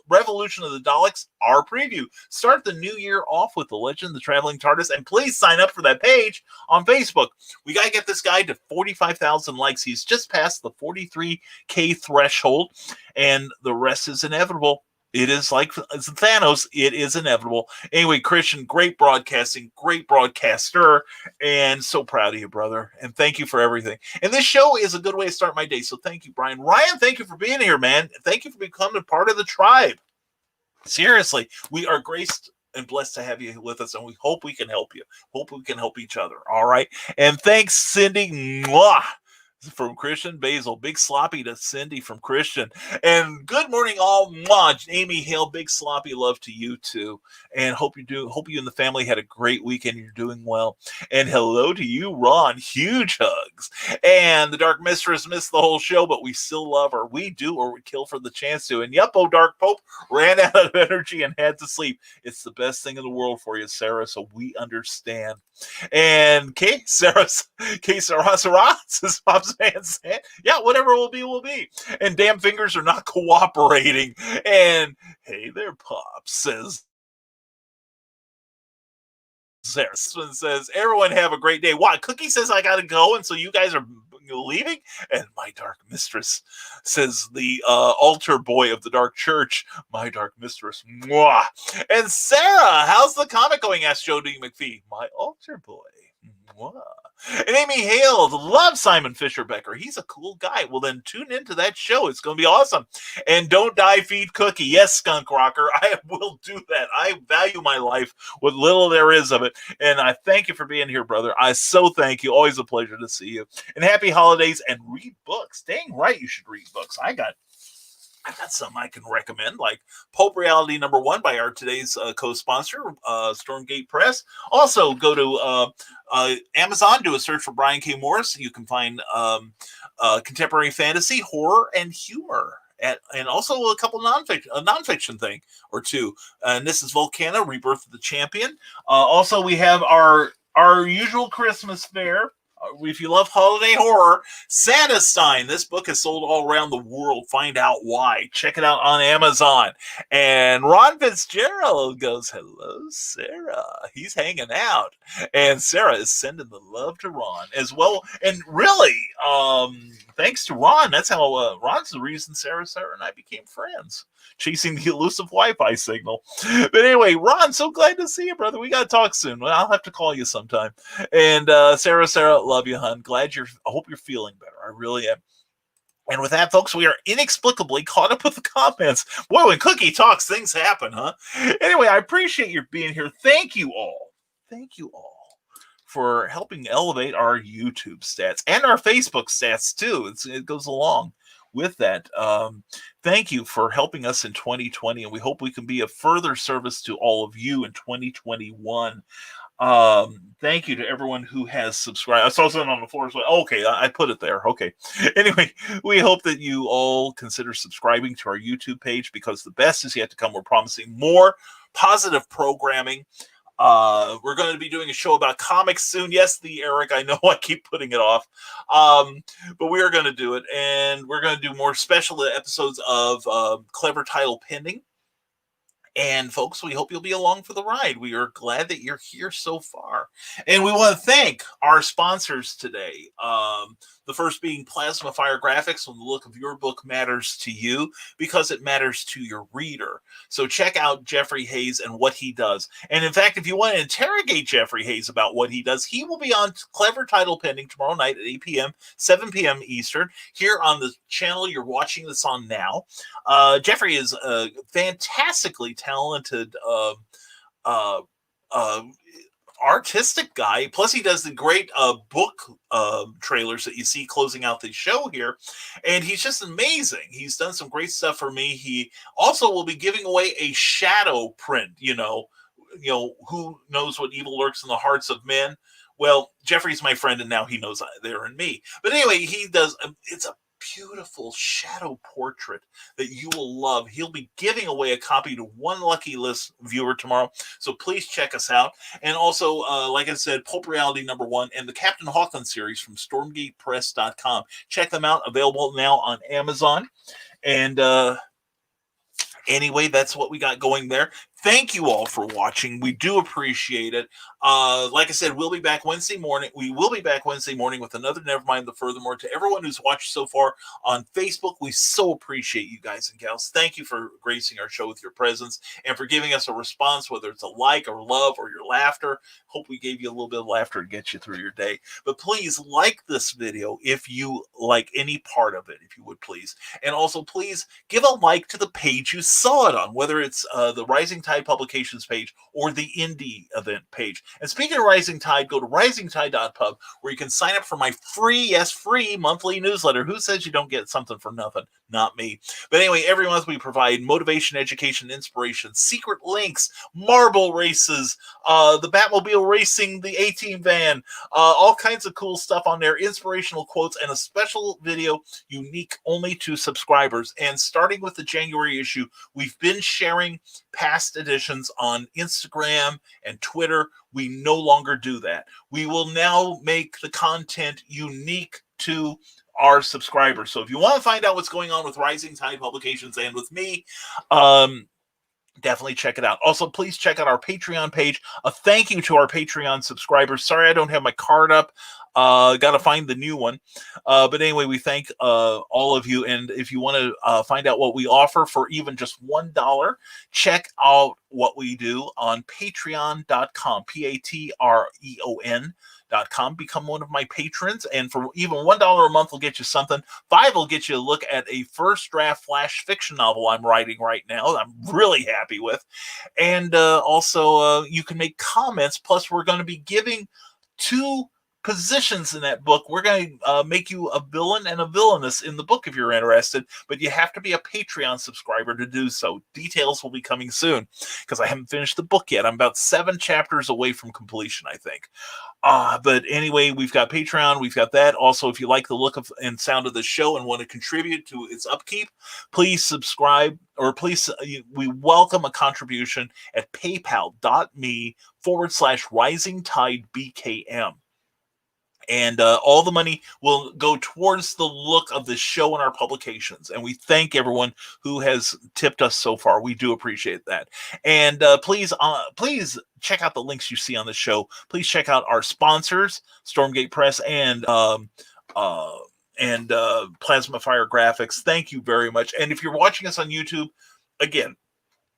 [SPEAKER 3] Revolution of the Daleks, our preview. Start the new year off with the Legend of the Traveling TARDIS, and please sign up for that page on Facebook. We got to get this guy to 45,000 likes. He's just passed the 43K threshold, and the rest is inevitable. It is like Thanos. It is inevitable. Anyway, Christian, great broadcasting, great broadcaster, and so proud of you, brother. And thank you for everything. And this show is a good way to start my day. So thank you, Brian. Ryan, thank you for being here, man. Thank you for becoming part of the tribe. Seriously, we are graced and blessed to have you with us, and we hope we can help you. Hope we can help each other. All right. And thanks, Cindy. Mwah. From Christian Basil, big sloppy to Cindy from Christian, and good morning all. Mwah. Amy Hale, big sloppy love to you too, and hope you and the family had a great weekend. You're doing well, and hello to you, Ron. Huge hugs. And the Dark Mistress missed the whole show, but we still love her. We do, or we kill for the chance to. And Yuppo Dark Pope ran out of energy and had to sleep. It's the best thing in the world for you, Sarah. So we understand. And Sarah says, Pops saying, yeah, whatever will be, will be. And damn fingers are not cooperating. And hey there, Pops, says Sarah. Says, everyone have a great day. What? Cookie says I gotta go, and so you guys are leaving? And my Dark Mistress says, the altar boy of the Dark Church, my Dark Mistress. Mwah. And Sarah, how's the comic going? Asked Joe D. McPhee. My altar boy. Mwah. And Amy Hale, love Simon Fisher Becker. He's a cool guy. Well, then tune into that show. It's going to be awesome. And don't die, feed Cookie. Yes, Skunk Rocker, I will do that. I value my life, what little there is of it. And I thank you for being here, brother. I so thank you. Always a pleasure to see you. And happy holidays, and read books. Dang right you should read books. I got some I can recommend, like Pope Reality #1 by our today's co-sponsor, Stormgate Press. Also, go to Amazon, do a search for Brian K. Morris. You can find contemporary fantasy, horror, and humor. And also a couple nonfiction thing or two. And this is Volcana, Rebirth of the Champion. Also, we have our usual Christmas fare. If you love holiday horror, Santa Stein. This book is sold all around the world. Find out why. Check it out on Amazon. And Ron Fitzgerald goes, hello, Sarah. He's hanging out. And Sarah is sending the love to Ron as well. And really, thanks to Ron, that's how Ron's the reason Sarah and I became friends. Chasing the elusive Wi-Fi signal. But anyway, Ron, so glad to see you, brother. We got to talk soon. Well, I'll have to call you sometime. And Sarah, love you, hon. I hope you're feeling better. I really am. And with that, folks, we are inexplicably caught up with the comments. Boy, when Cookie talks, things happen, huh? Anyway, I appreciate your being here. Thank you all. Thank you all for helping elevate our YouTube stats and our Facebook stats, too. It goes along with that. Thank you for helping us in 2020, and we hope we can be of further service to all of you in 2021. Thank you to everyone who has subscribed. I saw something on the floor. So, okay, I put it there. Okay. Anyway, we hope that you all consider subscribing to our YouTube page, because the best is yet to come. We're promising more positive programming. We're going to be doing a show about comics soon. Yes, Eric, I know I keep putting it off. But we are going to do it. And we're going to do more special episodes of Clever Title Pending. And folks, we hope you'll be along for the ride. We are glad that you're here so far. And we want to thank our sponsors today. The first being Plasma Fire Graphics, when the look of your book matters to you because it matters to your reader. So check out Jeffrey Hayes and what he does. And in fact, if you want to interrogate Jeffrey Hayes about what he does, he will be on Clever Title Pending tomorrow night at 8 p.m., 7 p.m. Eastern, here on the channel you're watching this on now. Jeffrey is a fantastically talented uh, uh, artistic guy. Plus, he does the great book trailers that you see closing out the show here, and he's just amazing. He's done some great stuff for me. He also will be giving away a shadow print. Who knows what evil lurks in the hearts of men? Well, Jeffrey's my friend, and now he knows they're in me. But anyway, he does. It's a beautiful shadow portrait that you will love. He'll be giving away a copy to one lucky list viewer tomorrow. So please check us out. And also, like I said, Pulp Reality #1 and the Captain Hawkland series from StormgatePress.com. Check them out. Available now on Amazon. And anyway, that's what we got going there. Thank you all for watching. We do appreciate it. Like I said, we'll be back Wednesday morning. We will be back Wednesday morning with another Nevermind the Furthermore. To everyone who's watched so far on Facebook, we so appreciate you guys and gals. Thank you for gracing our show with your presence and for giving us a response, whether it's a like or love or your laughter. Hope we gave you a little bit of laughter to get you through your day. But please like this video if you like any part of it, if you would please. And also, please give a like to the page you saw it on, whether it's the Rising Tide Publications page or the Indie event page. And speaking of Rising Tide, go to risingtide.pub where you can sign up for my free monthly newsletter. Who says you don't get something for nothing? Not me. But anyway, every month we provide motivation, education, inspiration, secret links, marble races, the Batmobile racing, the A-Team van, all kinds of cool stuff on there, inspirational quotes, and a special video unique only to subscribers. And starting with the January issue, we've been sharing past editions on Instagram and Twitter. We no longer do that. We will now make the content unique to our subscribers. So if you want to find out what's going on with Rising Tide Publications and with me, definitely check it out. Also, please check out our Patreon page. A thank you to our Patreon subscribers. Sorry I don't have my card up. Got to find the new one. But anyway, we thank all of you. And if you want to find out what we offer for even just $1, check out what we do on patreon.com, patreon.com. Become one of my patrons, and for even $1 a month will get you something. $5 will get you a look at a first draft flash fiction novel I'm writing right now that I'm really happy with. And also you can make comments. Plus, we're going to be giving 2 positions in that book. We're going to make you a villain and a villainess in the book if you're interested, but you have to be a Patreon subscriber to do so. Details will be coming soon because I haven't finished the book yet. I'm about 7 chapters away from completion, I think. But anyway, we've got Patreon, we've got that. Also, if you like the look of and sound of the show and want to contribute to its upkeep, please subscribe, or please, we welcome a contribution at paypal.me/risingtidebkm. And all the money will go towards the look of the show and our publications. And we thank everyone who has tipped us so far. We do appreciate that. And please check out the links you see on the show. Please check out our sponsors, Stormgate Press and Plasma Fire Graphics. Thank you very much. And if you're watching us on YouTube, again,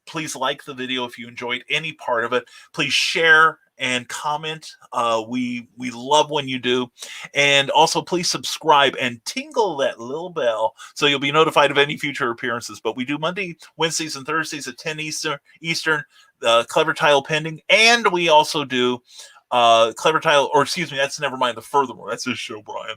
[SPEAKER 3] please like the video if you enjoyed any part of it. Please share and comment. We love when you do. And also, please subscribe and tingle that little bell so you'll be notified of any future appearances. But we do Monday, Wednesdays, and Thursdays at 10 Eastern, Clever Tile Pending. And we also do Clever Tile, or excuse me, that's Nevermind the Furthermore. That's his show, Brian.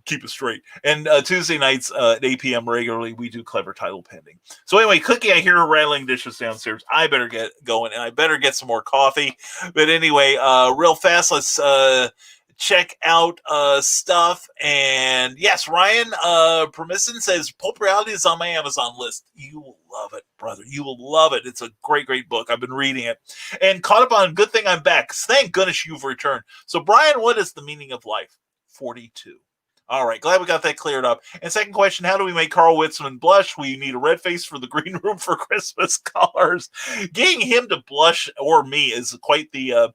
[SPEAKER 3] Keep it straight. And Tuesday nights at 8 p.m. regularly, we do Clever Title Pending. So anyway, Cookie, I hear her rattling dishes downstairs. I better get going, and I better get some more coffee. But anyway, real fast, let's check out stuff. And yes, Ryan Permisson says Pulp Reality is on my Amazon list. You will love it, brother. You will love it. It's a great, great book. I've been reading it. And caught up on Good Thing I'm Back. Thank goodness you've returned. So, Brian, what is the meaning of life? 42. All right, glad we got that cleared up. And second question, how do we make Carl Witzman blush? We need a red face for the green room for Christmas colors. Getting him to blush, or me, is quite the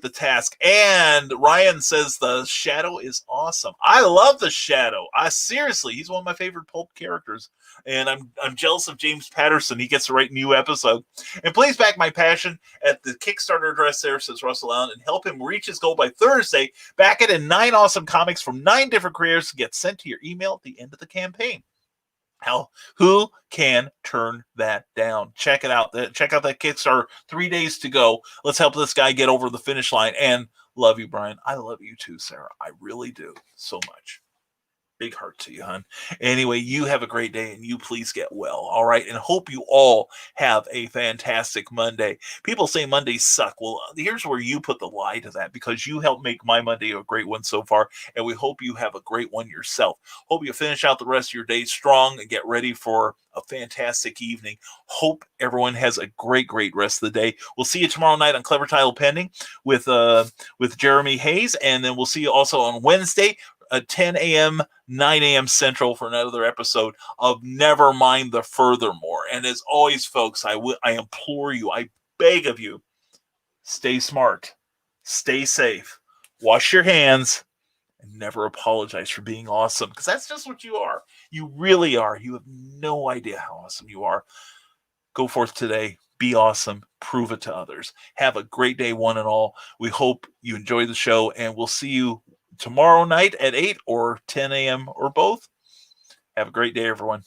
[SPEAKER 3] task. And Ryan says the Shadow is awesome. I love the Shadow. Seriously, he's one of my favorite pulp characters. And I'm jealous of James Patterson. He gets to write a new episode. And please back my passion at the Kickstarter address there, says Russell Allen, and help him reach his goal by Thursday. Back it in 9 awesome comics from 9 different creators to get sent to your email at the end of the campaign. Who can turn that down? Check it out. Check out that Kickstarter. 3 days to go. Let's help this guy get over the finish line. And love you, Brian. I love you too, Sarah. I really do so much. Big heart to you, hon. Anyway, you have a great day and you please get well. All right. And hope you all have a fantastic Monday. People say Mondays suck. Well, here's where you put the lie to that, because you helped make my Monday a great one so far. And we hope you have a great one yourself. Hope you finish out the rest of your day strong and get ready for a fantastic evening. Hope everyone has a great, great rest of the day. We'll see you tomorrow night on Clever Title Pending with Jeremy Hayes. And then we'll see you also on Wednesday at 10 a.m., 9 a.m. Central for another episode of Nevermind the Furthermore. And as always, folks, I implore you, I beg of you, stay smart, stay safe, wash your hands, and never apologize for being awesome, because that's just what you are. You really are. You have no idea how awesome you are. Go forth today. Be awesome. Prove it to others. Have a great day, one and all. We hope you enjoy the show, and we'll see you tomorrow night at 8 or 10 a.m. or both. Have a great day, everyone.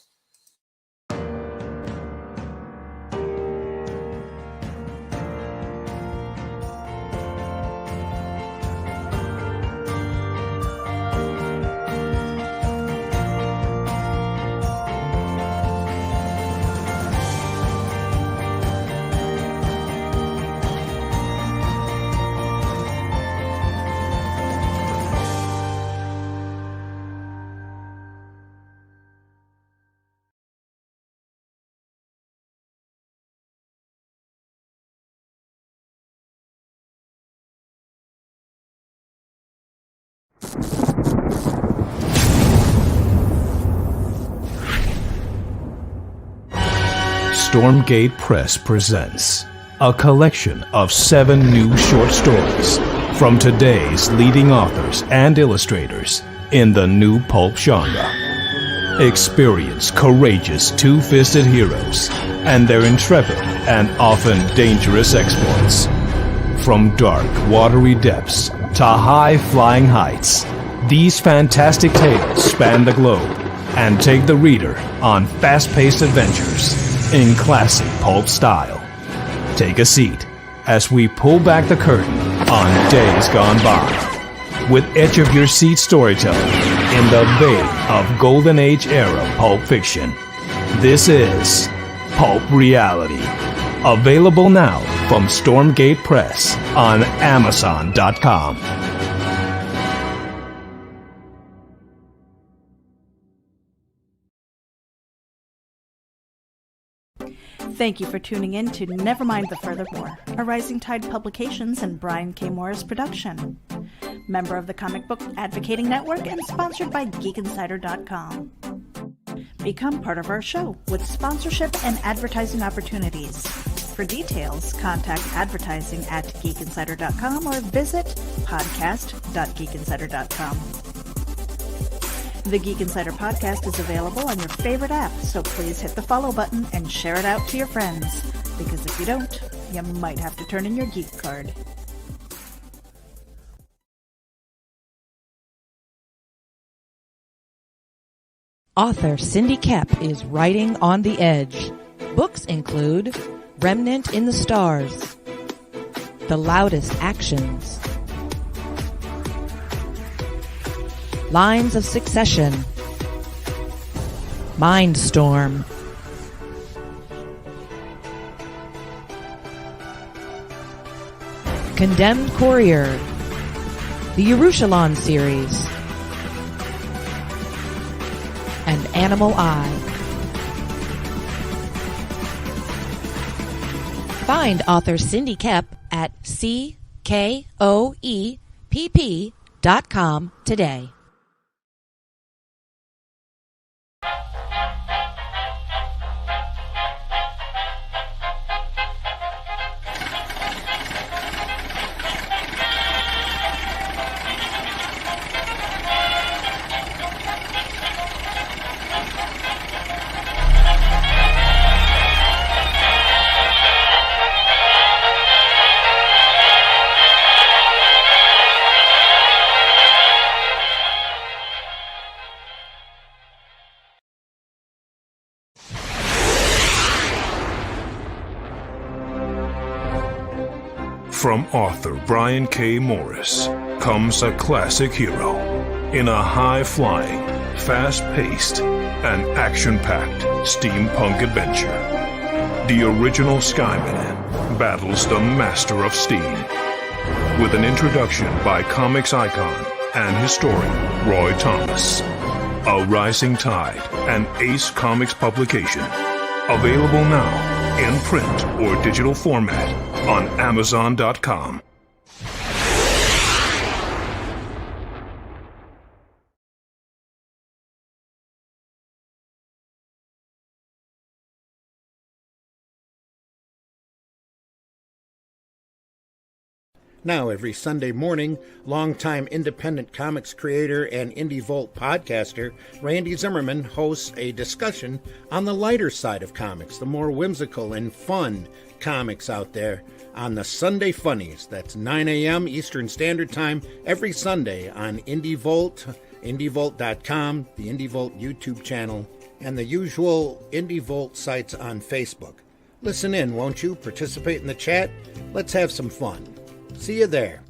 [SPEAKER 1] Stormgate Press presents a collection of 7 new short stories from today's leading authors and illustrators in the new pulp genre. Experience courageous two-fisted heroes and their intrepid and often dangerous exploits. From dark, watery depths to high-flying heights, these fantastic tales span the globe and take the reader on fast-paced adventures in classic pulp style. Take a seat as we pull back the curtain on days gone by with edge-of-your-seat storytelling in the vein of Golden Age era pulp fiction. This is Pulp Reality. Available now from Stormgate Press on Amazon.com.
[SPEAKER 4] Thank you for tuning in to Nevermind the Furthermore, a Rising Tide Publications and Brian K. Morris production. Member of the Comic Book Advocating Network and sponsored by GeekInsider.com. Become part of our show with sponsorship and advertising opportunities. For details, contact advertising at GeekInsider.com or visit podcast.geekinsider.com. The Geek Insider podcast is available on your favorite app, so please hit the follow button and share it out to your friends, because if you don't, you might have to turn in your geek card.
[SPEAKER 10] Author Cindy Kep is writing on the edge. Books include Remnant in the Stars, The Loudest Actions, Lines of Succession, Mindstorm, Condemned Courier, the Yerushalayim series, and Animal Eye. Find author Cindy Kep at CKOEPP.com today.
[SPEAKER 1] From author Brian K. Morris comes a classic hero in a high-flying, fast-paced, and action-packed steampunk adventure. The original Skyman battles the Master of Steam with an introduction by comics icon and historian Roy Thomas. A Rising Tide, an Ace Comics publication. Available now in print or digital format on Amazon.com.
[SPEAKER 5] Now, every Sunday morning, longtime independent comics creator and Indie Volt podcaster Randy Zimmerman hosts a discussion on the lighter side of comics, the more whimsical and fun comics out there on the Sunday Funnies. That's 9 a.m. Eastern Standard Time every Sunday on Indie Volt, indievolt.com, the Indie Volt YouTube channel, and the usual Indie Volt sites on Facebook. Listen in, won't you? Participate in the chat. Let's have some fun. See you there.